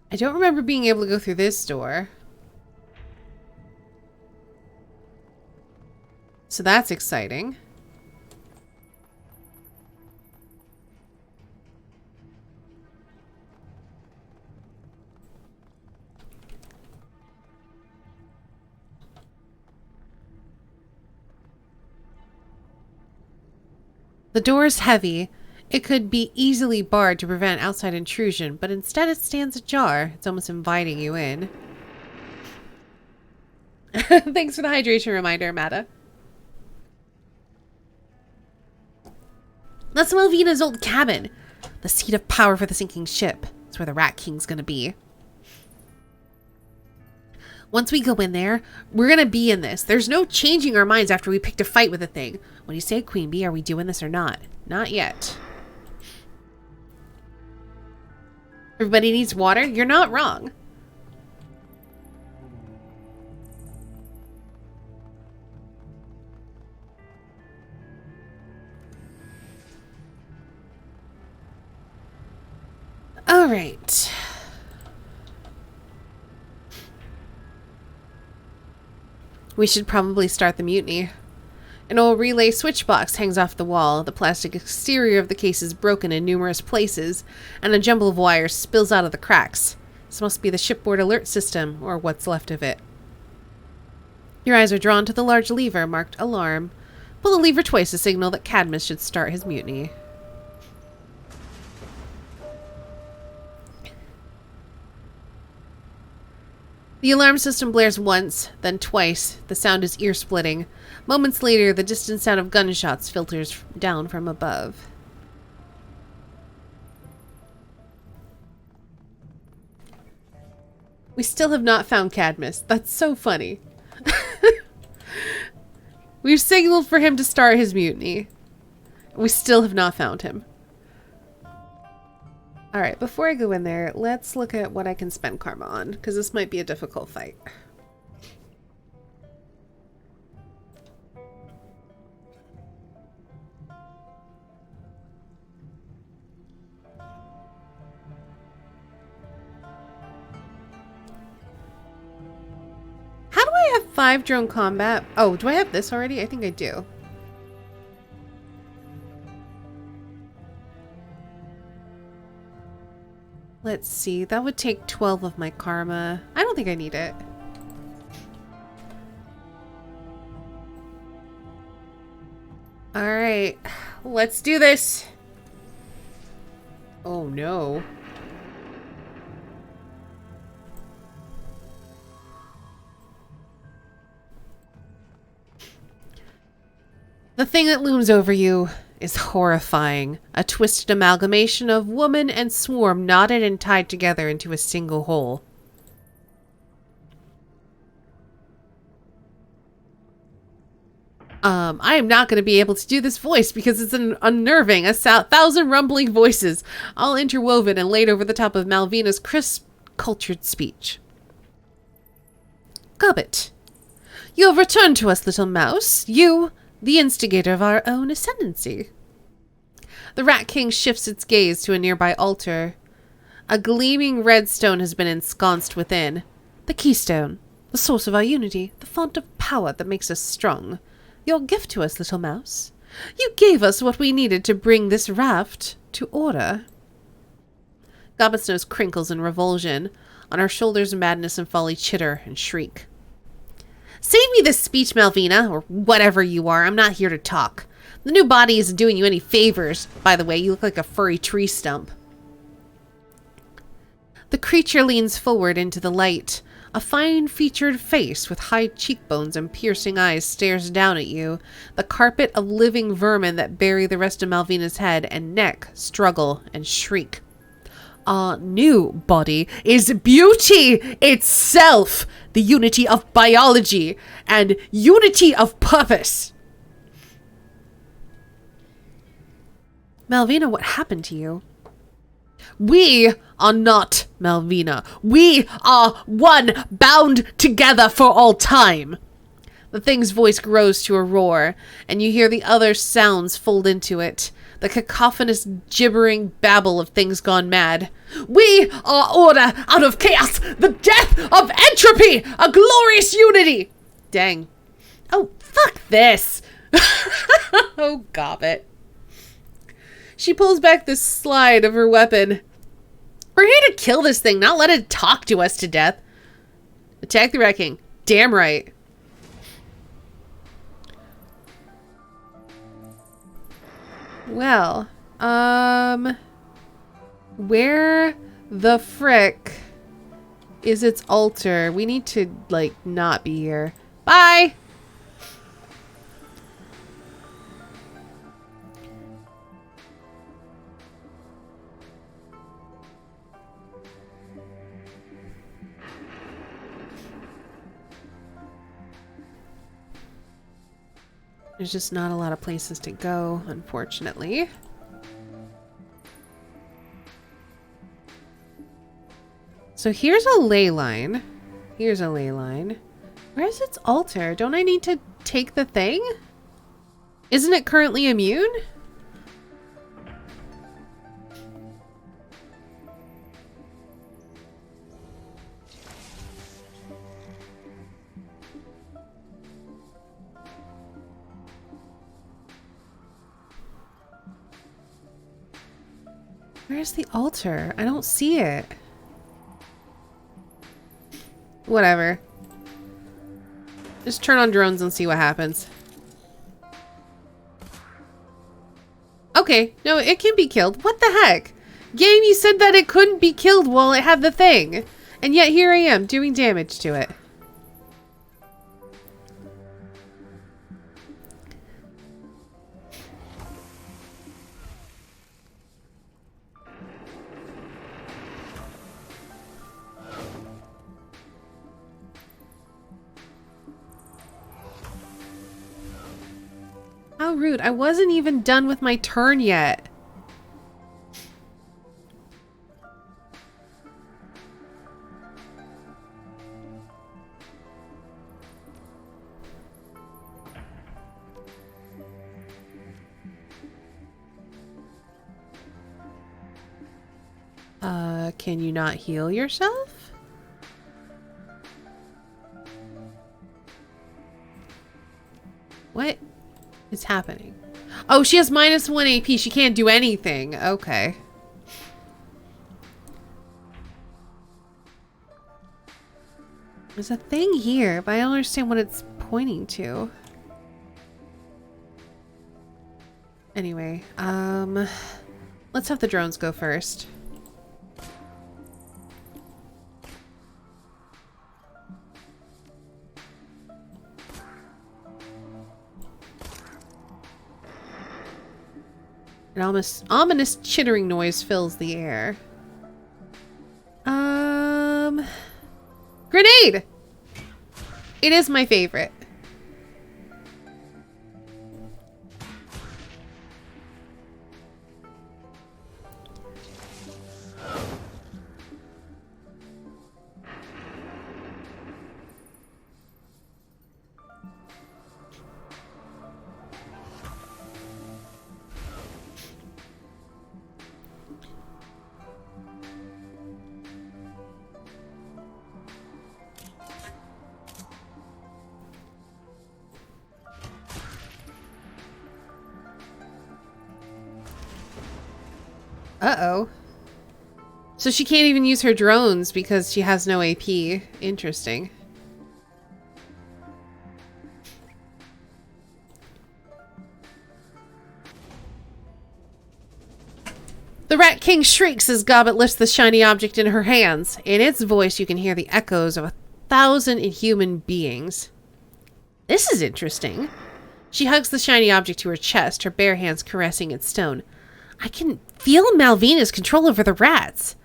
I don't remember being able to go through this door. So that's exciting. The door is heavy. It could be easily barred to prevent outside intrusion, but instead it stands ajar. It's almost inviting you in. Thanks for the hydration reminder, Mata. That's Malvina's old cabin. The seat of power for the sinking ship. That's where the Rat King's gonna be. Once we go in there, we're gonna be in this. There's no changing our minds after we picked a fight with the thing. What do you say, Queen Bee? Are we doing this or not? Not yet. Everybody needs water? You're not wrong. All right. We should probably start the mutiny. An old relay switch box hangs off the wall. The plastic exterior of the case is broken in numerous places, and a jumble of wires spills out of the cracks. This must be the shipboard alert system, or what's left of it. Your eyes are drawn to the large lever marked alarm. Pull the lever twice to signal that Cadmus should start his mutiny. The alarm system blares once, then twice. The sound is ear-splitting. Moments later, the distant sound of gunshots filters down from above. We still have not found Cadmus. That's so funny. We've signaled for him to start his mutiny. We still have not found him. Alright, before I go in there, let's look at what I can spend karma on, because this might be a difficult fight. How do I have 5 drone combat? Oh, do I have this already? I think I do. Let's see, that would take 12 of my karma. I don't think I need it. Alright, let's do this. Oh no. The thing that looms over you is horrifying. A twisted amalgamation of woman and swarm knotted and tied together into a single whole. I am not going to be able to do this voice because it's unnerving. 1,000 rumbling voices, all interwoven and laid over the top of Malvina's crisp, cultured speech. Gobbet, you have returned to us, little mouse. You, the instigator of our own ascendancy. The Rat King shifts its gaze to a nearby altar. A gleaming red stone has been ensconced within. The keystone, the source of our unity, the font of power that makes us strong. Your gift to us, little mouse. You gave us what we needed to bring this raft to order. Gobbet's nose crinkles in revulsion. On her shoulders, madness and folly chitter and shriek. Save me this speech, Malvina, or whatever you are. I'm not here to talk. The new body isn't doing you any favors. By the way, you look like a furry tree stump. The creature leans forward into the light. A fine-featured face with high cheekbones and piercing eyes stares down at you. The carpet of living vermin that bury the rest of Malvina's head and neck struggle and shriek. Our new body is beauty itself, the unity of biology and unity of purpose. Malvina, what happened to you? We are not Malvina. We are one, bound together for all time. The thing's voice grows to a roar, and you hear the other sounds fold into it. The cacophonous, gibbering babble of things gone mad. We are order out of chaos, the death of entropy, a glorious unity! Dang. Oh, fuck this! Oh, gobbit. She pulls back the slide of her weapon. We're here to kill this thing, not let it talk to us to death. Attack the Rat King. Damn right. Well, where the frick is its altar? We need to, like, not be here. Bye! There's just not a lot of places to go, unfortunately. So here's a ley line. Here's a ley line. Where's its altar? Don't I need to take the thing? Isn't it currently immune? Where's the altar? I don't see it. Whatever. Just turn on drones and see what happens. Okay, no, it can be killed. What the heck? Game, you said that it couldn't be killed while it had the thing. And yet here I am, doing damage to it. How rude. I wasn't even done with my turn yet. Can you not heal yourself? What is happening? Oh, she has -1 AP. She can't do anything. Okay. There's a thing here, but I don't understand what it's pointing to. Anyway, let's have the drones go first. An ominous chittering noise fills the air. Grenade! It is my favorite. Uh-oh. So she can't even use her drones because she has no AP. Interesting. The Rat King shrieks as Gobbet lifts the shiny object in her hands. In its voice, you can hear the echoes of 1,000 inhuman beings. This is interesting. She hugs the shiny object to her chest, her bare hands caressing its stone. I can feel Malvina's control over the rats.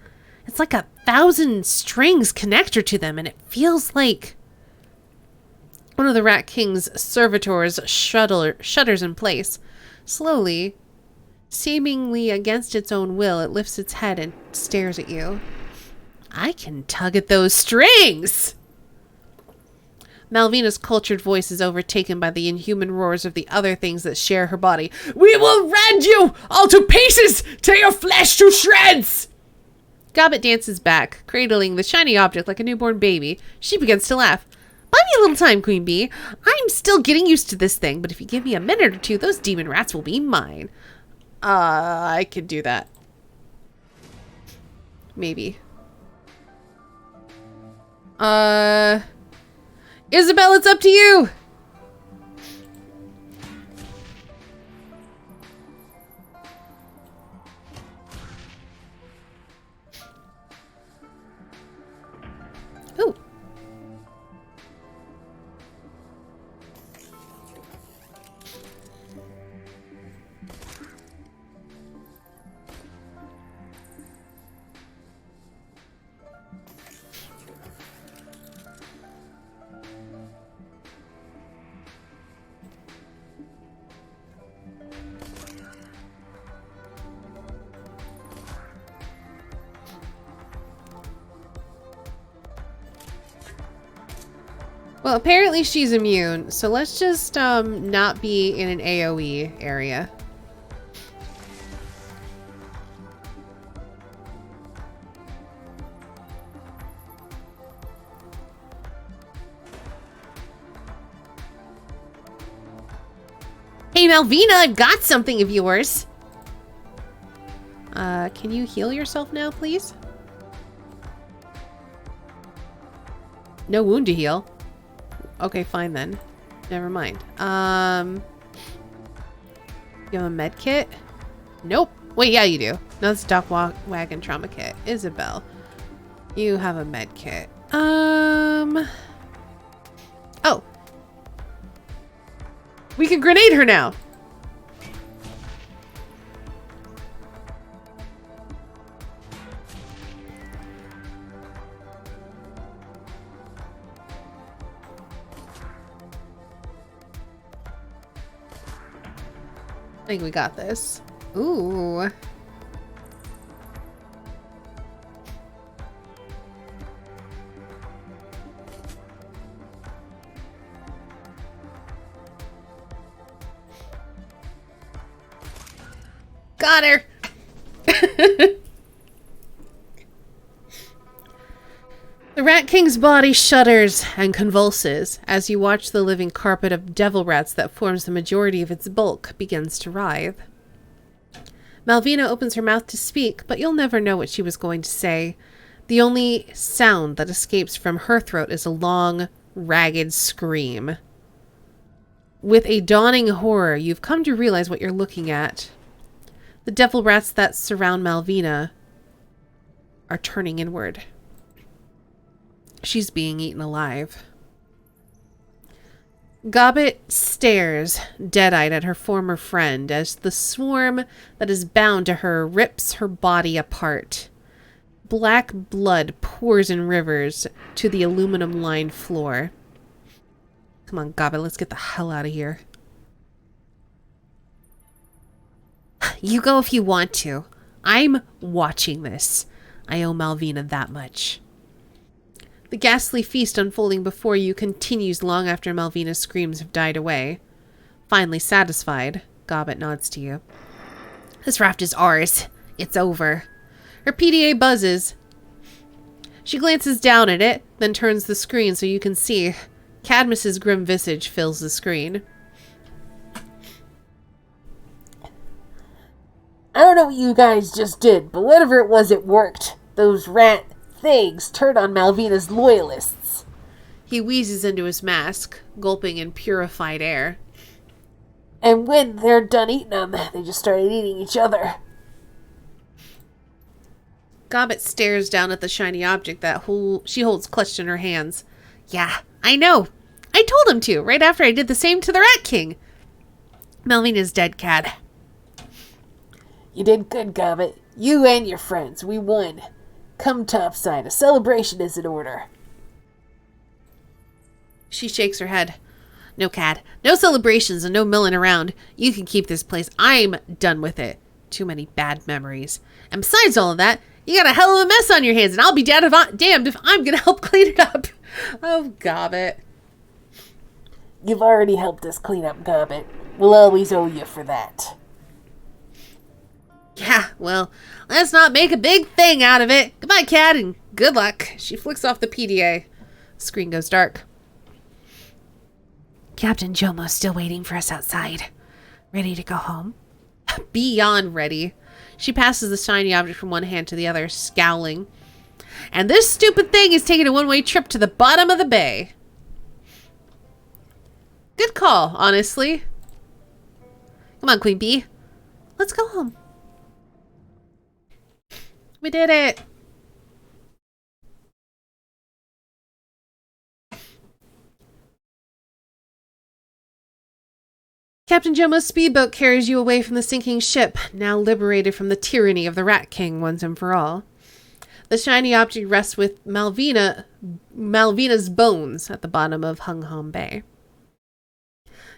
It's like 1,000 strings connect her to them, and it feels like one of the Rat King's servitors shudders in place. Slowly, seemingly against its own will, it lifts its head and stares at you. I can tug at those strings! Malvina's cultured voice is overtaken by the inhuman roars of the other things that share her body. We will rend you all to pieces, tear your flesh to shreds! Gobbet dances back, cradling the shiny object like a newborn baby. She begins to laugh. Buy me a little time, Queen Bee. I'm still getting used to this thing, but if you give me a minute or two, those demon rats will be mine. I could do that. Maybe. Isabel, it's up to you! Ooh. Well, apparently she's immune, so let's just not be in an AoE area. Hey Malvina, I've got something of yours. Can you heal yourself now, please? No wound to heal. Okay, fine then. Never mind. You have a med kit? Nope. Wait, yeah, you do. No, it's Doc Wagon trauma kit. Isabel, you have a med kit. Oh. We can grenade her now. I think we got this. Ooh. Got her. The Rat King's body shudders and convulses as you watch the living carpet of devil rats that forms the majority of its bulk begins to writhe. Malvina opens her mouth to speak, but you'll never know what she was going to say. The only sound that escapes from her throat is a long, ragged scream. With a dawning horror, you've come to realize what you're looking at. The devil rats that surround Malvina are turning inward. She's being eaten alive. Gobbet stares, dead-eyed at her former friend as the swarm that is bound to her rips her body apart. Black blood pours in rivers to the aluminum-lined floor. Come on, Gobbet, let's get the hell out of here. You go if you want to. I'm watching this. I owe Malvina that much. The ghastly feast unfolding before you continues long after Malvina's screams have died away. Finally satisfied, Gobbet nods to you. This raft is ours. It's over. Her PDA buzzes. She glances down at it, then turns the screen so you can see. Cadmus's grim visage fills the screen. I don't know what you guys just did, but whatever it was, it worked. Those rat things turned on Malvina's loyalists. He wheezes into his mask, gulping in purified air. And when they're done eating them, they just started eating each other. Gobbet stares down at the shiny object that she holds clutched in her hands. Yeah, I know. I told him to, right after I did the same to the Rat King. Malvina's dead, Cad. You did good, Gobbet. You and your friends, we won. Come topside, a celebration is in order. She shakes her head. No, Cad. No celebrations and no milling around. You can keep this place. I'm done with it. Too many bad memories. And besides all of that, you got a hell of a mess on your hands, and I'll be damned if I'm going to help clean it up. Oh, Gobbet. You've already helped us clean up Gobbet. We'll always owe you for that. Yeah, well, let's not make a big thing out of it. Goodbye, Cat, and good luck. She flicks off the PDA. Screen goes dark. Captain Jomo's still waiting for us outside. Ready to go home? Beyond ready. She passes the shiny object from one hand to the other, scowling. And this stupid thing is taking a one-way trip to the bottom of the bay. Good call, honestly. Come on, Queen Bee. Let's go home. We did it. Captain Jomo's speedboat carries you away from the sinking ship, now liberated from the tyranny of the Rat King once and for all. The shiny object rests with Malvina's bones at the bottom of Hung Hom Bay.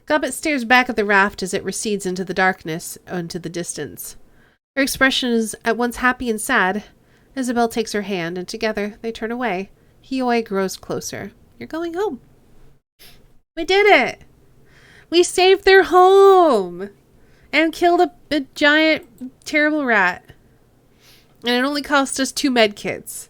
Gobbet stares back at the raft as it recedes into the darkness, into the distance. Her expression is at once happy and sad. Isabel takes her hand, and together they turn away. Hiyoi grows closer. You're going home. We did it! We saved their home! And killed a giant, terrible rat. And it only cost us 2 med kits.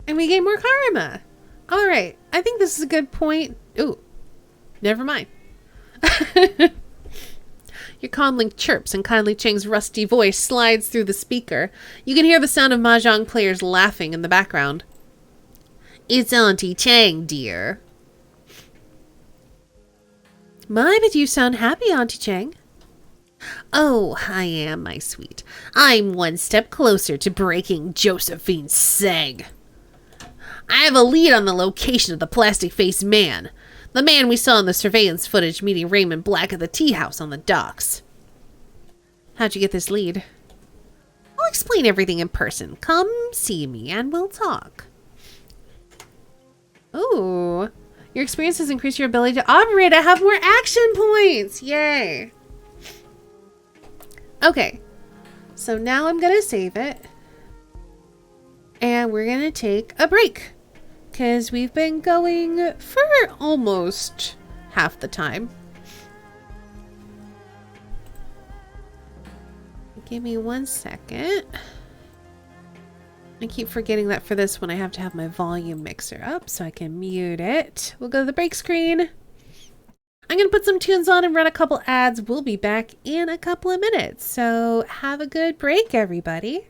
And we gain more karma. All right. I think this is a good point. Ooh. Never mind. Your comlink chirps and Kindly Chang's rusty voice slides through the speaker. You can hear the sound of mahjong players laughing in the background. It's Auntie Chang, dear. My, but you sound happy, Auntie Chang. Oh, I am, my sweet. I'm one step closer to breaking Josephine's seg. I have a lead on the location of the plastic-faced man. The man we saw in the surveillance footage meeting Raymond Black at the tea house on the docks. How'd you get this lead? I'll explain everything in person. Come see me and we'll talk. Ooh. Your experience has increased your ability to operate. I have more action points. Yay. Okay. So now I'm going to save it. And we're going to take a break. Because we've been going for almost half the time. Give me 1 second. I keep forgetting that for this one I have to have my volume mixer up so I can mute it. We'll go to the break screen. I'm going to put some tunes on and run a couple ads. We'll be back in a couple of minutes. So have a good break, everybody.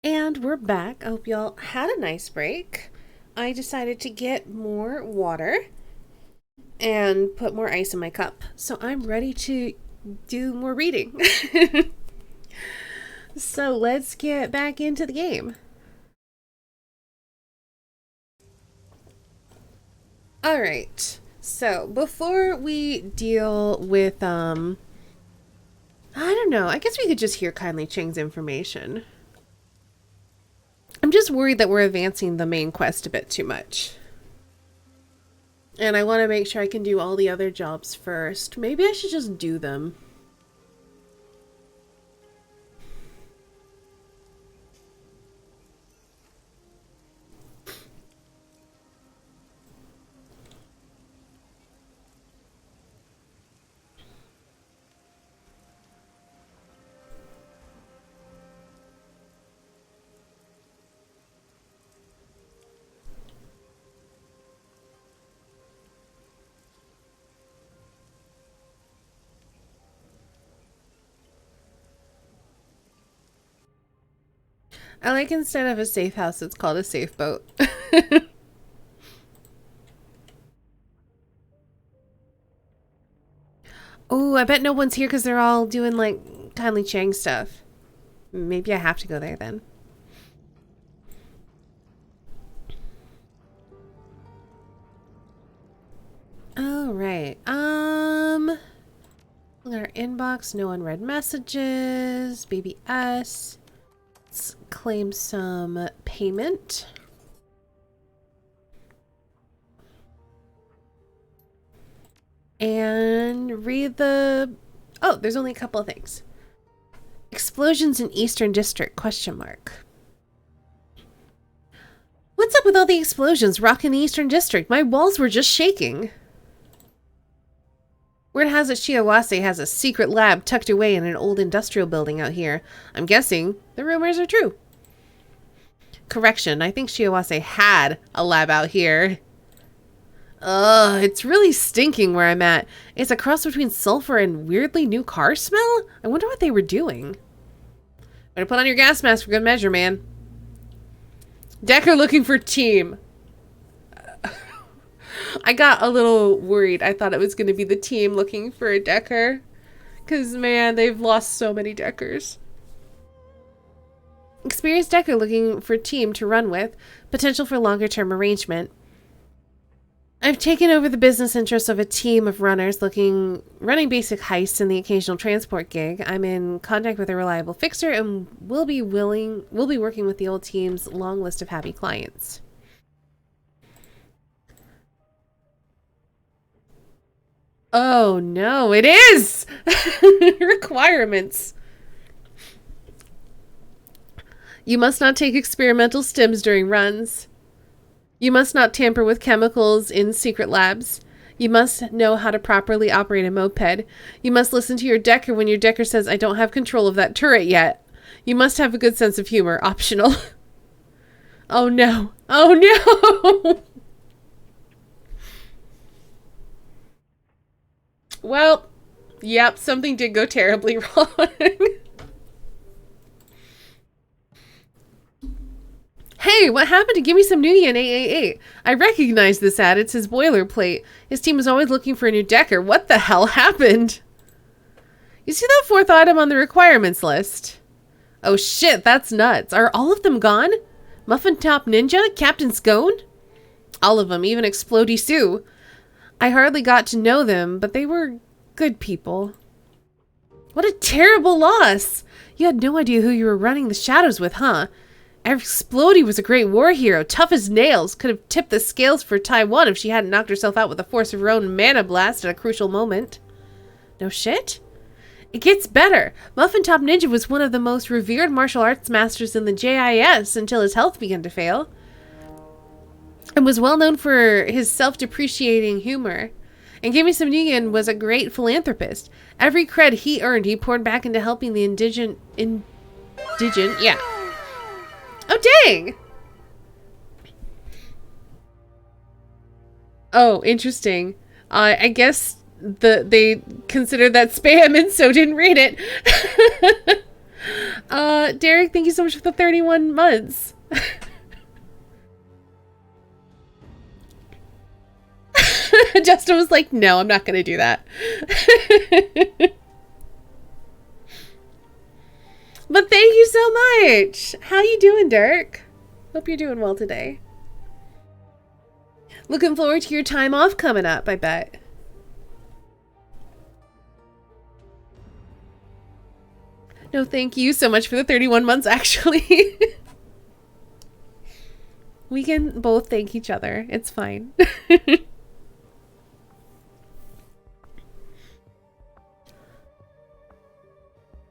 And we're back. I hope y'all had a nice break. I decided to get more water and put more ice in my cup. So I'm ready to do more reading. So let's get back into the game. Alright. So before we deal with, I don't know. I guess we could just hear Kindly Chang's information. I'm just worried that we're advancing the main quest a bit too much. And I want to make sure I can do all the other jobs first. Maybe I should just do them. I like instead of a safe house, it's called a safe boat. Oh, I bet no one's here because they're all doing like Kindly Chang stuff. Maybe I have to go there then. All right. Look at our inbox. No unread messages. Baby S. Let's claim some payment. And read the... Oh, there's only a couple of things. Explosions in Eastern District, question mark. What's up with all the explosions rocking the Eastern District? My walls were just shaking. Word has it Shiawase has a secret lab tucked away in an old industrial building out here. I'm guessing the rumors are true. Correction, I think Shiawase had a lab out here. Ugh, it's really stinking where I'm at. It's a cross between sulfur and weirdly new car smell? I wonder what they were doing. Better put on your gas mask for good measure, man. Decker looking for team. I got a little worried. I thought it was going to be the team looking for a Decker. Because, man, they've lost so many Deckers. Experienced Decker looking for team to run with. Potential for longer-term arrangement. I've taken over the business interests of a team of runners running basic heists and the occasional transport gig. I'm in contact with a reliable fixer and we'll be working with the old team's long list of happy clients. Oh no, it is! Requirements. You must not take experimental stims during runs. You must not tamper with chemicals in secret labs. You must know how to properly operate a moped. You must listen to your decker when your decker says, I don't have control of that turret yet. You must have a good sense of humor. Optional. Oh no. Oh no! Well, yep, something did go terribly wrong. Hey, what happened to Give Me Some Noogie in 888? I recognize this ad. It's his boilerplate. His team is always looking for a new decker. What the hell happened? You see that fourth item on the requirements list? Oh shit, that's nuts. Are all of them gone? Muffin Top Ninja? Captain Scone? All of them, even Explodey Sue. I hardly got to know them, but they were good people. What a terrible loss! You had no idea who you were running the shadows with, huh? Explodey was a great war hero, tough as nails. Could have tipped the scales for Taiwan if she hadn't knocked herself out with the force of her own mana blast at a crucial moment. No shit? It gets better. Muffin Top Ninja was one of the most revered martial arts masters in the JIS until his health began to fail, and was well known for his self-depreciating humor. And Gimme Some Negan was a great philanthropist. Every cred he earned, he poured back into helping the indigent, yeah. Oh, dang! Oh, interesting. I guess they considered that spam and so didn't read it. Derek, thank you so much for the 31 months. Justin was like, no, I'm not going to do that. But thank you so much. How you doing, Dirk? Hope you're doing well today. Looking forward to your time off coming up, I bet. No, thank you so much for the 31 months, actually. We can both thank each other. It's fine.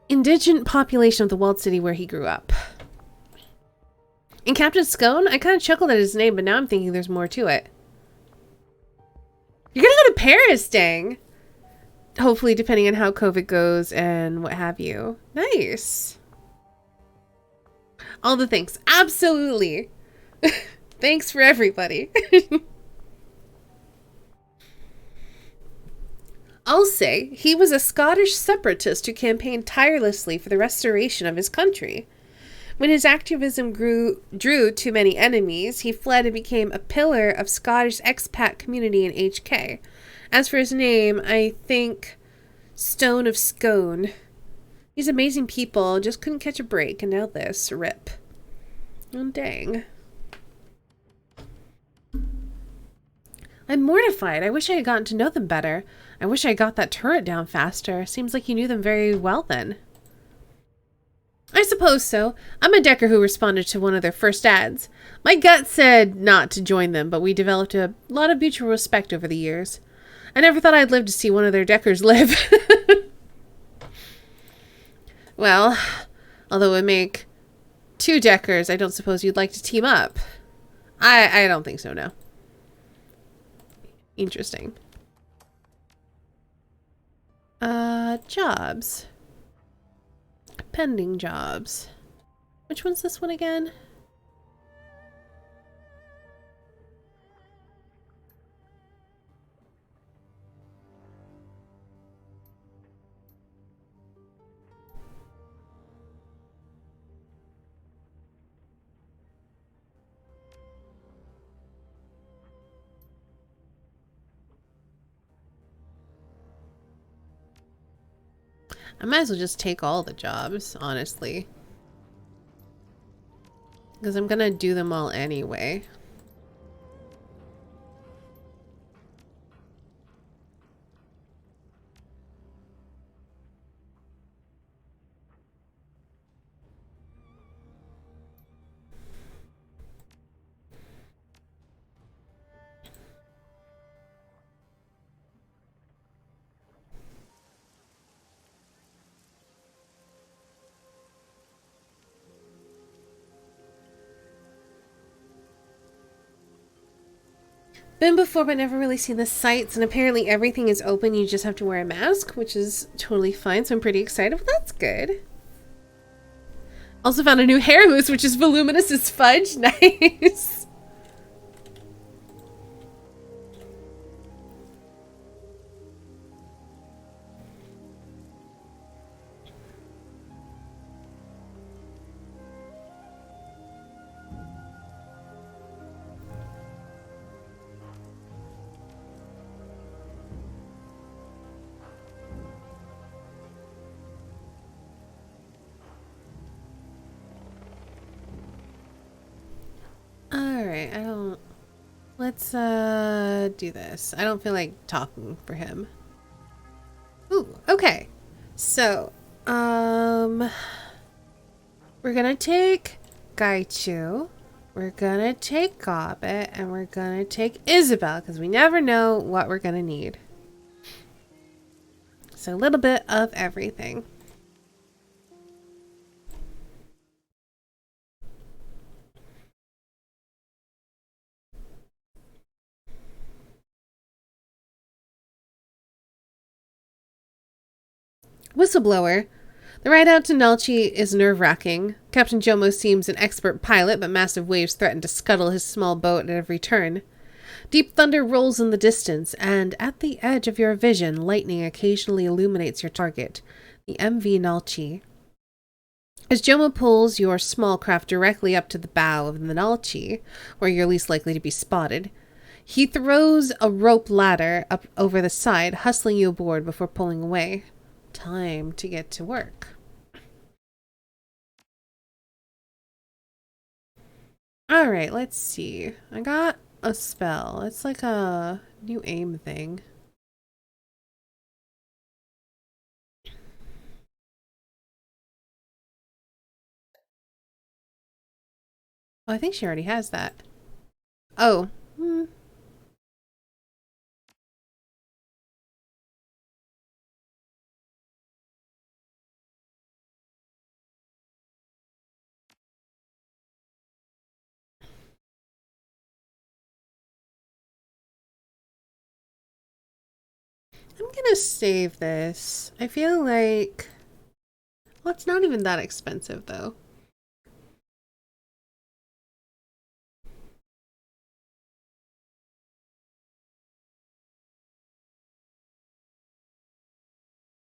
Indigent population of the walled city where he grew up. And Captain Scone, I kind of chuckled at his name, but now I'm thinking there's more to it. You're gonna go to Paris, dang! Hopefully, depending on how COVID goes and what have you. Nice. All the things. Absolutely. Thanks for everybody. I'll say he was a Scottish separatist who campaigned tirelessly for the restoration of his country. When his activism drew too many enemies, he fled and became a pillar of Scottish expat community in HK. As for his name, I think Stone of Scone. These amazing people just couldn't catch a break, and now this. Rip. Oh, dang. I'm mortified. I wish I had gotten to know them better. I wish I got that turret down faster. Seems like you knew them very well then. I suppose so. I'm a decker who responded to one of their first ads. My gut said not to join them, but we developed a lot of mutual respect over the years. I never thought I'd live to see one of their deckers live. Well, although it would make 2 deckers, I don't suppose you'd like to team up. I don't think so, no. Interesting. Jobs. Pending jobs. Which one's this one again? I might as well just take all the jobs, honestly. Because I'm gonna do them all anyway. Been before, but never really seen the sights, and apparently everything is open. You just have to wear a mask, which is totally fine, so I'm pretty excited. Well, that's good. Also found a new hair mousse, which is voluminous as fudge. Nice. Alright, let's do this. I don't feel like talking for him. Ooh, okay. So, we're gonna take Gaichu, we're gonna take Gobbet, and we're gonna take Isabel, because we never know what we're gonna need. So a little bit of everything. Whistleblower. The ride out to Nalchi is nerve-wracking. Captain Jomo seems an expert pilot, but massive waves threaten to scuttle his small boat at every turn. Deep thunder rolls in the distance, and at the edge of your vision, lightning occasionally illuminates your target, the MV Nalchi. As Jomo pulls your small craft directly up to the bow of the Nalchi, where you're least likely to be spotted, he throws a rope ladder up over the side, hustling you aboard before pulling away. Time to get to work. Alright, let's see. I got a spell. It's like a new aim thing. Oh, I think she already has that. Oh. I'm gonna save this. I feel like... Well, it's not even that expensive, though.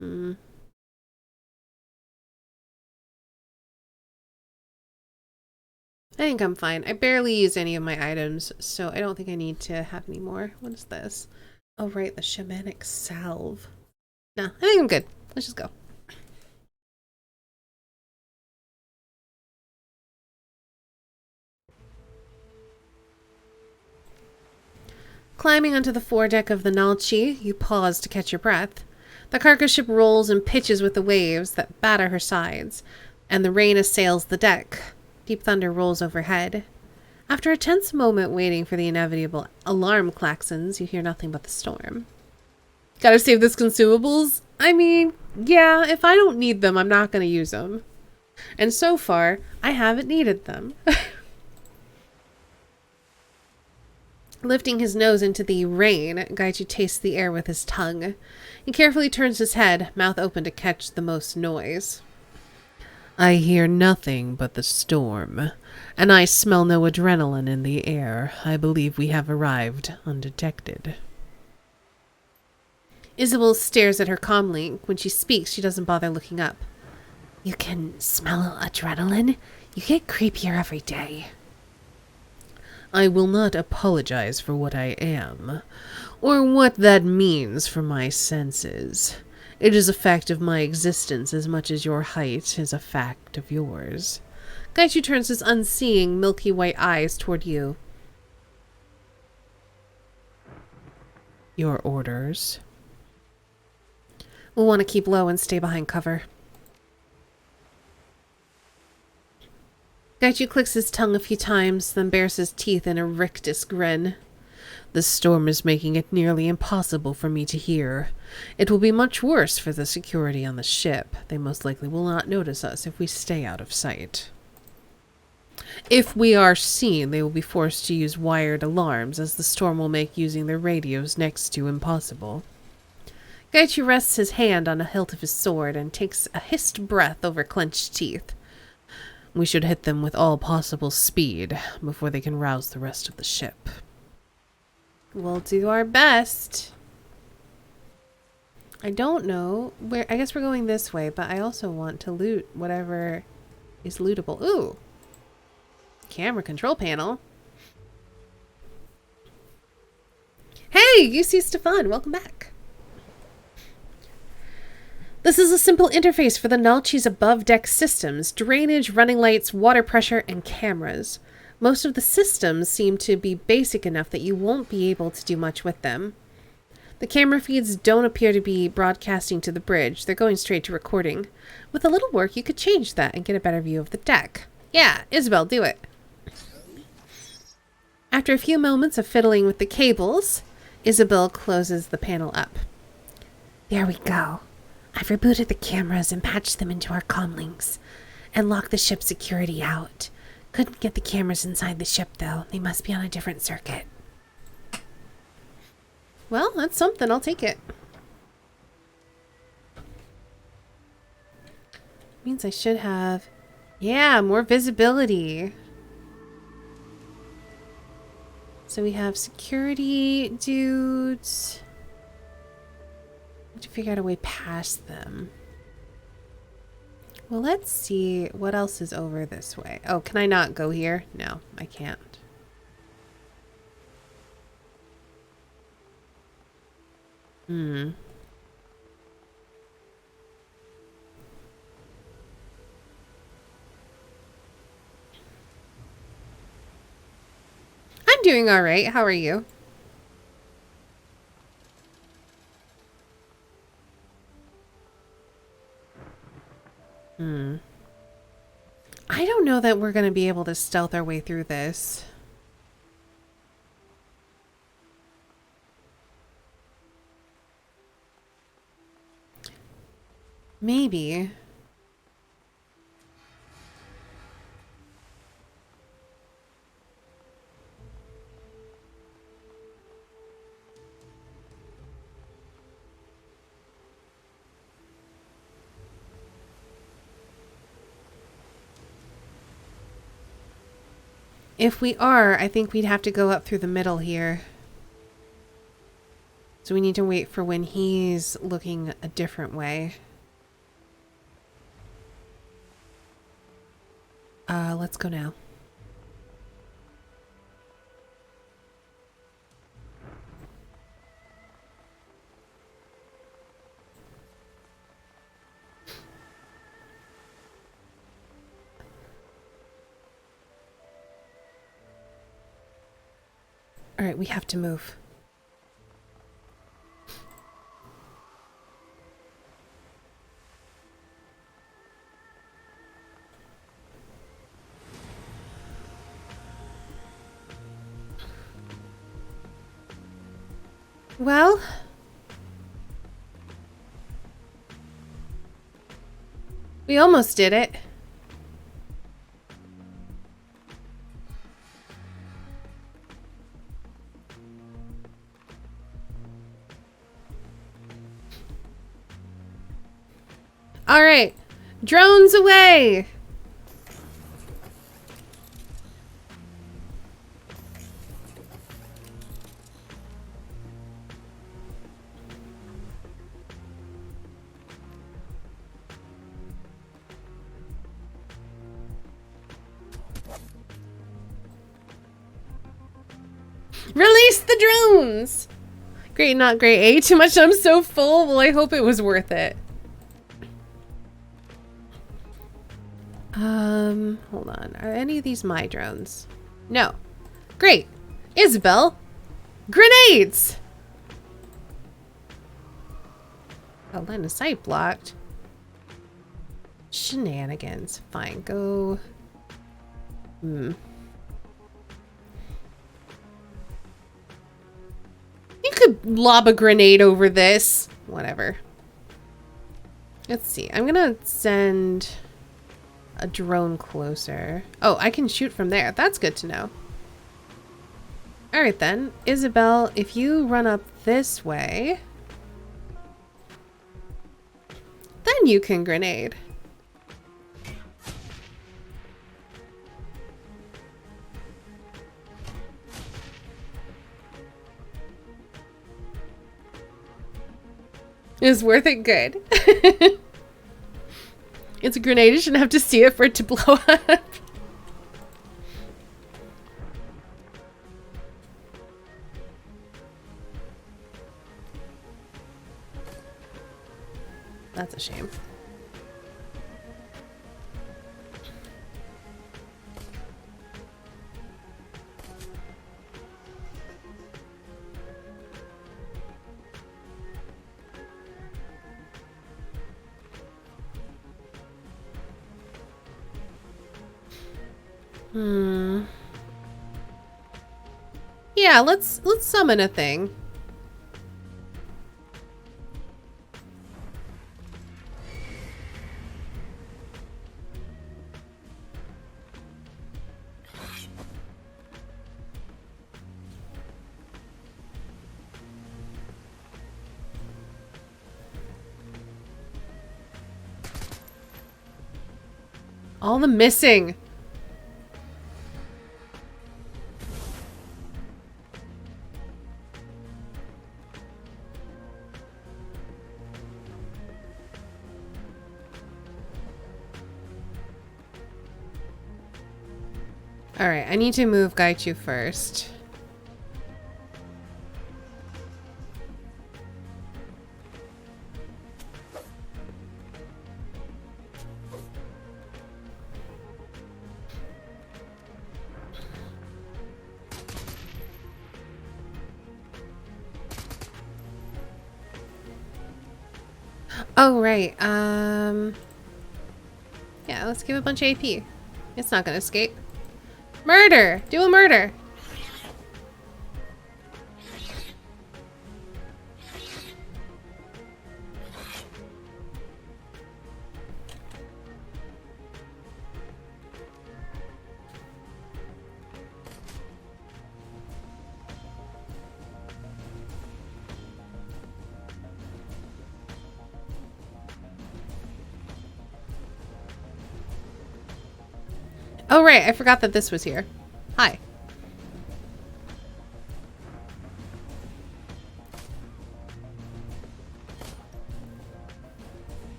I think I'm fine. I barely use any of my items, so I don't think I need to have any more. What is this? Oh, right, the shamanic salve. No, I think I'm good. Let's just go. Climbing onto the foredeck of the Nalchi, you pause to catch your breath. The cargo ship rolls and pitches with the waves that batter her sides, and the rain assails the deck. Deep thunder rolls overhead. After a tense moment waiting for the inevitable alarm klaxons, you hear nothing but the storm. Gotta save those consumables? I mean, yeah, if I don't need them, I'm not gonna use them. And so far, I haven't needed them. Lifting his nose into the rain, Gaichu tastes the air with his tongue. He carefully turns his head, mouth open to catch the most noise. I hear nothing but the storm, and I smell no adrenaline in the air. I believe we have arrived undetected. Isabel stares at her calmly. When she speaks, she doesn't bother looking up. You can smell adrenaline? You get creepier every day. I will not apologize for what I am, or what that means for my senses. It is a fact of my existence as much as your height is a fact of yours. Gaichu turns his unseeing, milky white eyes toward you. Your orders? We'll want to keep low and stay behind cover. Gaichu clicks his tongue a few times, then bares his teeth in a rictus grin. The storm is making it nearly impossible for me to hear. It will be much worse for the security on the ship. They most likely will not notice us if we stay out of sight. If we are seen, they will be forced to use wired alarms, as the storm will make using their radios next to impossible. Gaichi rests his hand on the hilt of his sword and takes a hissed breath over clenched teeth. We should hit them with all possible speed before they can rouse the rest of the ship. We'll do our best. I don't know where. I guess we're going this way, but I also want to loot whatever is lootable. Ooh! Camera control panel. Hey, UC Stefan, welcome back. This is a simple interface for the Nalchi's above-deck systems, drainage, running lights, water pressure, and cameras. Most of the systems seem to be basic enough that you won't be able to do much with them. The camera feeds don't appear to be broadcasting to the bridge. They're going straight to recording. With a little work, you could change that and get a better view of the deck. Yeah, Isabel, do it. After a few moments of fiddling with the cables, Isabel closes the panel up. There we go. I've rebooted the cameras and patched them into our comlinks and locked the ship security out. Couldn't get the cameras inside the ship, though. They must be on a different circuit. Well, that's something. I'll take it. Means I should have... Yeah, more visibility. So we have security dudes. I have to figure out a way past them. Well, let's see what else is over this way. Oh, can I not go here? No, I can't. Hmm. I'm doing all right. How are you? I don't know that we're going to be able to stealth our way through this. Maybe. If we are, I think we'd have to go up through the middle here. So we need to wait for when he's looking a different way. Let's go now. All right, we have to move. Well, we almost did it. All right, drones away. Release the drones! Great, not great. Ate too much. I'm so full. Well, I hope it was worth it. Hold on. Are any of these my drones? No. Great. Isabel. Grenades! Oh, line of sight blocked. Shenanigans. Fine, go. You could lob a grenade over this. Whatever. Let's see. I'm gonna send a drone closer. Oh, I can shoot from there. That's good to know. Alright then. Isabel, if you run up this way, then you can grenade. It's worth it. Good. It's a grenade. You shouldn't have to see it for it to blow up. That's a shame. Yeah, let's summon a thing. All the missing. Alright, I need to move Gaichu first. Oh, right. Yeah, let's give a bunch of AP. It's not gonna escape. Murder! Do a murder! Oh, right. I forgot that this was here. Hi.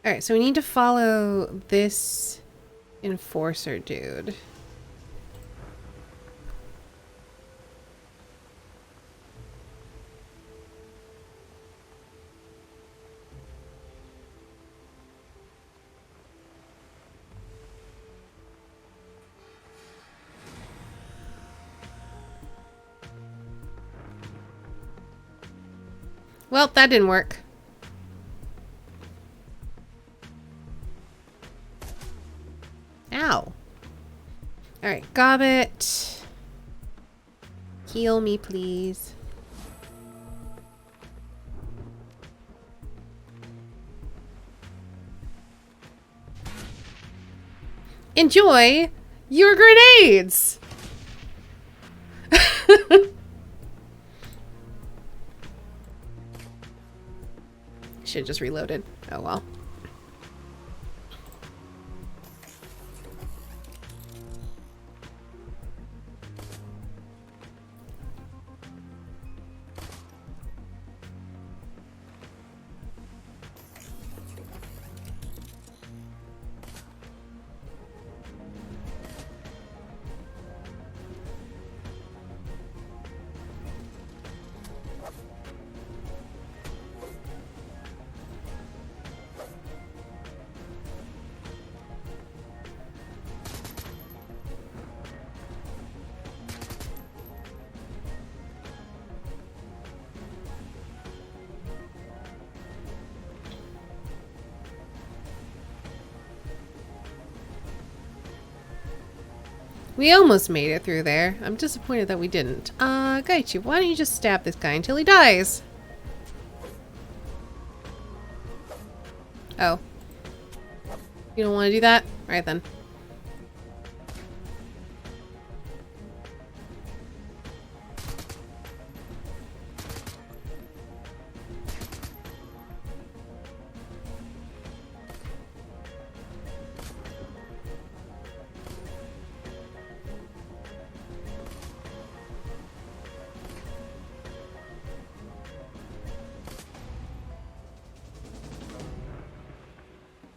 Alright, so we need to follow this enforcer dude. Well, that didn't work. Ow. Alright, Gobbet. Heal me, please. Enjoy your grenades! Should've just reloaded. Oh well. We almost made it through there. I'm disappointed that we didn't. Gaichi, why don't you just stab this guy until he dies? Oh. You don't want to do that? Alright then.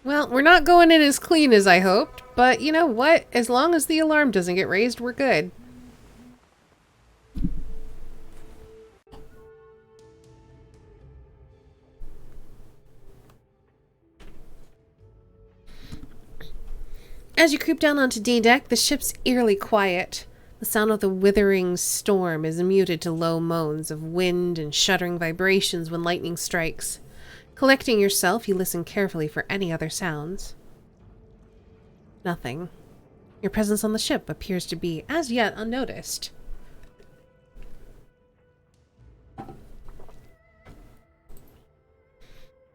Well, we're not going in as clean as I hoped, but you know what? As long as the alarm doesn't get raised, we're good. As you creep down onto D deck, the ship's eerily quiet. The sound of the withering storm is muted to low moans of wind and shuddering vibrations when lightning strikes. Collecting yourself, you listen carefully for any other sounds. Nothing. Your presence on the ship appears to be, as yet, unnoticed.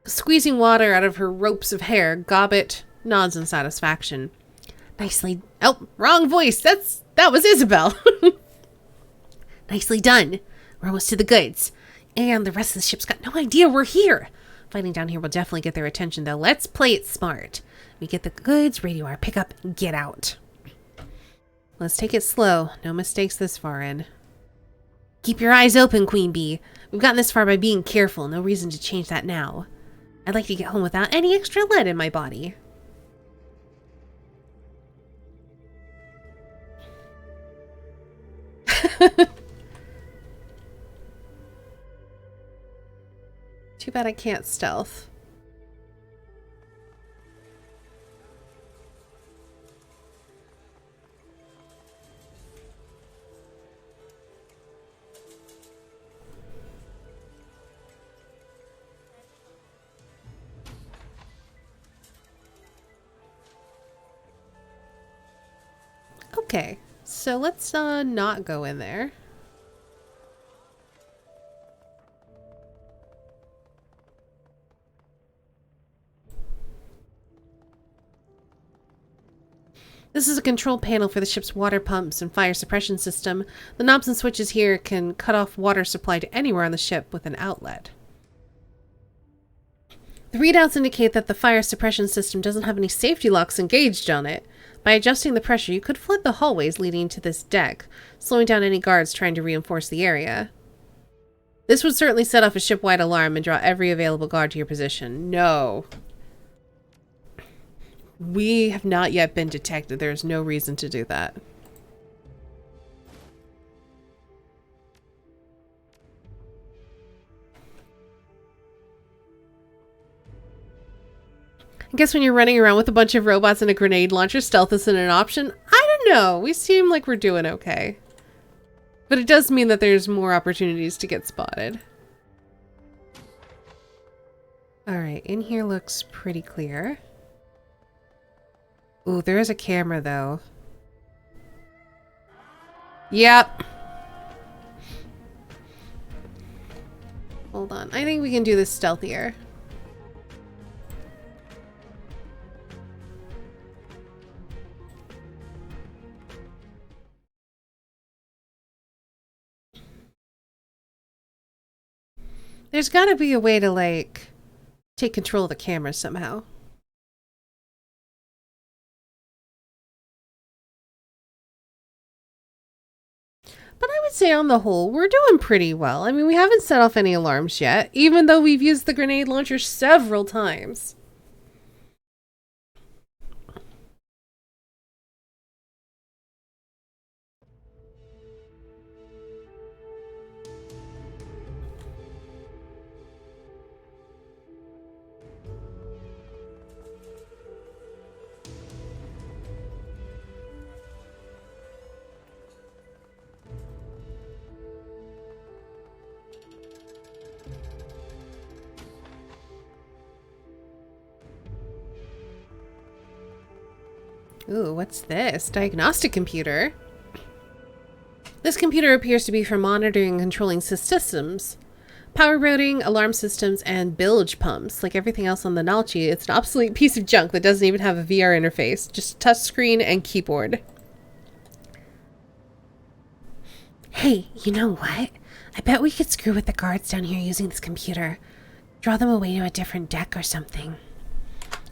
Squeezing water out of her ropes of hair, Gobbet nods in satisfaction. Nicely... Oh, wrong voice! That was Isabel! Nicely done. We're almost to the goods. And the rest of the ship's got no idea we're here. Fighting down here will definitely get their attention, though. Let's play it smart. We get the goods, radio our pickup, get out. Let's take it slow. No mistakes this far in. Keep your eyes open, Queen Bee. We've gotten this far by being careful. No reason to change that now. I'd like to get home without any extra lead in my body. Too bad I can't stealth. Okay, so let's not go in there. This is a control panel for the ship's water pumps and fire suppression system. The knobs and switches here can cut off water supply to anywhere on the ship with an outlet. The readouts indicate that the fire suppression system doesn't have any safety locks engaged on it. By adjusting the pressure, you could flood the hallways leading to this deck, slowing down any guards trying to reinforce the area. This would certainly set off a ship-wide alarm and draw every available guard to your position. No. We have not yet been detected. There is no reason to do that. I guess when you're running around with a bunch of robots and a grenade launcher, stealth isn't an option. I don't know. We seem like we're doing okay. But it does mean that there's more opportunities to get spotted. Alright, in here looks pretty clear. Ooh, there is a camera, though. Yep. Hold on. I think we can do this stealthier. There's gotta be a way to, like, take control of the camera somehow. But I would say on the whole, we're doing pretty well. I mean, we haven't set off any alarms yet, even though we've used the grenade launcher several times. Ooh, what's this? Diagnostic computer. This computer appears to be for monitoring and controlling systems. Power routing, alarm systems, and bilge pumps. Like everything else on the Nalchi, it's an obsolete piece of junk that doesn't even have a VR interface. Just a touchscreen and keyboard. Hey, you know what? I bet we could screw with the guards down here using this computer. Draw them away to a different deck or something.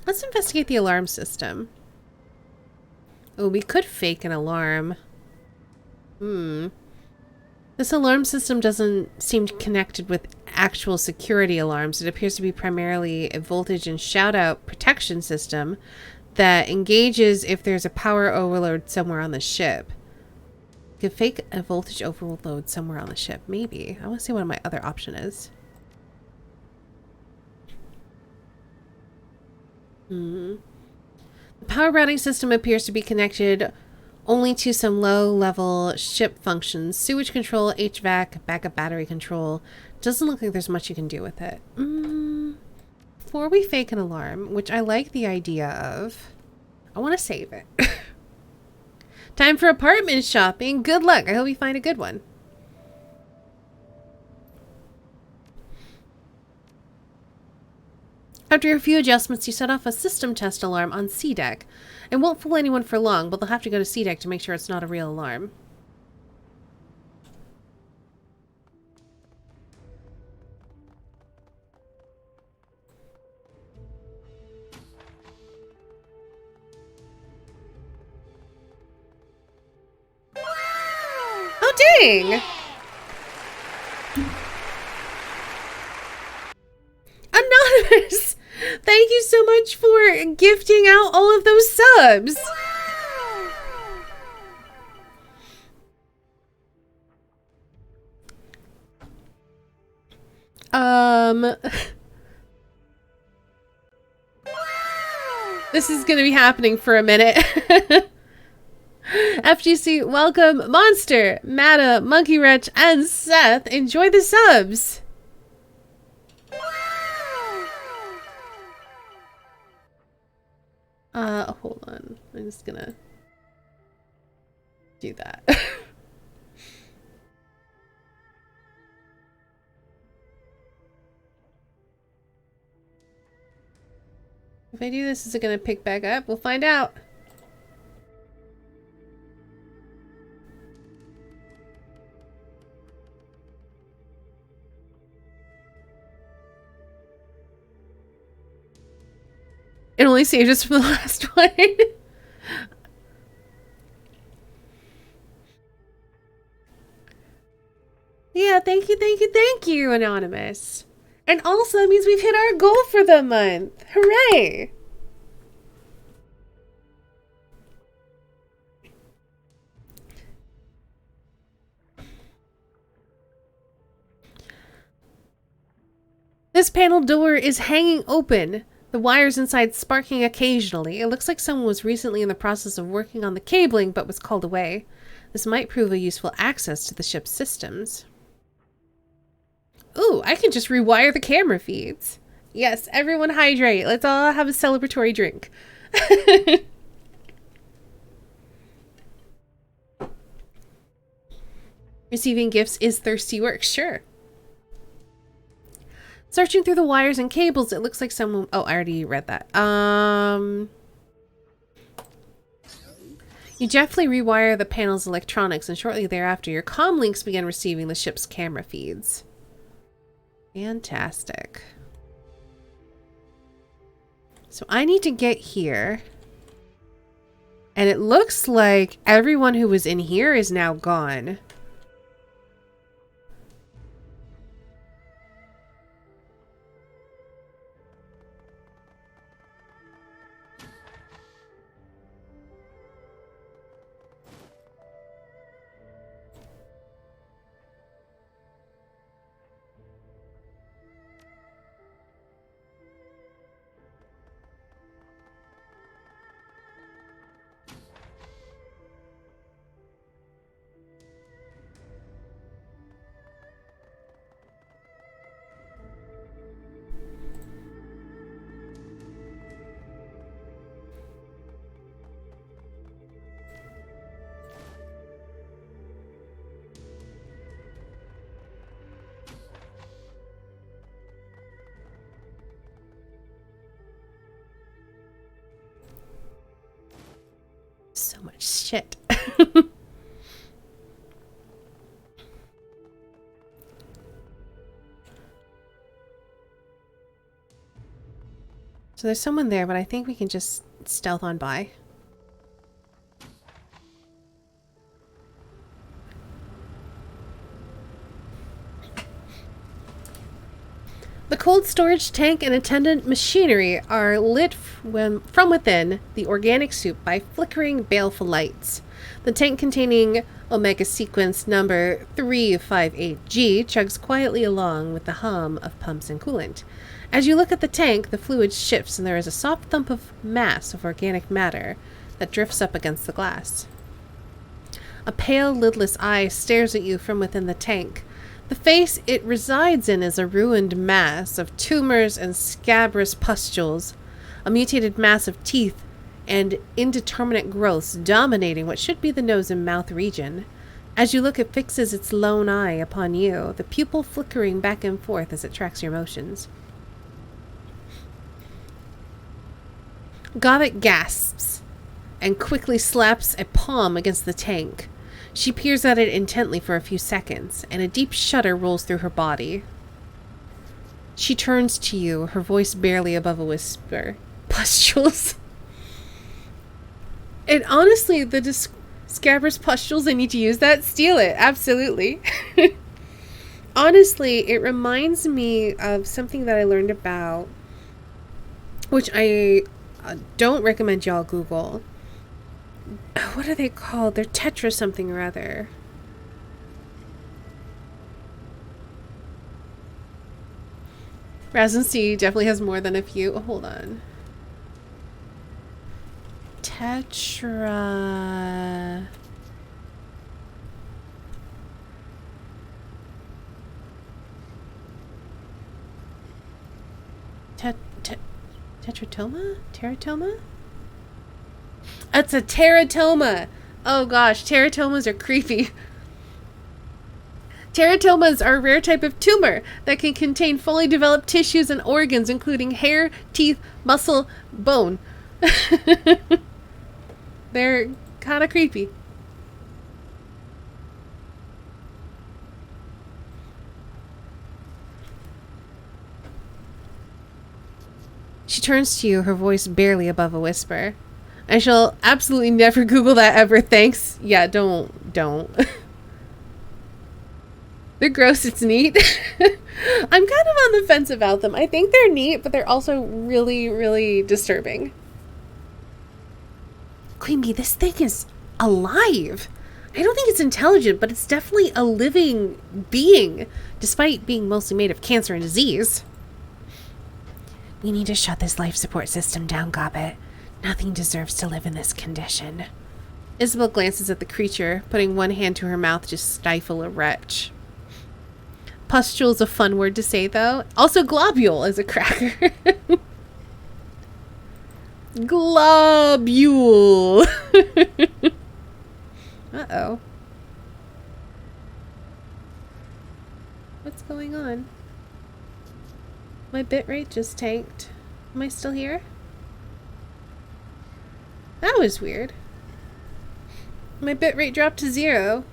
Let's investigate the alarm system. Oh, we could fake an alarm. This alarm system doesn't seem connected with actual security alarms. It appears to be primarily a voltage and shout-out protection system that engages if there's a power overload somewhere on the ship. Could fake a voltage overload somewhere on the ship. Maybe. I want to see what my other option is. The power routing system appears to be connected only to some low-level ship functions. Sewage control, HVAC, backup battery control. Doesn't look like there's much you can do with it. Before we fake an alarm, which I like the idea of, I want to save it. Time for apartment shopping. Good luck. I hope you find a good one. After a few adjustments, you set off a system test alarm on C deck. It won't fool anyone for long, but they'll have to go to C deck to make sure it's not a real alarm. Oh, dang! Anonymous! Thank you so much for gifting out all of those subs! This is gonna be happening for a minute. FGC, welcome, Monster, Mata, Monkey Wretch, and Seth. Enjoy the subs! Hold on. I'm just gonna do that. If I do this, is it gonna pick back up? We'll find out. It only saved us from the last one. Yeah, thank you, Anonymous. And also, that means we've hit our goal for the month. Hooray! This panel door is hanging open. The wires inside sparking occasionally. It looks like someone was recently in the process of working on the cabling but was called away. This might prove a useful access to the ship's systems. Ooh, I can just rewire the camera feeds. Yes, everyone hydrate. Let's all have a celebratory drink. Receiving gifts is thirsty work, sure. Searching through the wires and cables, it looks like someone... Oh, I already read that. You deftly rewire the panel's electronics, and shortly thereafter, your comm links begin receiving the ship's camera feeds. Fantastic. So I need to get here. And it looks like everyone who was in here is now gone. much shit. So there's someone there, but I think we can just stealth on by. The cold storage tank and attendant machinery are lit from within the organic soup by flickering baleful lights. The tank containing Omega sequence number 358G chugs quietly along with the hum of pumps and coolant. As you look at the tank, the fluid shifts and there is a soft thump of mass of organic matter that drifts up against the glass. A pale, lidless eye stares at you from within the tank. The face it resides in is a ruined mass of tumors and scabrous pustules, a mutated mass of teeth and indeterminate growths dominating what should be the nose and mouth region. As you look, it fixes its lone eye upon you, the pupil flickering back and forth as it tracks your motions. Gobbet gasps and quickly slaps a palm against the tank. She peers at it intently for a few seconds, and a deep shudder rolls through her body. She turns to you, her voice barely above a whisper. Pustules. And honestly, the scabrous pustules, I need to use that. Steal it. Absolutely. Honestly, it reminds me of something that I learned about, which I don't recommend y'all Google. What are they called? They're Tetra something or other. Razin C definitely has more than a few. Oh, hold on. Tetra. Tetratoma? Teratoma? It's a teratoma! Oh gosh, teratomas are creepy. Teratomas are a rare type of tumor that can contain fully developed tissues and organs, including hair, teeth, muscle, bone. They're kind of creepy. She turns to you, her voice barely above a whisper. I shall absolutely never Google that ever, thanks. Yeah, don't. They're gross, it's neat. I'm kind of on the fence about them. I think they're neat, but they're also really, really disturbing. Queen Bee, this thing is alive. I don't think it's intelligent, but it's definitely a living being, despite being mostly made of cancer and disease. We need to shut this life support system down, Gobbet. Nothing deserves to live in this condition. Isabel glances at the creature, putting one hand to her mouth to stifle a retch. Pustule is a fun word to say, though. Also, globule is a cracker. Globule. Uh-oh. What's going on? My bitrate just tanked. Am I still here? That was weird. My bitrate dropped to 0.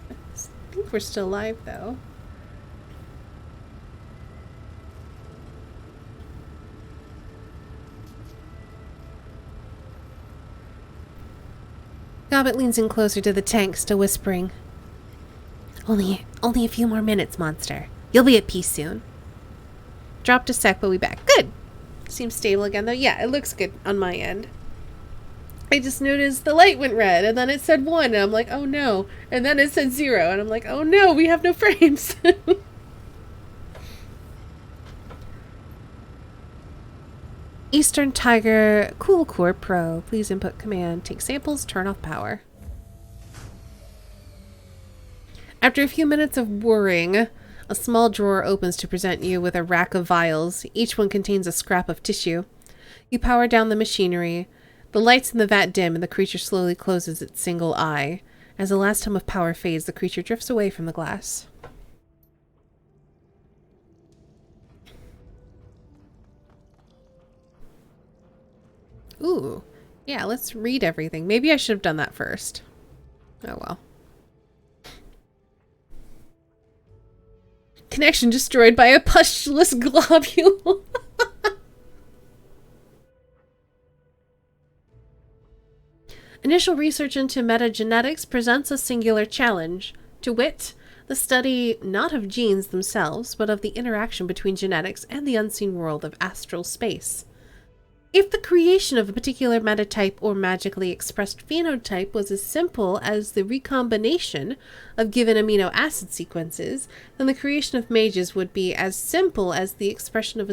I think we're still live, though. Gobbet leans in closer to the tank, still whispering. Only a few more minutes, monster. You'll be at peace soon. Dropped a sec, but we back. Good. Seems stable again, though. Yeah, it looks good on my end. I just noticed the light went red, and then it said 1, and I'm like, oh no. And then it said 0, and I'm like, oh no, we have no frames. Eastern Tiger Cool Core Pro. Please input command. Take samples, turn off power. After a few minutes of whirring, a small drawer opens to present you with a rack of vials. Each one contains a scrap of tissue. You power down the machinery. The lights in the vat dim and the creature slowly closes its single eye. As the last hum of power fades, the creature drifts away from the glass. Ooh, Yeah, let's read everything. Maybe I should have done that first. Oh well. Connection destroyed by a pustulous globule. Initial research into metagenetics presents a singular challenge, to wit, the study not of genes themselves, but of the interaction between genetics and the unseen world of astral space. If the creation of a particular metatype or magically expressed phenotype was as simple as the recombination of given amino acid sequences, then the creation of mages would be as simple as the expression of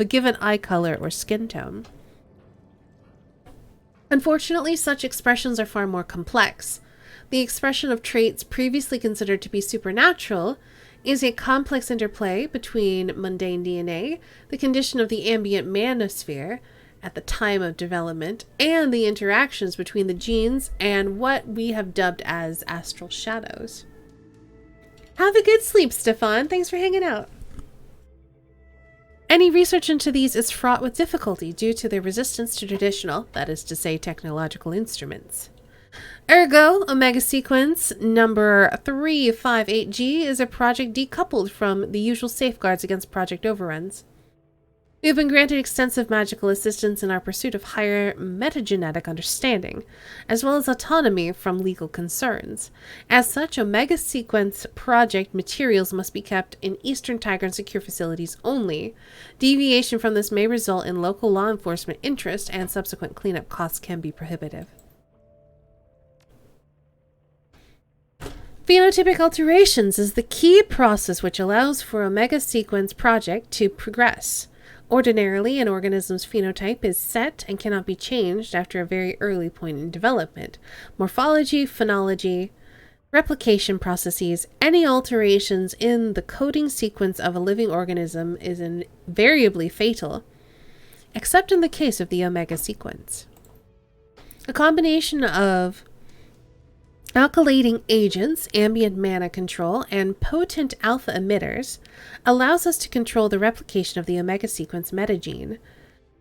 a given eye color or skin tone. Unfortunately, such expressions are far more complex. The expression of traits previously considered to be supernatural is a complex interplay between mundane DNA, the condition of the ambient manosphere at the time of development, and the interactions between the genes and what we have dubbed as astral shadows. Have a good sleep, Stefan. Thanks for hanging out. Any research into these is fraught with difficulty due to their resistance to traditional, that is to say, technological instruments. Ergo, Omega Sequence number 358G is a project decoupled from the usual safeguards against project overruns. We have been granted extensive magical assistance in our pursuit of higher metagenetic understanding, as well as autonomy from legal concerns. As such, Omega Sequence project materials must be kept in Eastern Tiger and secure facilities only. Deviation from this may result in local law enforcement interest, and subsequent cleanup costs can be prohibitive. Phenotypic alterations is the key process which allows for Omega Sequence project to progress. Ordinarily, an organism's phenotype is set and cannot be changed after a very early point in development. Morphology, phenology, replication processes, any alterations in the coding sequence of a living organism is invariably fatal, except in the case of the Omega Sequence. A combination of alkylating agents, ambient mana control, and potent alpha emitters allows us to control the replication of the Omega Sequence metagene.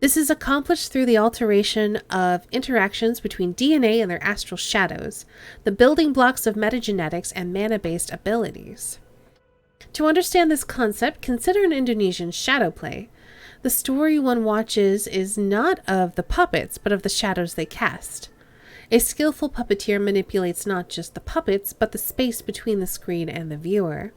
This is accomplished through the alteration of interactions between DNA and their astral shadows, the building blocks of metagenetics and mana-based abilities. To understand this concept, consider an Indonesian shadow play. The story one watches is not of the puppets, but of the shadows they cast. A skillful puppeteer manipulates not just the puppets, but the space between the screen and the viewer.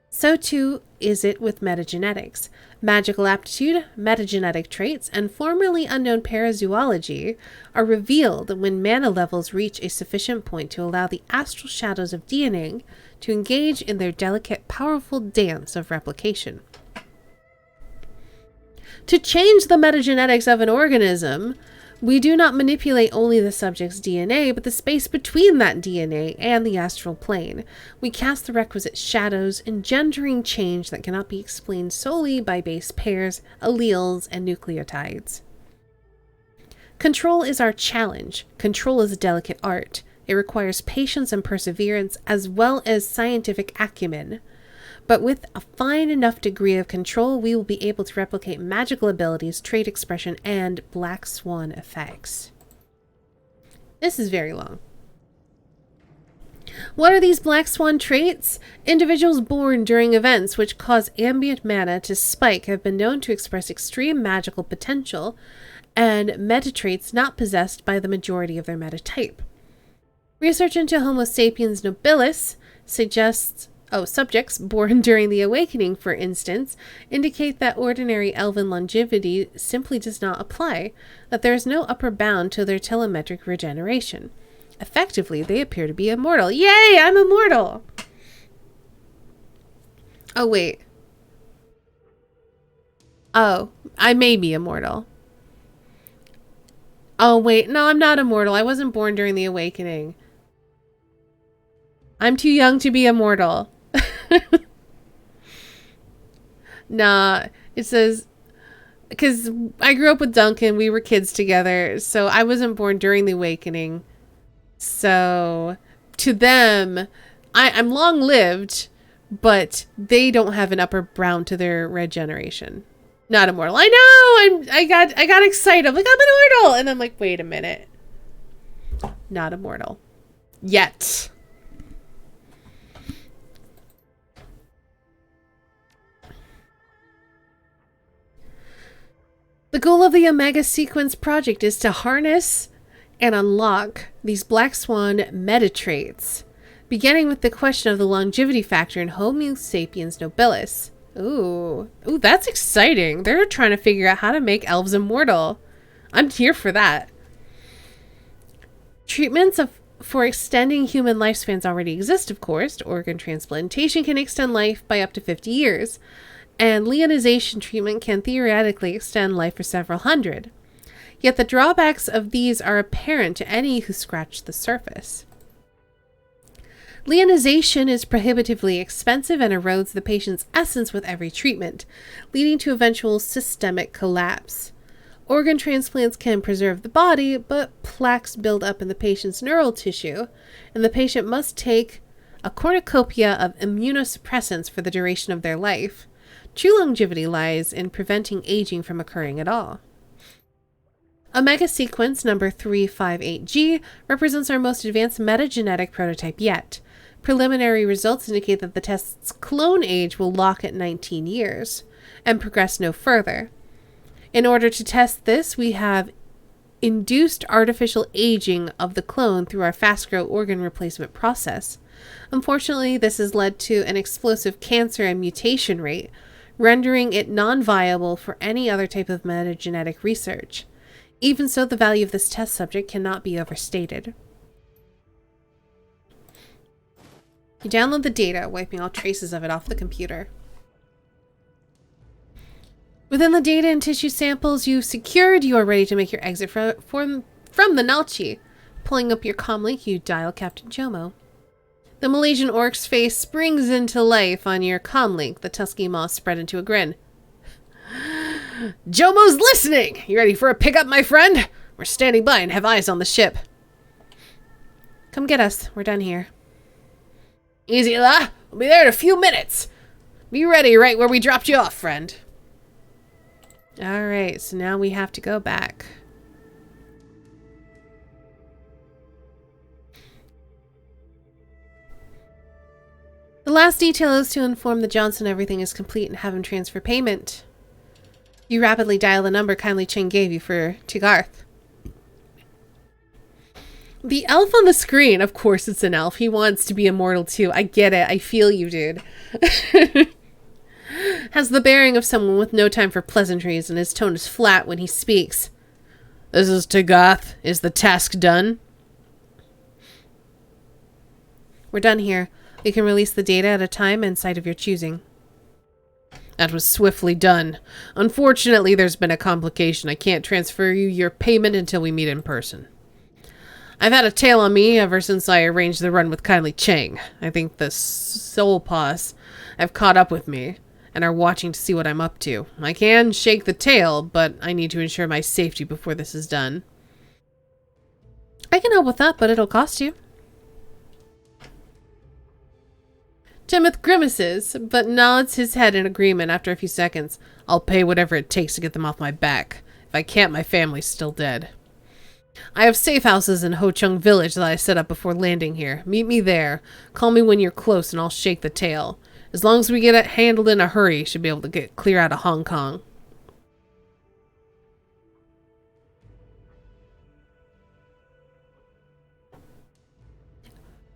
So too is it with metagenetics. Magical aptitude, metagenetic traits, and formerly unknown parazoology are revealed when mana levels reach a sufficient point to allow the astral shadows of DNA to engage in their delicate, powerful dance of replication. To change the metagenetics of an organism, we do not manipulate only the subject's DNA, but the space between that DNA and the astral plane. We cast the requisite shadows, engendering change that cannot be explained solely by base pairs, alleles, and nucleotides. Control is our challenge. Control is a delicate art. It requires patience and perseverance, as well as scientific acumen. But with a fine enough degree of control, we will be able to replicate magical abilities, trait expression, and black swan effects. This is very long. What are these black swan traits? Individuals born during events which cause ambient mana to spike have been known to express extreme magical potential and meta traits not possessed by the majority of their metatype. Research into Homo sapiens nobilis suggests subjects born during the awakening, for instance, indicate that ordinary elven longevity simply does not apply, that there is no upper bound to their telemetric regeneration. Effectively, they appear to be immortal. Yay, I'm immortal! Oh, wait. Oh, I may be immortal. Oh, wait, no, I'm not immortal. I wasn't born during the awakening. I'm too young to be immortal. Nah, it says, because I grew up with Duncan, we were kids together, so I wasn't born during the awakening. So, to them, I'm long-lived, but they don't have an upper bound to their regeneration. Not immortal. I know! I got excited. I'm like, I'm immortal! And I'm like, wait a minute. Not immortal. Yet. The goal of the Omega Sequence project is to harness and unlock these Black Swan meta traits, beginning with the question of the longevity factor in Homo sapiens nobilis. Ooh, that's exciting. They're trying to figure out how to make elves immortal. I'm here for that. Treatments for extending human lifespans already exist, of course. Organ transplantation can extend life by up to 50 years, and leonization treatment can theoretically extend life for several hundred. Yet the drawbacks of these are apparent to any who scratch the surface. Leonization is prohibitively expensive and erodes the patient's essence with every treatment, leading to eventual systemic collapse. Organ transplants can preserve the body, but plaques build up in the patient's neural tissue, and the patient must take a cornucopia of immunosuppressants for the duration of their life. True longevity lies in preventing aging from occurring at all. Omega sequence number 358G represents our most advanced metagenetic prototype yet. Preliminary results indicate that the test's clone age will lock at 19 years and progress no further. In order to test this, we have induced artificial aging of the clone through our fast-grow organ replacement process. Unfortunately, this has led to an explosive cancer and mutation rate, rendering it non-viable for any other type of metagenetic research. Even so, the value of this test subject cannot be overstated. You download the data, wiping all traces of it off the computer. Within the data and tissue samples you've secured, you are ready to make your exit from the Nalchi. Pulling up your comlink, you dial Captain Jomo. The Malaysian orc's face springs into life on your comlink, the tusky maw spread into a grin. Jomo's listening! You ready for a pickup, my friend? We're standing by and have eyes on the ship. Come get us. We're done here. Easy, la. We'll be there in a few minutes. Be ready right where we dropped you off, friend. Alright, so now we have to go back. The last detail is to inform the Johnson everything is complete and have him transfer payment. You rapidly dial the number kindly Cheng gave you to Garth. The elf on the screen, of course it's an elf. He wants to be immortal too. I get it. I feel you, dude. Has the bearing of someone with no time for pleasantries, and his tone is flat when he speaks. This is Tagath. Is the task done? We're done here. We can release the data at a time and site of your choosing. That was swiftly done. Unfortunately, there's been a complication. I can't transfer you your payment until we meet in person. I've had a tail on me ever since I arranged the run with kindly Cheng. I think the soul paws have caught up with me and are watching to see what I'm up to. I can shake the tail, but I need to ensure my safety before this is done. I can help with that, but it'll cost you. Timothy grimaces, but nods his head in agreement after a few seconds. I'll pay whatever it takes to get them off my back. If I can't, my family's still dead. I have safe houses in Ho Chung Village that I set up before landing here. Meet me there. Call me when you're close and I'll shake the tail. As long as we get it handled in a hurry, should be able to get clear out of Hong Kong.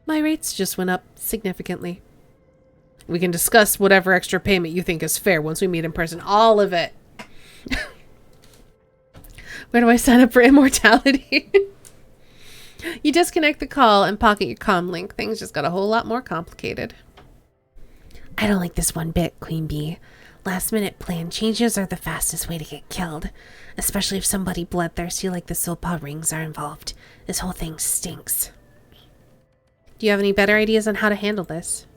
My rates just went up significantly. We can discuss whatever extra payment you think is fair once we meet in person. All of it. Where do I sign up for immortality? You disconnect the call and pocket your comm link. Things just got a whole lot more complicated. I don't like this one bit, Queen Bee. Last minute plan changes are the fastest way to get killed. Especially if somebody bloodthirsty like the Soulpaw rings are involved. This whole thing stinks. Do you have any better ideas on how to handle this?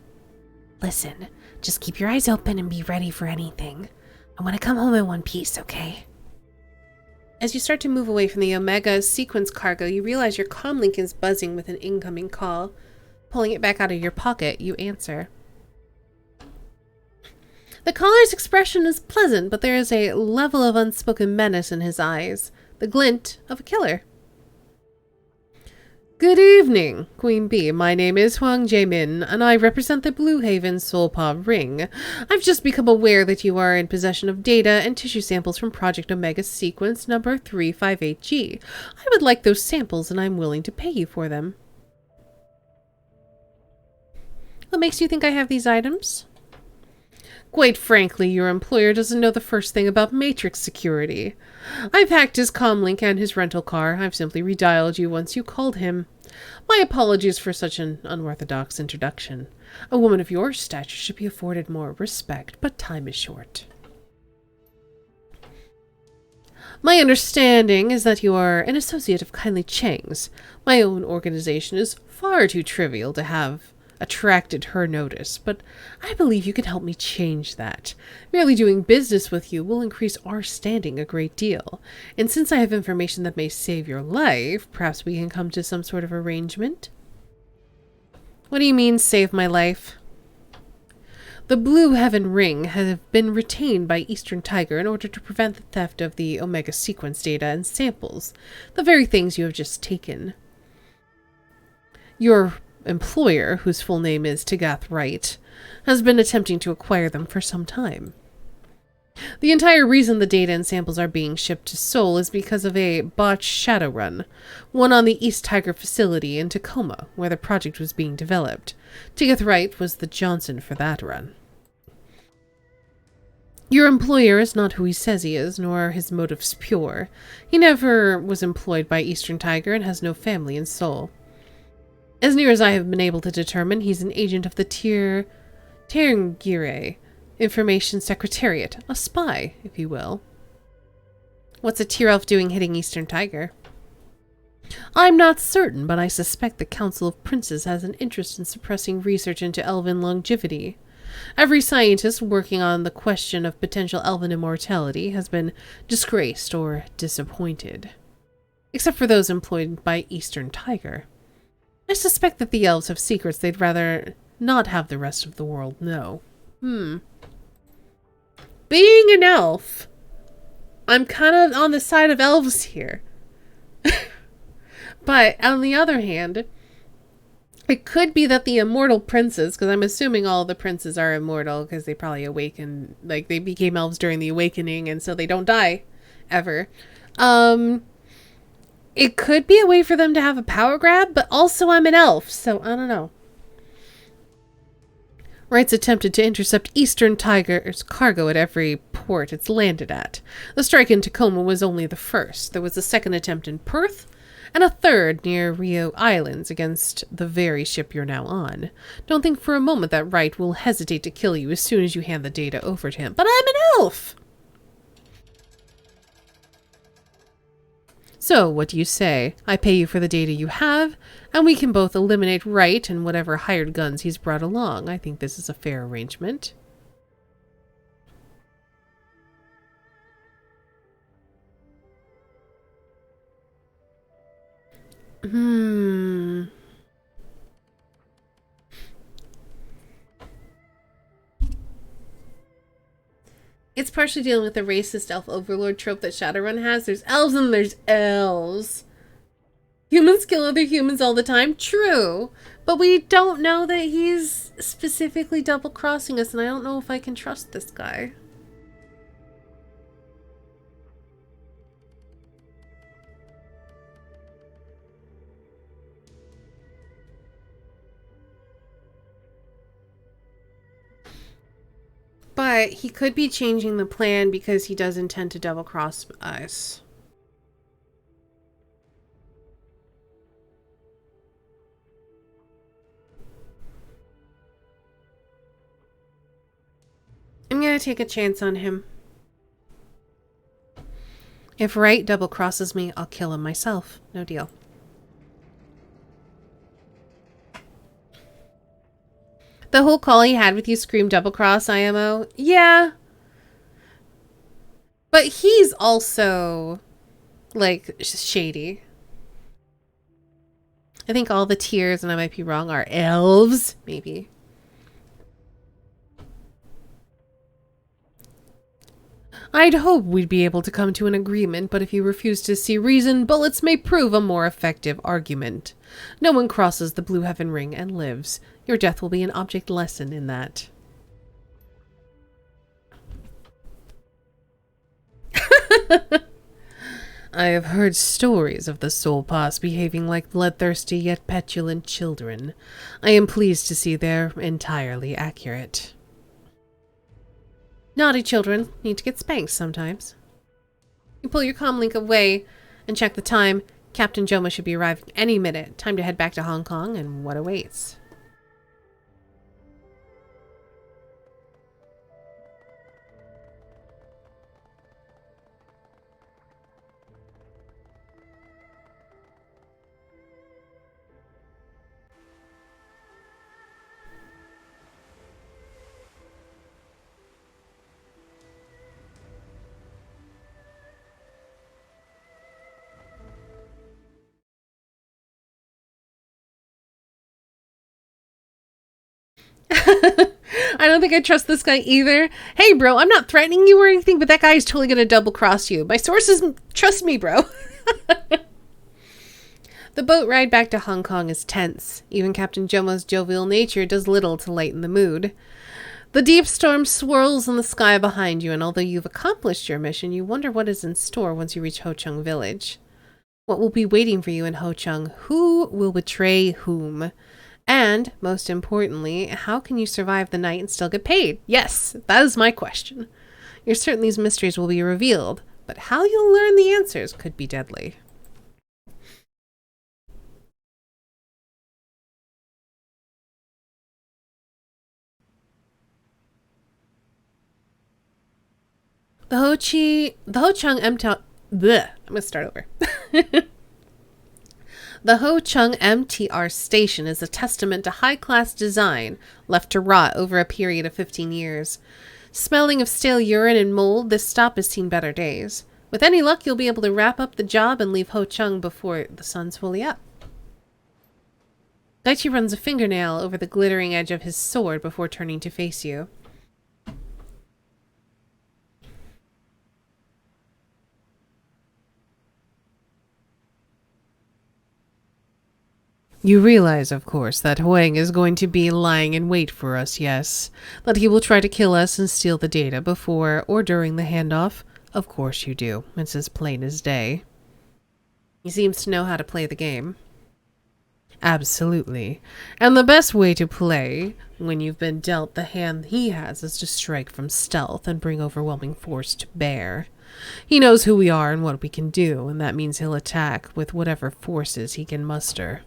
Listen, just keep your eyes open and be ready for anything. I want to come home in one piece, okay? As you start to move away from the Omega sequence cargo, you realize your comlink is buzzing with an incoming call. Pulling it back out of your pocket, you answer. The caller's expression is pleasant, but there is a level of unspoken menace in his eyes, the glint of a killer. Good evening, Queen Bee. My name is Huang Jaemin, and I represent the Blue Haven Soulpaw Ring. I've just become aware that you are in possession of data and tissue samples from Project Omega Sequence number 358G. I would like those samples, and I'm willing to pay you for them. What makes you think I have these items? Quite frankly, your employer doesn't know the first thing about Matrix security. I've hacked his comlink and his rental car. I've simply redialed you once you called him. My apologies for such an unorthodox introduction. A woman of your stature should be afforded more respect, but time is short. My understanding is that you are an associate of Kindly Chang's. My own organization is far too trivial to have attracted her notice, but I believe you can help me change that. Merely doing business with you will increase our standing a great deal, and since I have information that may save your life, perhaps we can come to some sort of arrangement? What do you mean, save my life? The Blue Heaven Ring has been retained by Eastern Tiger in order to prevent the theft of the Omega sequence data and samples, the very things you have just taken. Your employer, whose full name is Tagath Wright, has been attempting to acquire them for some time. The entire reason the data and samples are being shipped to Seoul is because of a botched Shadowrun, one on the East Tiger facility in Tacoma, where the project was being developed. Tagath Wright was the Johnson for that run. Your employer is not who he says he is, nor are his motives pure. He never was employed by Eastern Tiger and has no family in Seoul. As near as I have been able to determine, he's an agent of the Terngire Information Secretariat, a spy, if you will. What's a tier elf doing hitting Eastern Tiger? I'm not certain, but I suspect the Council of Princes has an interest in suppressing research into elven longevity. Every scientist working on the question of potential elven immortality has been disgraced or disappointed. Except for those employed by Eastern Tiger. I suspect that the elves have secrets they'd rather not have the rest of the world know. Being an elf, I'm kind of on the side of elves here. But on the other hand, it could be that the immortal princes, because I'm assuming all the princes are immortal because they probably awakened, like they became elves during the awakening and so they don't die ever. It could be a way for them to have a power grab, but also I'm an elf, so I don't know. Wrights attempted to intercept Eastern Tiger's cargo at every port it's landed at. The strike in Tacoma was only the first. There was a second attempt in Perth, and a third near Rio Islands against the very ship you're now on. Don't think for a moment that Wright will hesitate to kill you as soon as you hand the data over to him. But I'm an elf! So, what do you say? I pay you for the data you have, and we can both eliminate Wright and whatever hired guns he's brought along. I think this is a fair arrangement. It's partially dealing with the racist elf overlord trope that Shadowrun has. There's elves and there's elves. Humans kill other humans all the time. True. But we don't know that he's specifically double-crossing us, and I don't know if I can trust this guy. But he could be changing the plan because he does intend to double-cross us. I'm gonna take a chance on him. If Wright double-crosses me, I'll kill him myself. No deal. The whole call he had with you screamed double-cross, IMO? Yeah. But he's also, like, shady. I think all the tiers, and I might be wrong, are elves. Maybe. I'd hope we'd be able to come to an agreement, but if you refuse to see reason, bullets may prove a more effective argument. No one crosses the Blue Heaven Ring and lives. Your death will be an object lesson in that. I have heard stories of the Soul Pass behaving like bloodthirsty yet petulant children. I am pleased to see they're entirely accurate. Naughty children need to get spanked sometimes. You pull your comlink away and check the time. Captain Joma should be arriving any minute. Time to head back to Hong Kong and what awaits. I don't think I trust this guy either. Hey, bro, I'm not threatening you or anything, but that guy is totally going to double cross you. My sources trust me, bro. The boat ride back to Hong Kong is tense. Even Captain Jomo's jovial nature does little to lighten the mood. The deep storm swirls in the sky behind you, and although you've accomplished your mission, you wonder what is in store once you reach Ho Chung Village. What will be waiting for you in Ho Chung? Who will betray whom? And, most importantly, how can you survive the night and still get paid? Yes, that is my question. You're certain these mysteries will be revealed, but how you'll learn the answers could be deadly. The Ho Chung bleh, I'm going to start over. The Ho Chung MTR station is a testament to high-class design left to rot over a period of 15 years. Smelling of stale urine and mold, this stop has seen better days. With any luck, you'll be able to wrap up the job and leave Ho Chung before the sun's fully up. Daichi runs a fingernail over the glittering edge of his sword before turning to face you. You realize, of course, that Huang is going to be lying in wait for us, yes? That he will try to kill us and steal the data before or during the handoff? Of course you do. It's as plain as day. He seems to know how to play the game. Absolutely. And the best way to play, when you've been dealt the hand he has, is to strike from stealth and bring overwhelming force to bear. He knows who we are and what we can do, and that means he'll attack with whatever forces he can muster.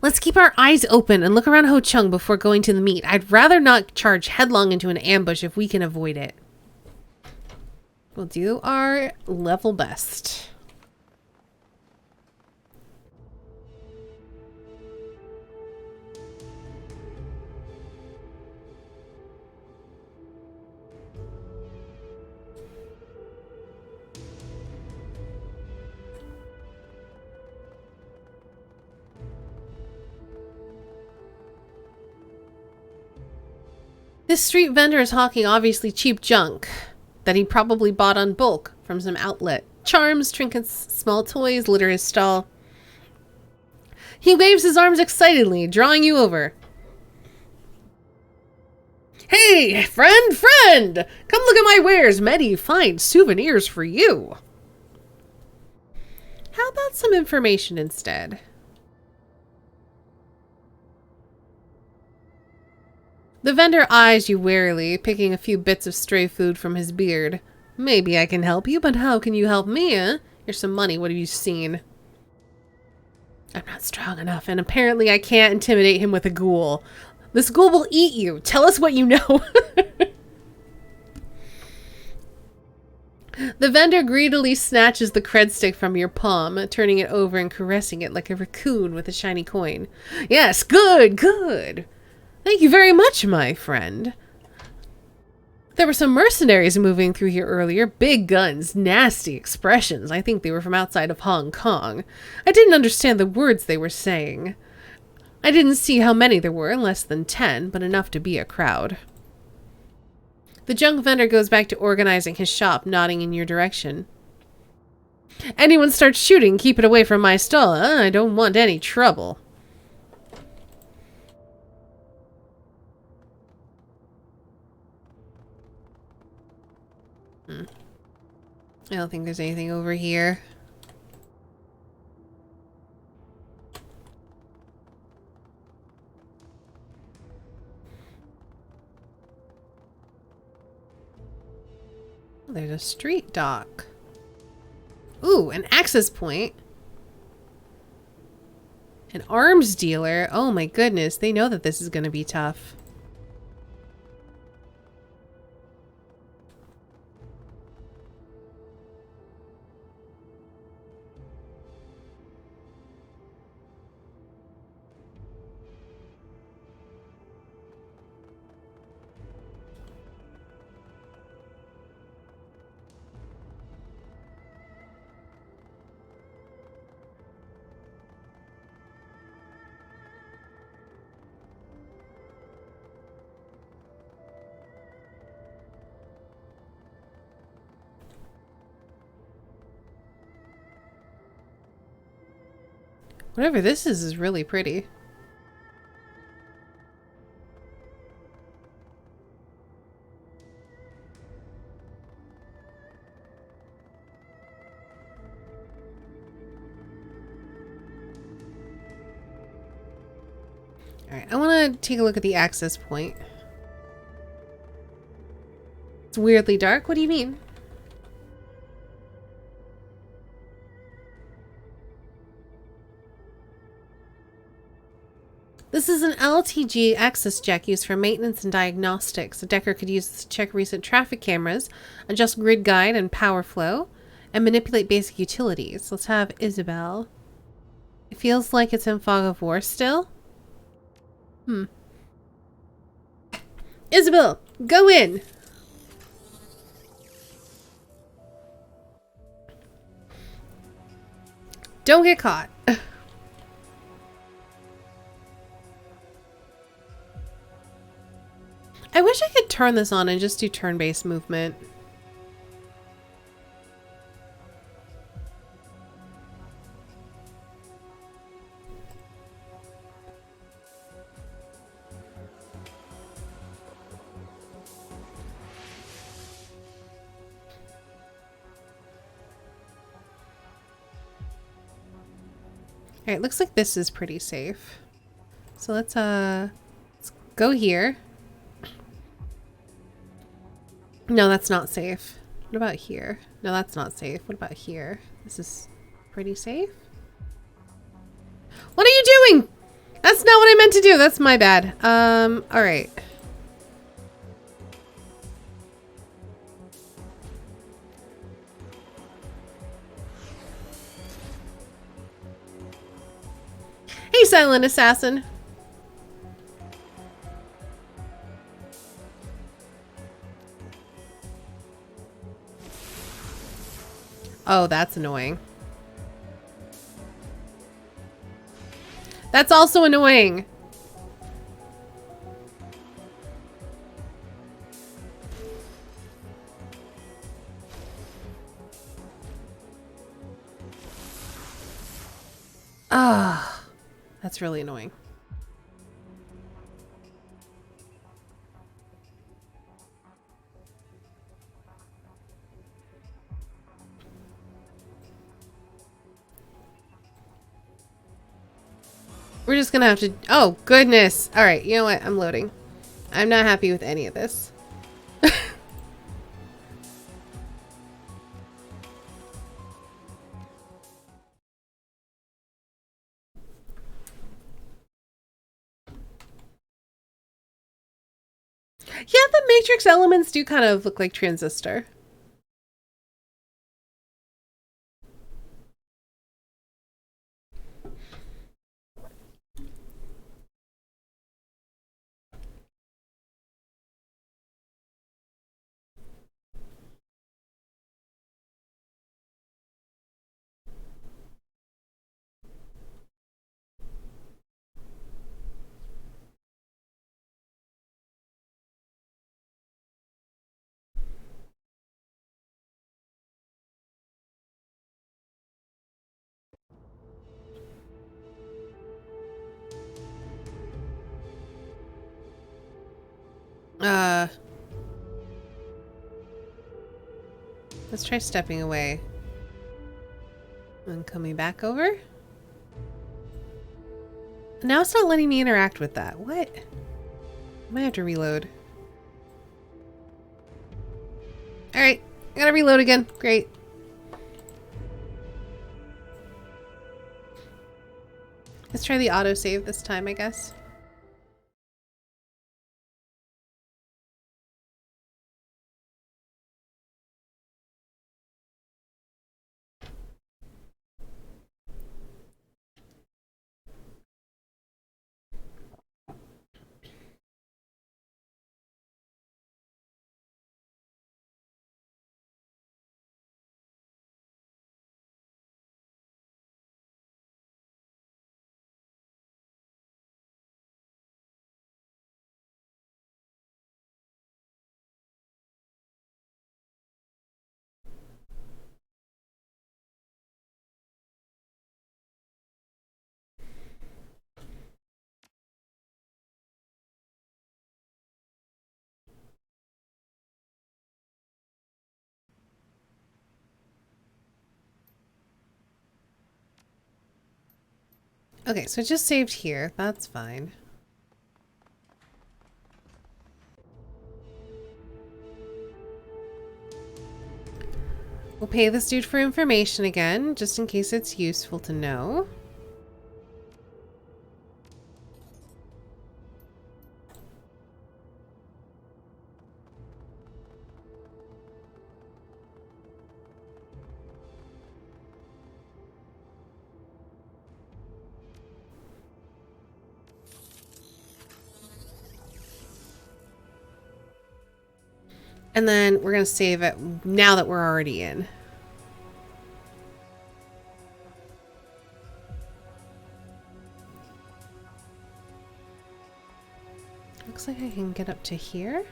Let's keep our eyes open and look around Ho Chung before going to the meet. I'd rather not charge headlong into an ambush if we can avoid it. We'll do our level best. This street vendor is hawking obviously cheap junk that he probably bought on bulk from some outlet. Charms, trinkets, small toys litter his stall. He waves his arms excitedly, drawing you over. Hey, friend! Come look at my wares. Many fine souvenirs for you. How about some information instead? The vendor eyes you warily, picking a few bits of stray food from his beard. Maybe I can help you, but how can you help me, eh? Here's some money, what have you seen? I'm not strong enough, and apparently I can't intimidate him with a ghoul. This ghoul will eat you. Tell us what you know. The vendor greedily snatches the cred stick from your palm, turning it over and caressing it like a raccoon with a shiny coin. Yes, good. Thank you very much, my friend. There were some mercenaries moving through here earlier. Big guns, nasty expressions. I think they were from outside of Hong Kong. I didn't understand the words they were saying. I didn't see how many there were, less than 10, but enough to be a crowd. The junk vendor goes back to organizing his shop, nodding in your direction. Anyone starts shooting, keep it away from my stall. I don't want any trouble. I don't think there's anything over here. There's a street dock. Ooh, an access point. An arms dealer. Oh my goodness, they know that this is going to be tough. Whatever this is really pretty. Alright, I want to take a look at the access point. It's weirdly dark. What do you mean? This is an LTG access jack used for maintenance and diagnostics. A decker could use this to check recent traffic cameras, adjust grid guide and power flow, and manipulate basic utilities. Let's have Isabel. It feels like it's in fog of war still. Isabel, go in! Don't get caught. I wish I could turn this on and just do turn-based movement. Alright, looks like this is pretty safe. So let's go here. No, that's not safe. What about here? No, that's not safe. What about here? This is pretty safe. What are you doing? That's not what I meant to do. That's my bad. Alright. Hey, silent assassin. Oh, that's annoying. That's also annoying. Ah, that's really annoying. We're just gonna have to... Oh, goodness. Alright, you know what? I'm loading. I'm not happy with any of this. Yeah, the matrix elements do kind of look like Transistor. Let's try stepping away. And coming back over? Now it's not letting me interact with that. What? I might have to reload. Alright, I gotta reload again. Great. Let's try the autosave this time, I guess. Okay, so it just saved here. That's fine. We'll pay this dude for information again, just in case it's useful to know. And then we're going to save it now that we're already in. Looks like I can get up to here.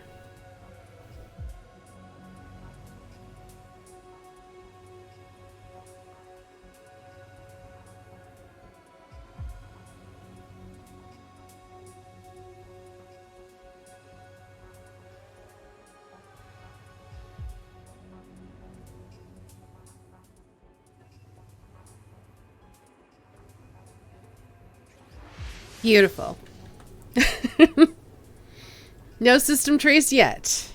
Beautiful. No system trace yet.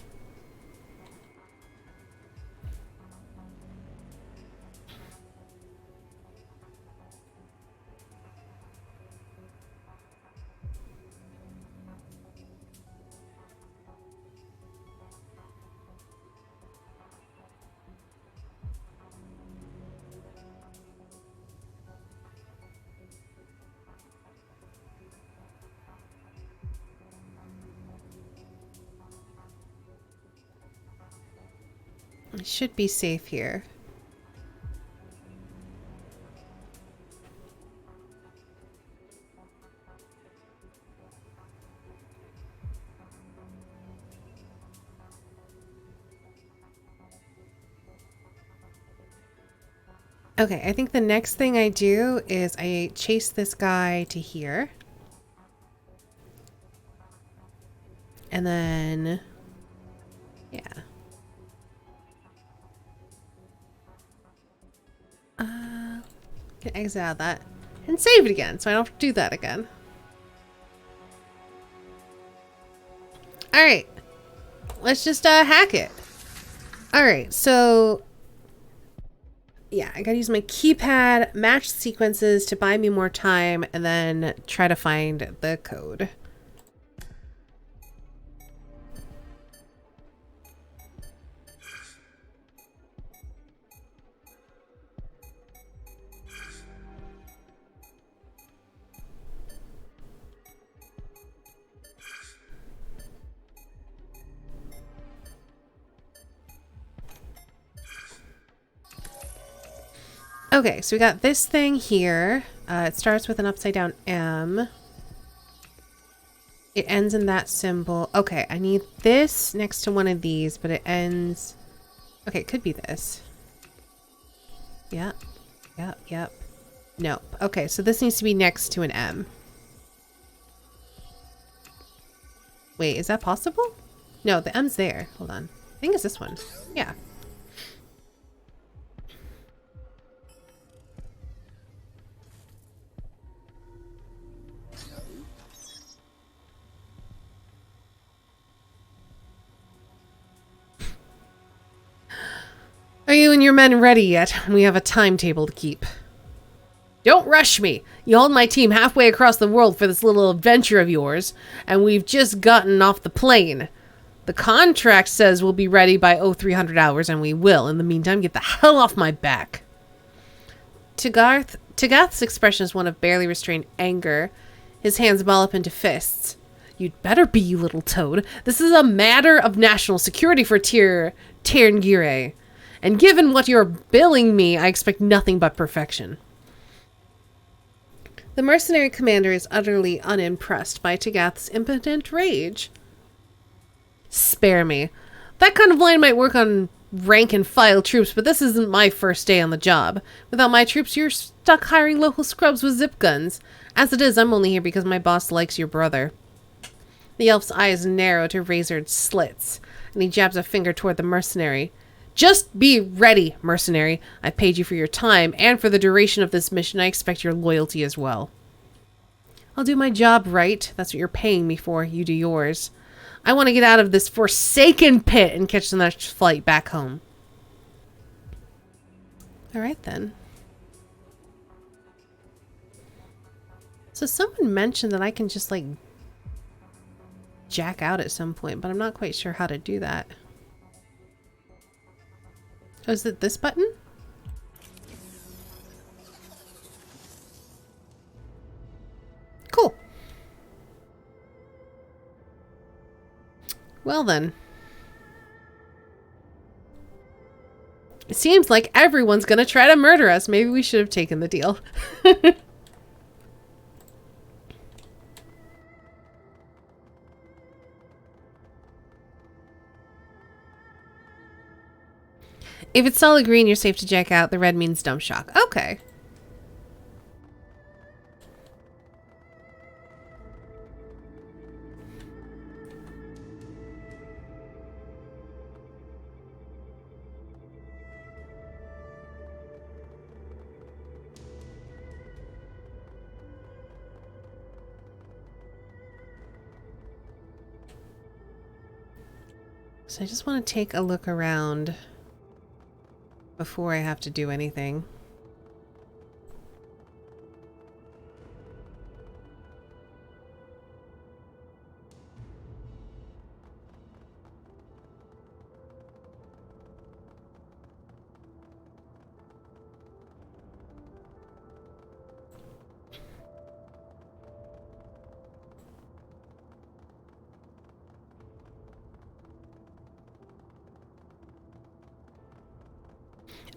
I should be safe here. Okay, I think the next thing I do is I chase this guy to here. And then, yeah. Can exit out of that and save it again so I don't have to do that again. Alright. Let's just hack it. Alright, so yeah, I gotta use my keypad, match sequences to buy me more time, and then try to find the code. Okay, so we got this thing here. It starts with an upside down M. It ends in that symbol. Okay, I need this next to one of these, but it ends... Okay, it could be this. Yep. Yep, yep. Nope. Okay, so this needs to be next to an M. Wait, is that possible? No, the M's there. Hold on. I think it's this one. Yeah. Are you and your men ready yet? We have a timetable to keep. Don't rush me. You hauled my team halfway across the world for this little adventure of yours, and we've just gotten off the plane. The contract says we'll be ready by 0300 hours, and we will. In the meantime, get the hell off my back. Tagath's expression is one of barely restrained anger. His hands ball up into fists. You'd better be, you little toad. This is a matter of national security for Tirngire. And given what you're billing me, I expect nothing but perfection. The mercenary commander is utterly unimpressed by Tagath's impotent rage. Spare me. That kind of line might work on rank and file troops, but this isn't my first day on the job. Without my troops, you're stuck hiring local scrubs with zip guns. As it is, I'm only here because my boss likes your brother. The elf's eyes narrow to razored slits, and he jabs a finger toward the mercenary. Just be ready, mercenary. I paid you for your time, and for the duration of this mission, I expect your loyalty as well. I'll do my job right. That's what you're paying me for. You do yours. I want to get out of this forsaken pit and catch the next flight back home. All right, then. So someone mentioned that I can just, like, jack out at some point, but I'm not quite sure how to do that. Oh, is it this button? Cool. Well then. It seems like everyone's gonna try to murder us. Maybe we should have taken the deal. If it's solid green, you're safe to jack out. The red means dump shock. Okay. So I just want to take a look around before I have to do anything.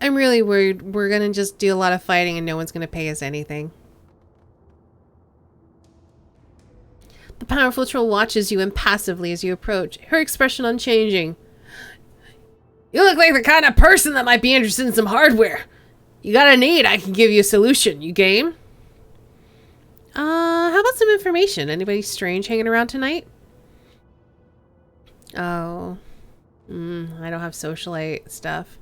I'm really worried we're gonna just do a lot of fighting and no one's gonna pay us anything. The powerful troll watches you impassively as you approach, her expression unchanging. You look like the kind of person that might be interested in some hardware. You got a need, I can give you a solution. You game? How about some information? Anybody strange hanging around tonight? Oh. I don't have socialite stuff.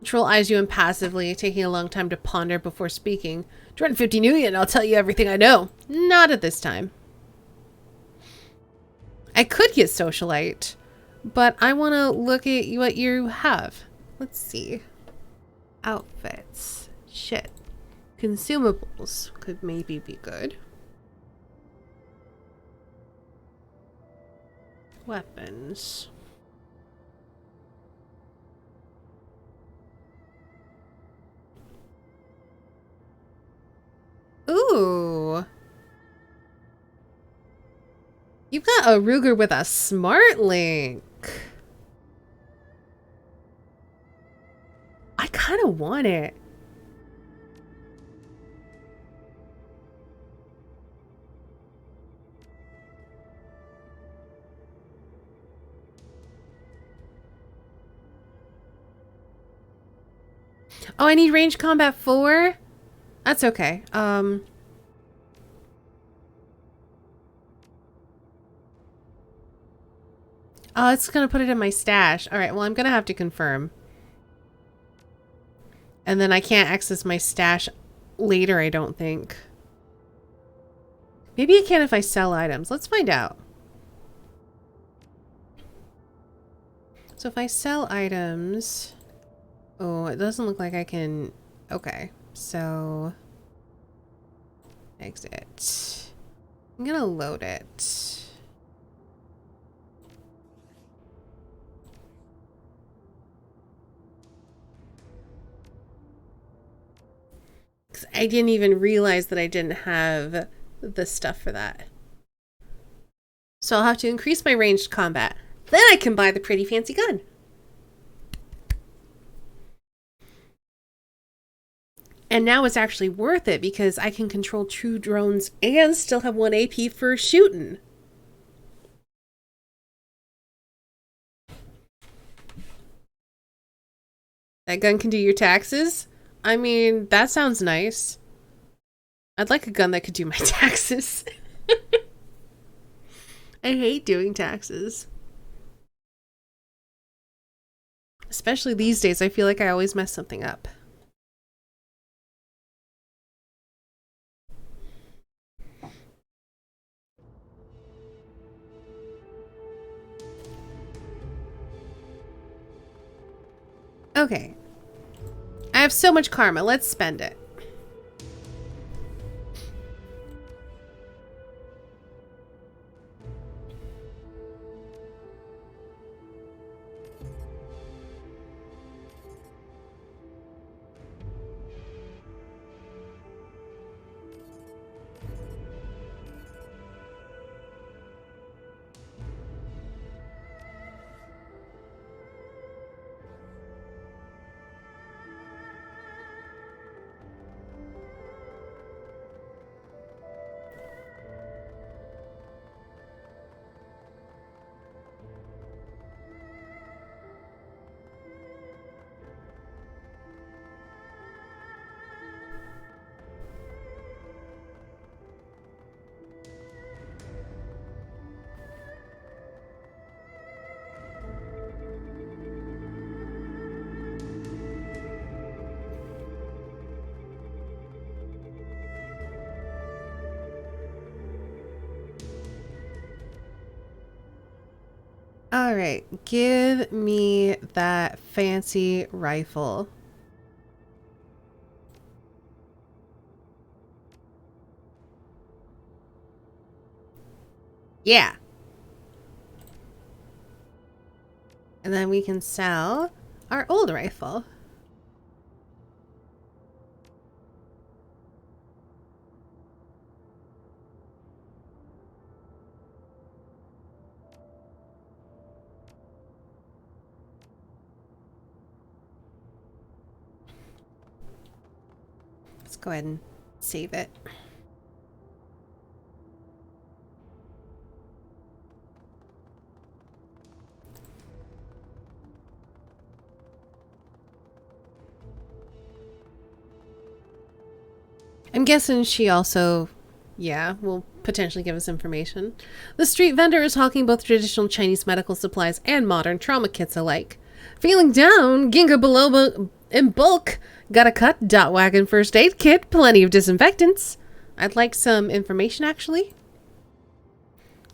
Troll eyes you impassively, taking a long time to ponder before speaking. 250 Nuyen, and I'll tell you everything I know. Not at this time. I could get socialite, but I want to look at what you have. Let's see. Outfits. Shit. Consumables could maybe be good. Weapons. Ooh. You've got a Ruger with a smart link. I kind of want it. Oh, I need range combat 4? That's okay. Oh, it's going to put it in my stash. All right, well, I'm going to have to confirm. And then I can't access my stash later, I don't think. Maybe I can if I sell items. Let's find out. So if I sell items... Oh, it doesn't look like I can... Okay, so... Exit. I'm gonna load it. I didn't even realize that I didn't have the stuff for that. So I'll have to increase my ranged combat. Then I can buy the pretty fancy gun. And now it's actually worth it because I can control 2 drones and still have 1 AP for shooting. That gun can do your taxes? I mean, that sounds nice. I'd like a gun that could do my taxes. I hate doing taxes. Especially these days, I feel like I always mess something up. Okay. I have so much karma. Let's spend it. All right, give me that fancy rifle. Yeah. And then we can sell our old rifle. Let's go ahead and save it. I'm guessing she also, yeah, will potentially give us information. The street vendor is hawking both traditional Chinese medical supplies and modern trauma kits alike. Feeling down, Ginga Biloba in bulk. Got a cut, dot wagon first aid kit, plenty of disinfectants. I'd like some information, actually.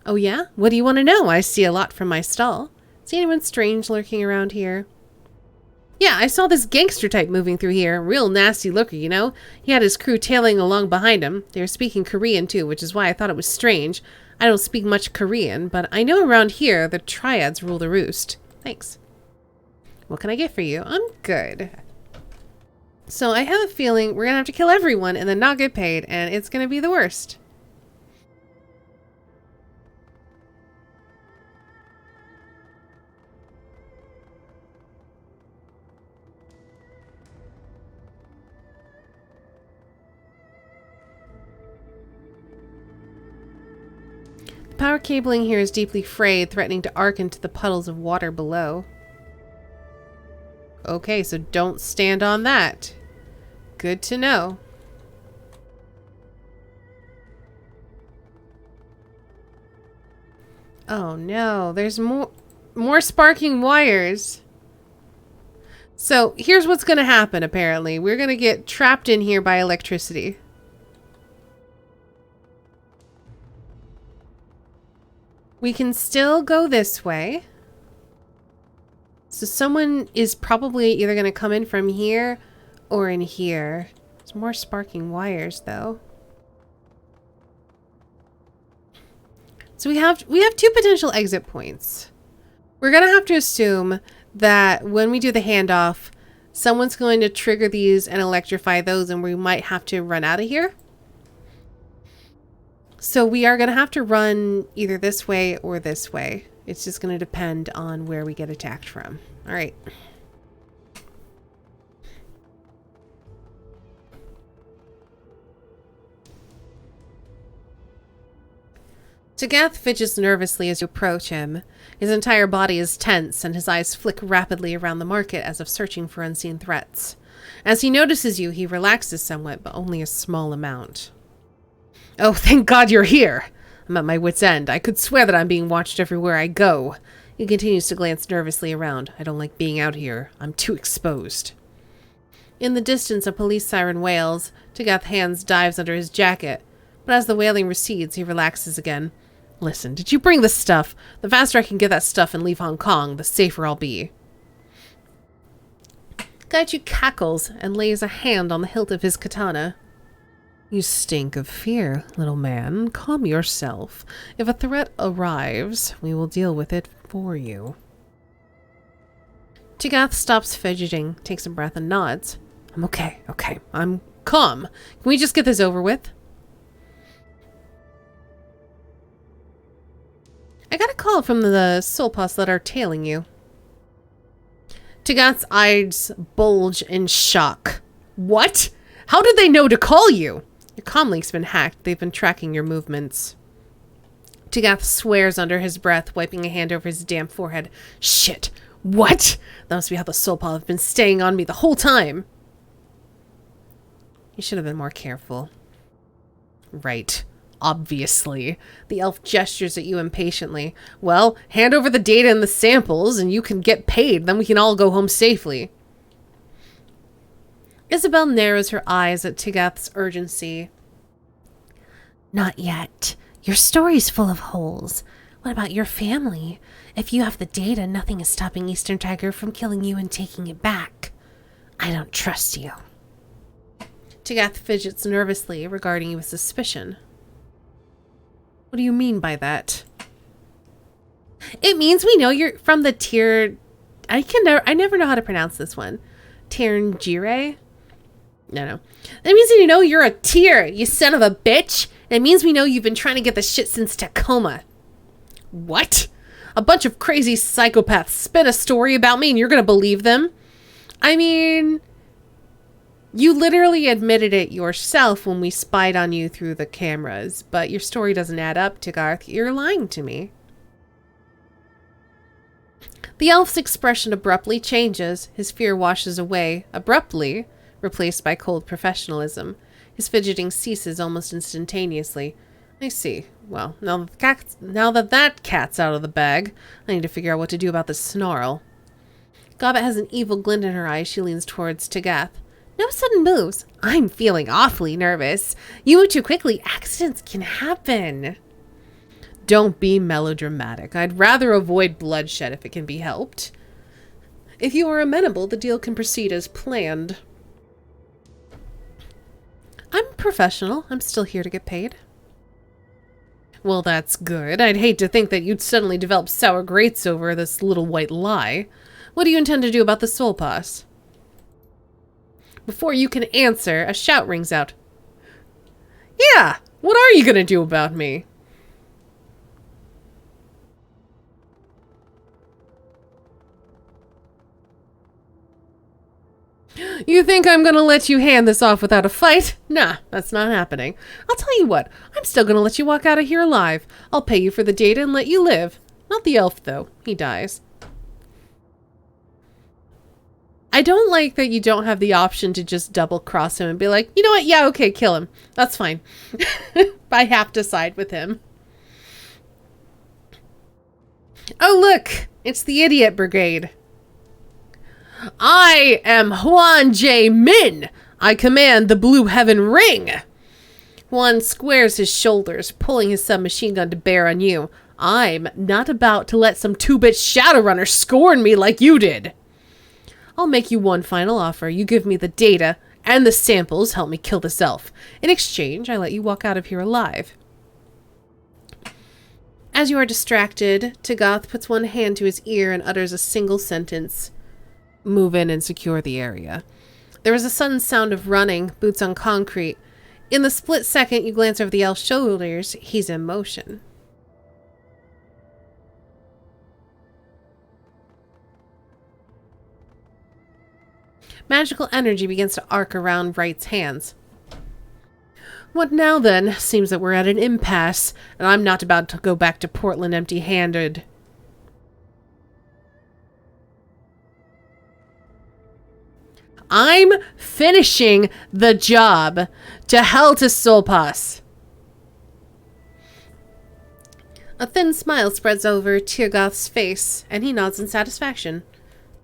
Oh yeah? What do you want to know? I see a lot from my stall. See anyone strange lurking around here? Yeah, I saw this gangster type moving through here. Real nasty looker, you know? He had his crew tailing along behind him. They were speaking Korean, too, which is why I thought it was strange. I don't speak much Korean, but I know around here the triads rule the roost. Thanks. What can I get for you? I'm good. So I have a feeling we're gonna have to kill everyone and then not get paid, and it's gonna be the worst. The power cabling here is deeply frayed, threatening to arc into the puddles of water below. Okay, so don't stand on that. Good to know. Oh no, there's more More sparking wires. So here's what's going to happen, apparently. We're going to get trapped in here by electricity. We can still go this way. So someone is probably either going to come in from here or in here. There's more sparking wires, though. So we have 2 potential exit points. We're going to have to assume that when we do the handoff, someone's going to trigger these and electrify those, and we might have to run out of here. So we are going to have to run either this way or this way. It's just going to depend on where we get attacked from. All right. Tagath fidgets nervously as you approach him. His entire body is tense, and his eyes flick rapidly around the market as if searching for unseen threats. As he notices you, he relaxes somewhat, but only a small amount. Oh, thank God you're here! I'm at my wit's end. I could swear that I'm being watched everywhere I go. He continues to glance nervously around. I don't like being out here. I'm too exposed. In the distance, a police siren wails. Tagath's hands dives under his jacket, but as the wailing recedes, he relaxes again. Listen, did you bring the stuff? The faster I can get that stuff and leave Hong Kong, the safer I'll be. Gaiju cackles and lays a hand on the hilt of his katana. You stink of fear, little man. Calm yourself. If a threat arrives, we will deal with it for you. Tagath stops fidgeting, takes a breath, and nods. I'm okay. I'm calm. Can we just get this over with? I got a call from the Soulpaws that are tailing you. Tagath's eyes bulge in shock. What? How did they know to call you? Your comlink's been hacked. They've been tracking your movements. Tagath swears under his breath, wiping a hand over his damp forehead. Shit. What? That must be how the Soulpaw have been staying on me the whole time. You should have been more careful. Right. Obviously. The elf gestures at you impatiently. Well, hand over the data and the samples and you can get paid. Then we can all go home safely. Isabel narrows her eyes at Tagath's urgency. Not yet. Your story's full of holes. What about your family? If you have the data, nothing is stopping Eastern Tiger from killing you and taking it back. I don't trust you. Tagath fidgets nervously, regarding you with suspicion. What do you mean by that? It means we know you're from the tier... I never know how to pronounce this one. Tiernjire? No. That means you know you're a tier, you son of a bitch. It means we know you've been trying to get the shit since Tacoma. What? A bunch of crazy psychopaths spin a story about me and you're gonna believe them? I mean... You literally admitted it yourself when we spied on you through the cameras, but your story doesn't add up, Tagarth. You're lying to me. The elf's expression abruptly changes. His fear washes away, abruptly, replaced by cold professionalism. His fidgeting ceases almost instantaneously. I see. Well, now that cat's out of the bag, I need to figure out what to do about this snarl. Gobbet has an evil glint in her eye. She leans towards Tagath. No sudden moves. I'm feeling awfully nervous. You move too quickly. Accidents can happen. Don't be melodramatic. I'd rather avoid bloodshed if it can be helped. If you are amenable, the deal can proceed as planned. I'm a professional. I'm still here to get paid. Well, that's good. I'd hate to think that you'd suddenly develop sour grapes over this little white lie. What do you intend to do about the Soulpaws? Before you can answer, a shout rings out. Yeah! What are you gonna do about me? You think I'm gonna let you hand this off without a fight? Nah, that's not happening. I'll tell you what, I'm still gonna let you walk out of here alive. I'll pay you for the data and let you live. Not the elf, though. He dies. I don't like that you don't have the option to just double cross him and be like, you know what? Yeah, okay, kill him. That's fine. I have to side with him. Oh, look! It's the Idiot Brigade. I am Huan J. Min. I command the Blue Heaven Ring. Juan squares his shoulders, pulling his submachine gun to bear on you. I'm not about to let some 2-bit Shadowrunner scorn me like you did. I'll make you one final offer. You give me the data and the samples, help me kill this elf. In exchange, I let you walk out of here alive. As you are distracted, Tagath puts one hand to his ear and utters a single sentence. Move in and secure the area. There is a sudden sound of running, boots on concrete. In the split second you glance over the elf's shoulders, he's in motion. Magical energy begins to arc around Wright's hands. What now then? Seems that we're at an impasse, and I'm not about to go back to Portland empty-handed. I'm finishing the job. To hell to Solpas. A thin smile spreads over Tirgoth's face, and he nods in satisfaction.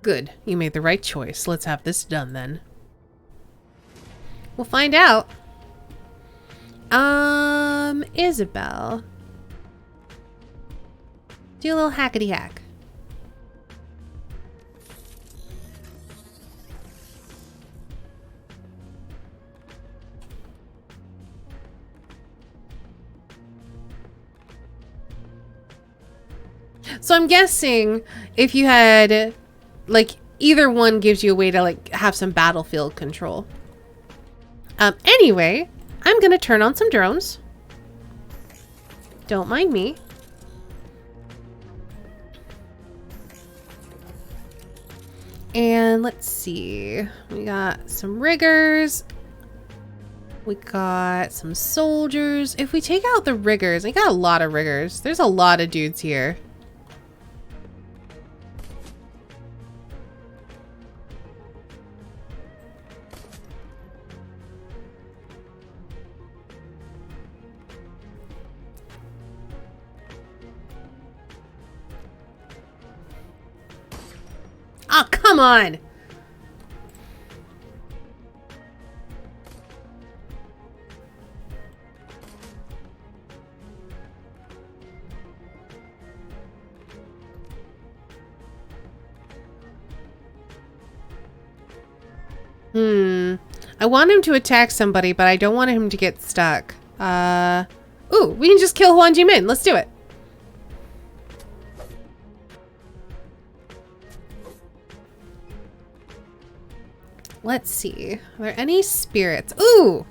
Good, you made the right choice. Let's have this done then. We'll find out. Isabel. Do a little hackety hack. So I'm guessing if you had, like, either one gives you a way to, like, have some battlefield control. Anyway, I'm gonna turn on some drones. Don't mind me. And let's see. We got some riggers. We got some soldiers. If we take out the riggers, we got a lot of riggers. There's a lot of dudes here. Oh, come on! I want him to attack somebody, but I don't want him to get stuck. Ooh, we can just kill Huan Jimin. Let's do it. Let's see. Are there any spirits? Ooh!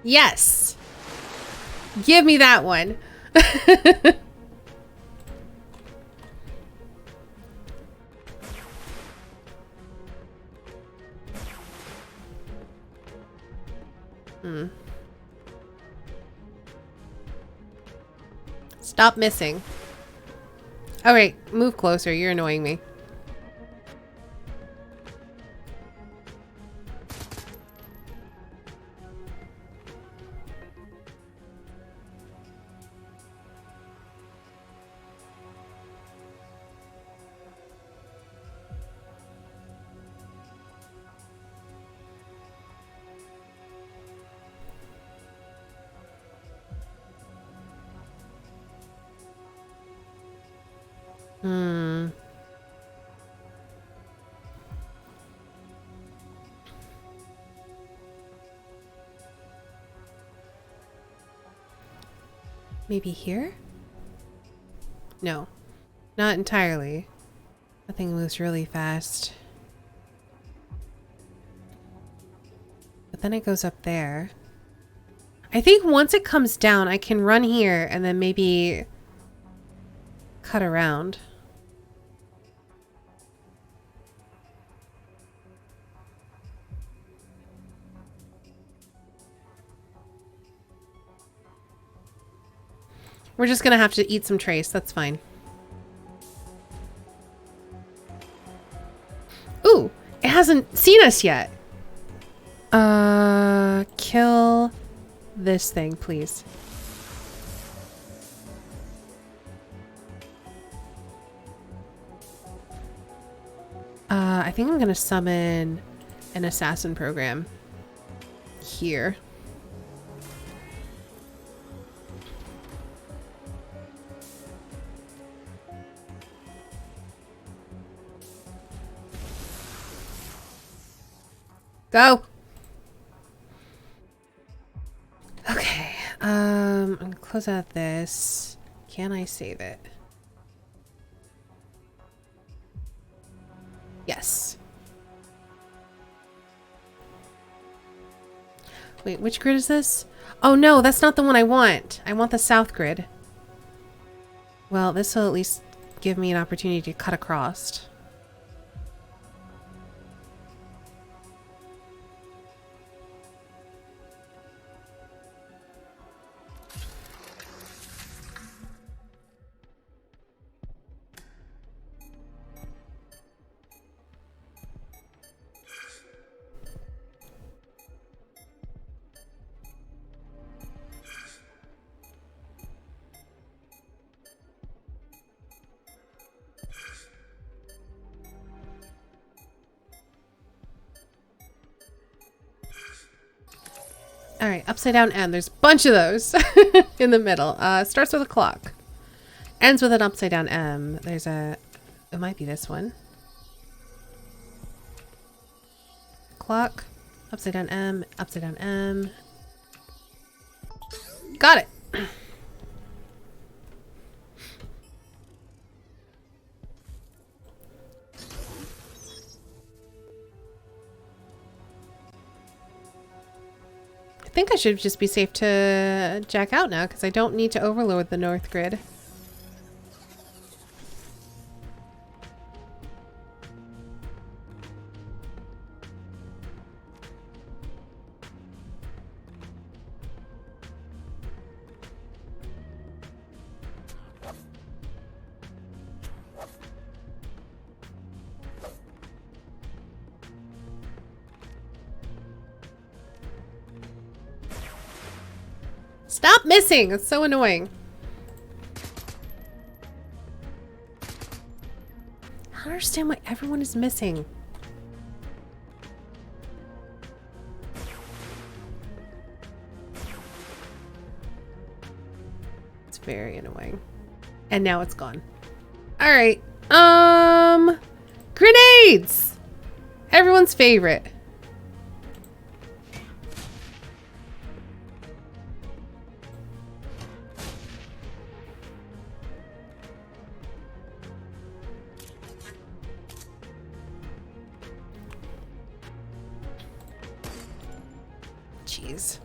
Yes! Give me that one. Stop missing. Alright, move closer. You're annoying me. Maybe here? No, not entirely. Nothing moves really fast. But then it goes up there. I think once it comes down, I can run here and then maybe cut around. We're just gonna have to eat some trace, that's fine. Ooh, it hasn't seen us yet. Kill this thing, please. I think I'm gonna summon an assassin program here. Go. Okay. I'm gonna close out this. Can I save it? Yes. Wait, which grid is this? Oh no, that's not the one I want. I want the south grid. Well, this will at least give me an opportunity to cut across. All right, upside down M. There's a bunch of those in the middle. Starts with a clock. Ends with an upside down M. There's a... It might be this one. Clock. Upside down M. Upside down M. Got it. I think I should just be safe to jack out now because I don't need to overload the north grid. Stop missing! It's so annoying. I don't understand why everyone is missing. It's very annoying. And now it's gone. Alright. Grenades! Everyone's favorite. Jeez.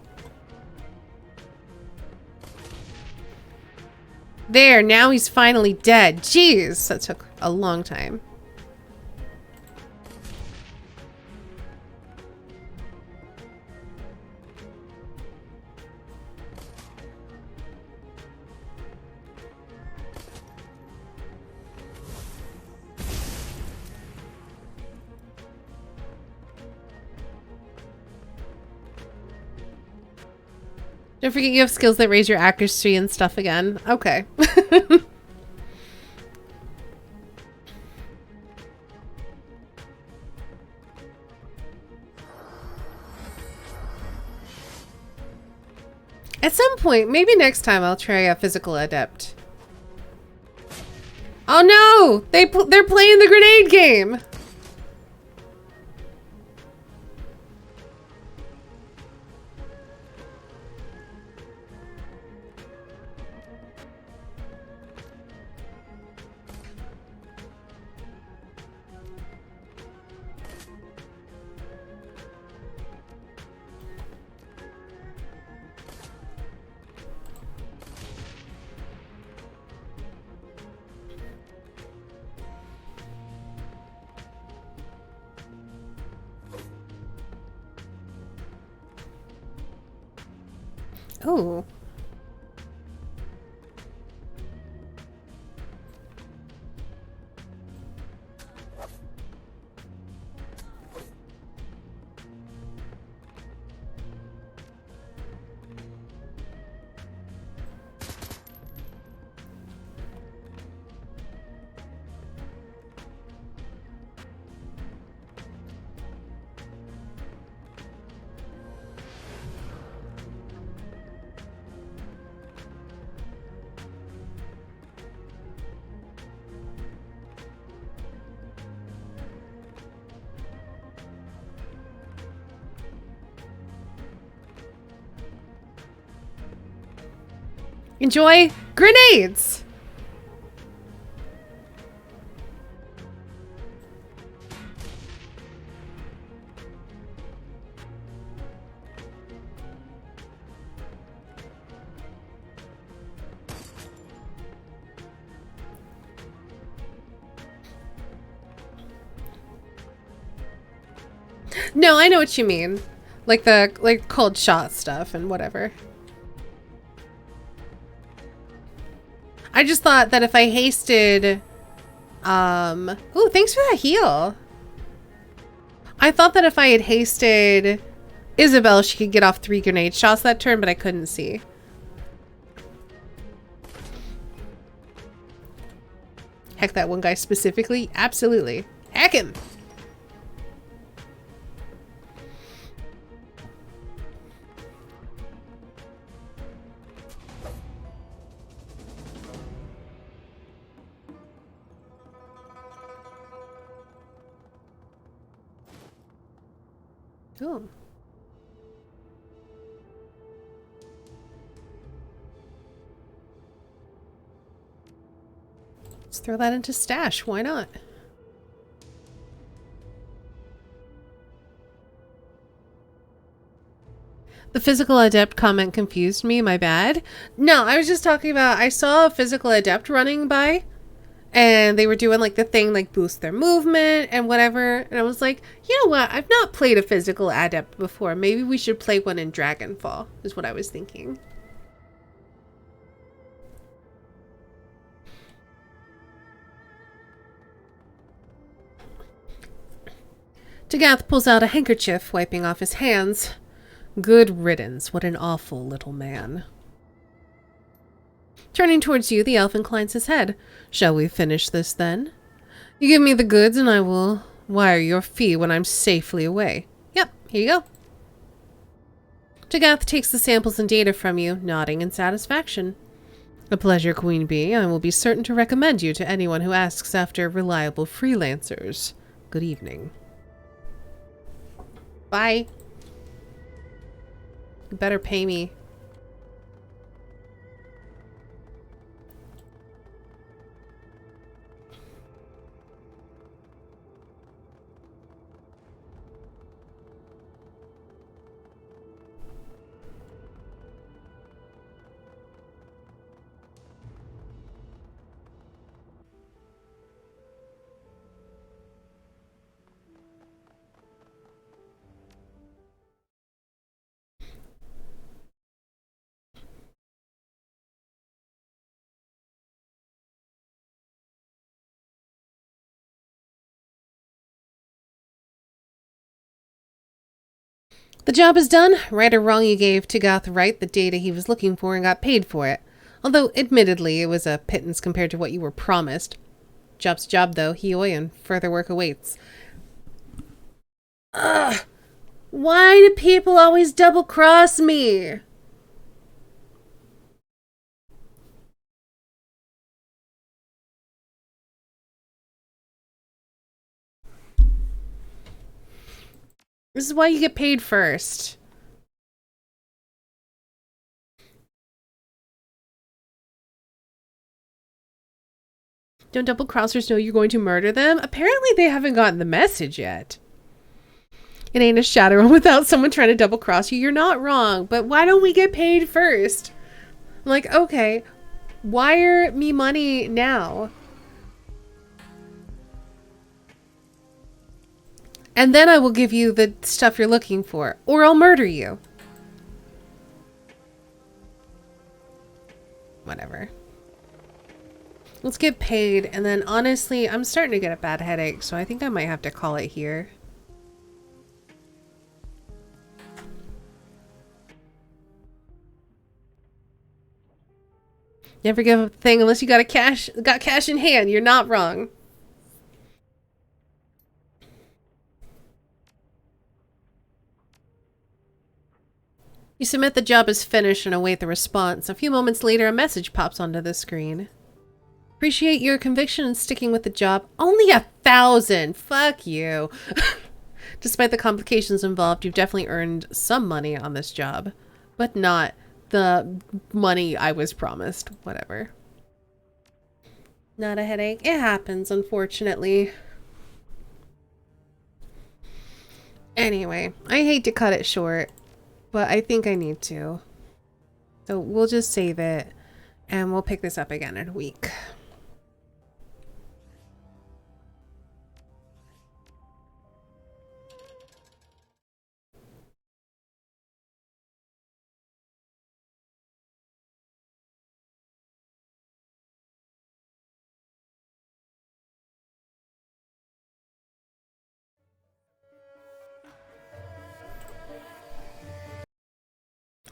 There, now he's finally dead. Jeez, that took a long time. Don't forget you have skills that raise your accuracy and stuff again. Okay. At some point, maybe next time I'll try a physical adept. Oh no! They're playing the grenade game! Oh. Enjoy grenades! No, I know what you mean. Like the cold shot stuff and whatever. I just thought that if I hasted ooh, thanks for that heal. I thought that if I had hasted Isabel, she could get off 3 grenade shots that turn, but I couldn't see. Heck that one guy specifically? Absolutely. Heck him! Oh. Let's throw that into stash. Why not? The physical adept comment confused me. My bad. No, I was just talking about, I saw a physical adept running by and they were doing like the thing like boost their movement and whatever. And I was like, you know what? I've not played a physical adept before. Maybe we should play one in Dragonfall is what I was thinking. Tagath pulls out a handkerchief, wiping off his hands. Good riddance. What an awful little man. Turning towards you, the elf inclines his head. Shall we finish this then? You give me the goods and I will wire your fee when I'm safely away. Yep, here you go. Tagath takes the samples and data from you, nodding in satisfaction. A pleasure, Queen Bee. I will be certain to recommend you to anyone who asks after reliable freelancers. Good evening. Bye. You better pay me. The job is done. Right or wrong, you gave Tagath Wright the data he was looking for and got paid for it. Although, admittedly, it was a pittance compared to what you were promised. Job's a job, though. Hioi, and further work awaits. Ugh! Why do people always double-cross me? This is why you get paid first. Don't double-crossers know you're going to murder them? Apparently they haven't gotten the message yet. It ain't a Shadowrun without someone trying to double-cross you. You're not wrong, but why don't we get paid first? I'm like, okay, wire me money now. And then I will give you the stuff you're looking for, or I'll murder you. Whatever. Let's get paid, and then honestly, I'm starting to get a bad headache, so I think I might have to call it here. Never give up a thing unless you got cash in hand. You're not wrong. You submit the job is finished and await the response. A few moments later, a message pops onto the screen. Appreciate your conviction and sticking with the job. Only 1,000! Fuck you. Despite the complications involved, you've definitely earned some money on this job. But not the money I was promised. Whatever. Not a headache. It happens, unfortunately. Anyway, I hate to cut it short, but I think I need to. So we'll just save it, and we'll pick this up again in a week.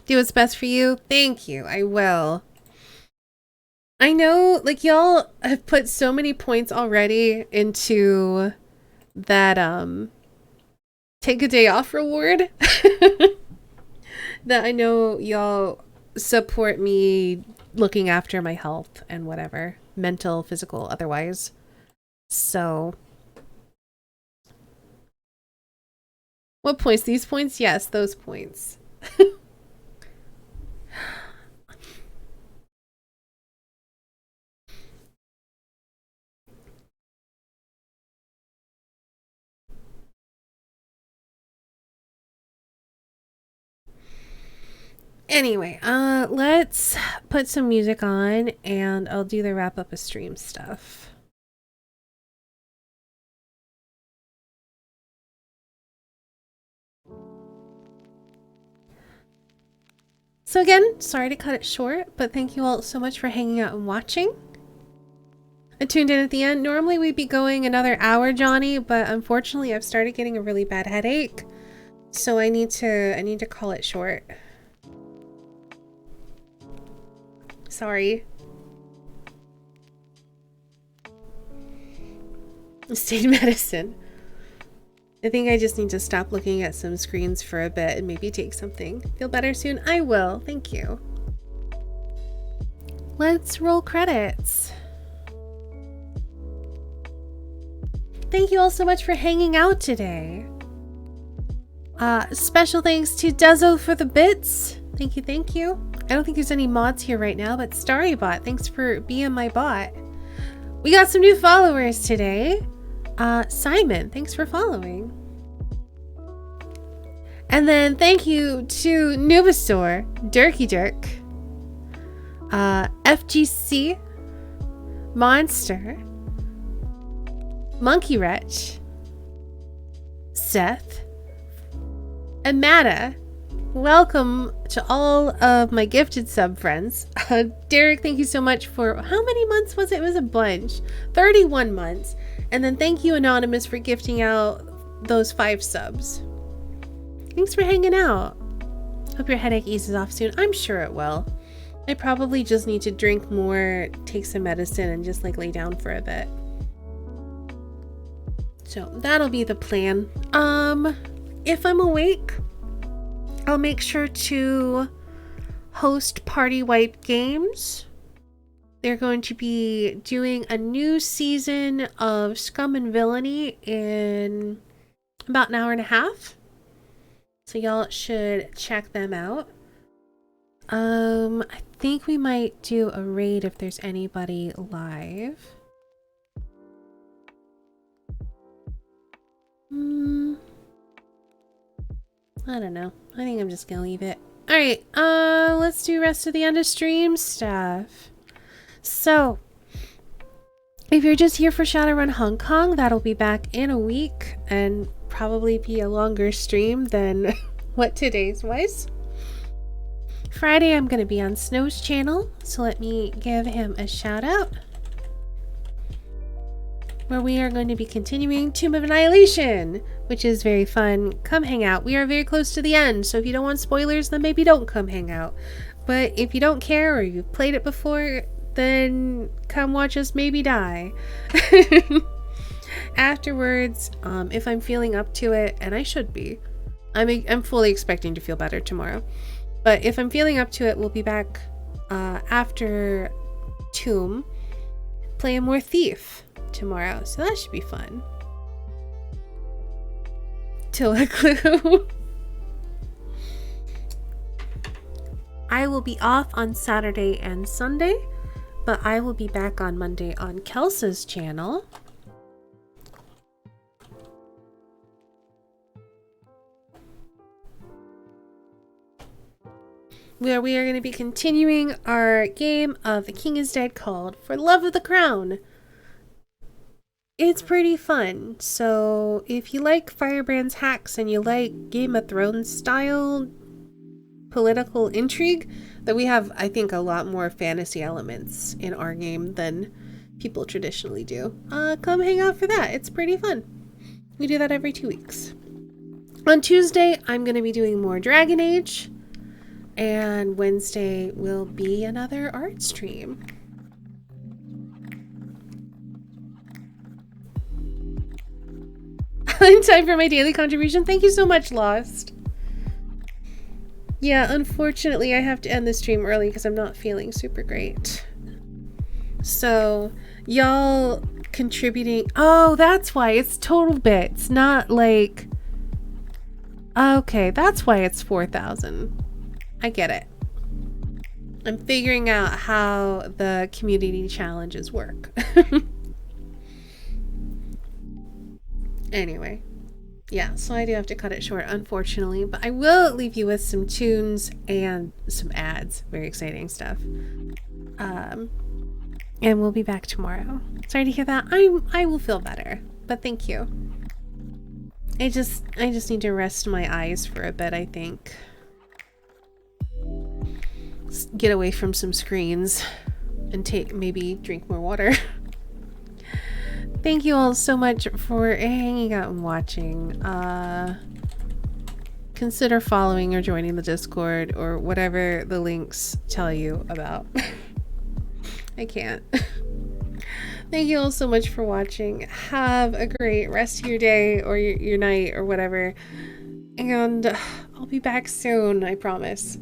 Do what's best for you. Thank you. I will. I know, like, y'all have put so many points already into that, take a day off reward that I know y'all support me looking after my health and whatever, mental, physical, otherwise. So, what points? These points? Yes, those points. Anyway, let's put some music on and I'll do the wrap up of stream stuff. So again, sorry to cut it short, but thank you all so much for hanging out and watching. I tuned in at the end. Normally we'd be going another hour, Johnny, but unfortunately I've started getting a really bad headache. So I need to call it short. Sorry. State medicine. I think I just need to stop looking at some screens for a bit and maybe take something. Feel better soon? I will. Thank you. Let's roll credits. Thank you all so much for hanging out today. Special thanks to Dezo for the bits. Thank you, thank you. I don't think there's any mods here right now, but Starrybot, thanks for being my bot. We got some new followers today. Simon, thanks for following. And then thank you to Nubasaur, Durky Dirk, FGC, Monster, Monkey Wretch, Seth, and Matta. Welcome to all of my gifted sub friends. Derek, thank you so much for, how many months was it? It was a bunch. 31 months. And then thank you, Anonymous, for gifting out those 5 subs. Thanks for hanging out. Hope your headache eases off soon. I'm sure it will. I probably just need to drink more, take some medicine, and just like lay down for a bit. So that'll be the plan. If I'm awake, I'll make sure to host Party Wipe games. They're going to be doing a new season of Scum and Villainy in about an hour and a half. So y'all should check them out. I think we might do a raid if there's anybody live. I don't know. I think I'm just gonna leave it. Alright, let's do rest of the end of stream stuff. So, if you're just here for Shadowrun Hong Kong, that'll be back in a week and probably be a longer stream than what today's was. Friday, I'm gonna be on Snow's channel, so let me give him a shout out. Where we are going to be continuing Tomb of Annihilation, which is very fun. Come hang out. We are very close to the end, so if you don't want spoilers, then maybe don't come hang out. But if you don't care or you've played it before, then come watch us maybe die. Afterwards, if I'm feeling up to it, and I should be, I'm fully expecting to feel better tomorrow. But if I'm feeling up to it, we'll be back after Tomb, playing more Thief tomorrow, so that should be fun. Till a clue. I will be off on Saturday and Sunday, but I will be back on Monday on Kelsa's channel. Where we are going to be continuing our game of The King is Dead called For Love of the Crown. It's pretty fun, so if you like Firebrand's hacks and you like Game of Thrones style political intrigue, that we have, I think, a lot more fantasy elements in our game than people traditionally do. Come hang out for that. It's pretty fun. We do that every 2 weeks. On Tuesday, I'm going to be doing more Dragon Age. And Wednesday will be another art stream. In time for my daily contribution. Thank you so much, Lost. Yeah, unfortunately, I have to end the stream early because I'm not feeling super great. So, y'all contributing. Oh, that's why it's total bits, not like. Okay, that's why it's 4,000. I get it. I'm figuring out how the community challenges work. Anyway, yeah, so I do have to cut it short, unfortunately, but I will leave you with some tunes and some ads. Very exciting stuff. And we'll be back tomorrow. Sorry to hear that. I will feel better, but thank you. I just need to rest my eyes for a bit, I think. Get away from some screens and maybe drink more water. Thank you all so much for hanging out and watching. Consider following or joining the Discord or whatever the links tell you about. I can't. Thank you all so much for watching. Have a great rest of your day or your night or whatever. And I'll be back soon, I promise.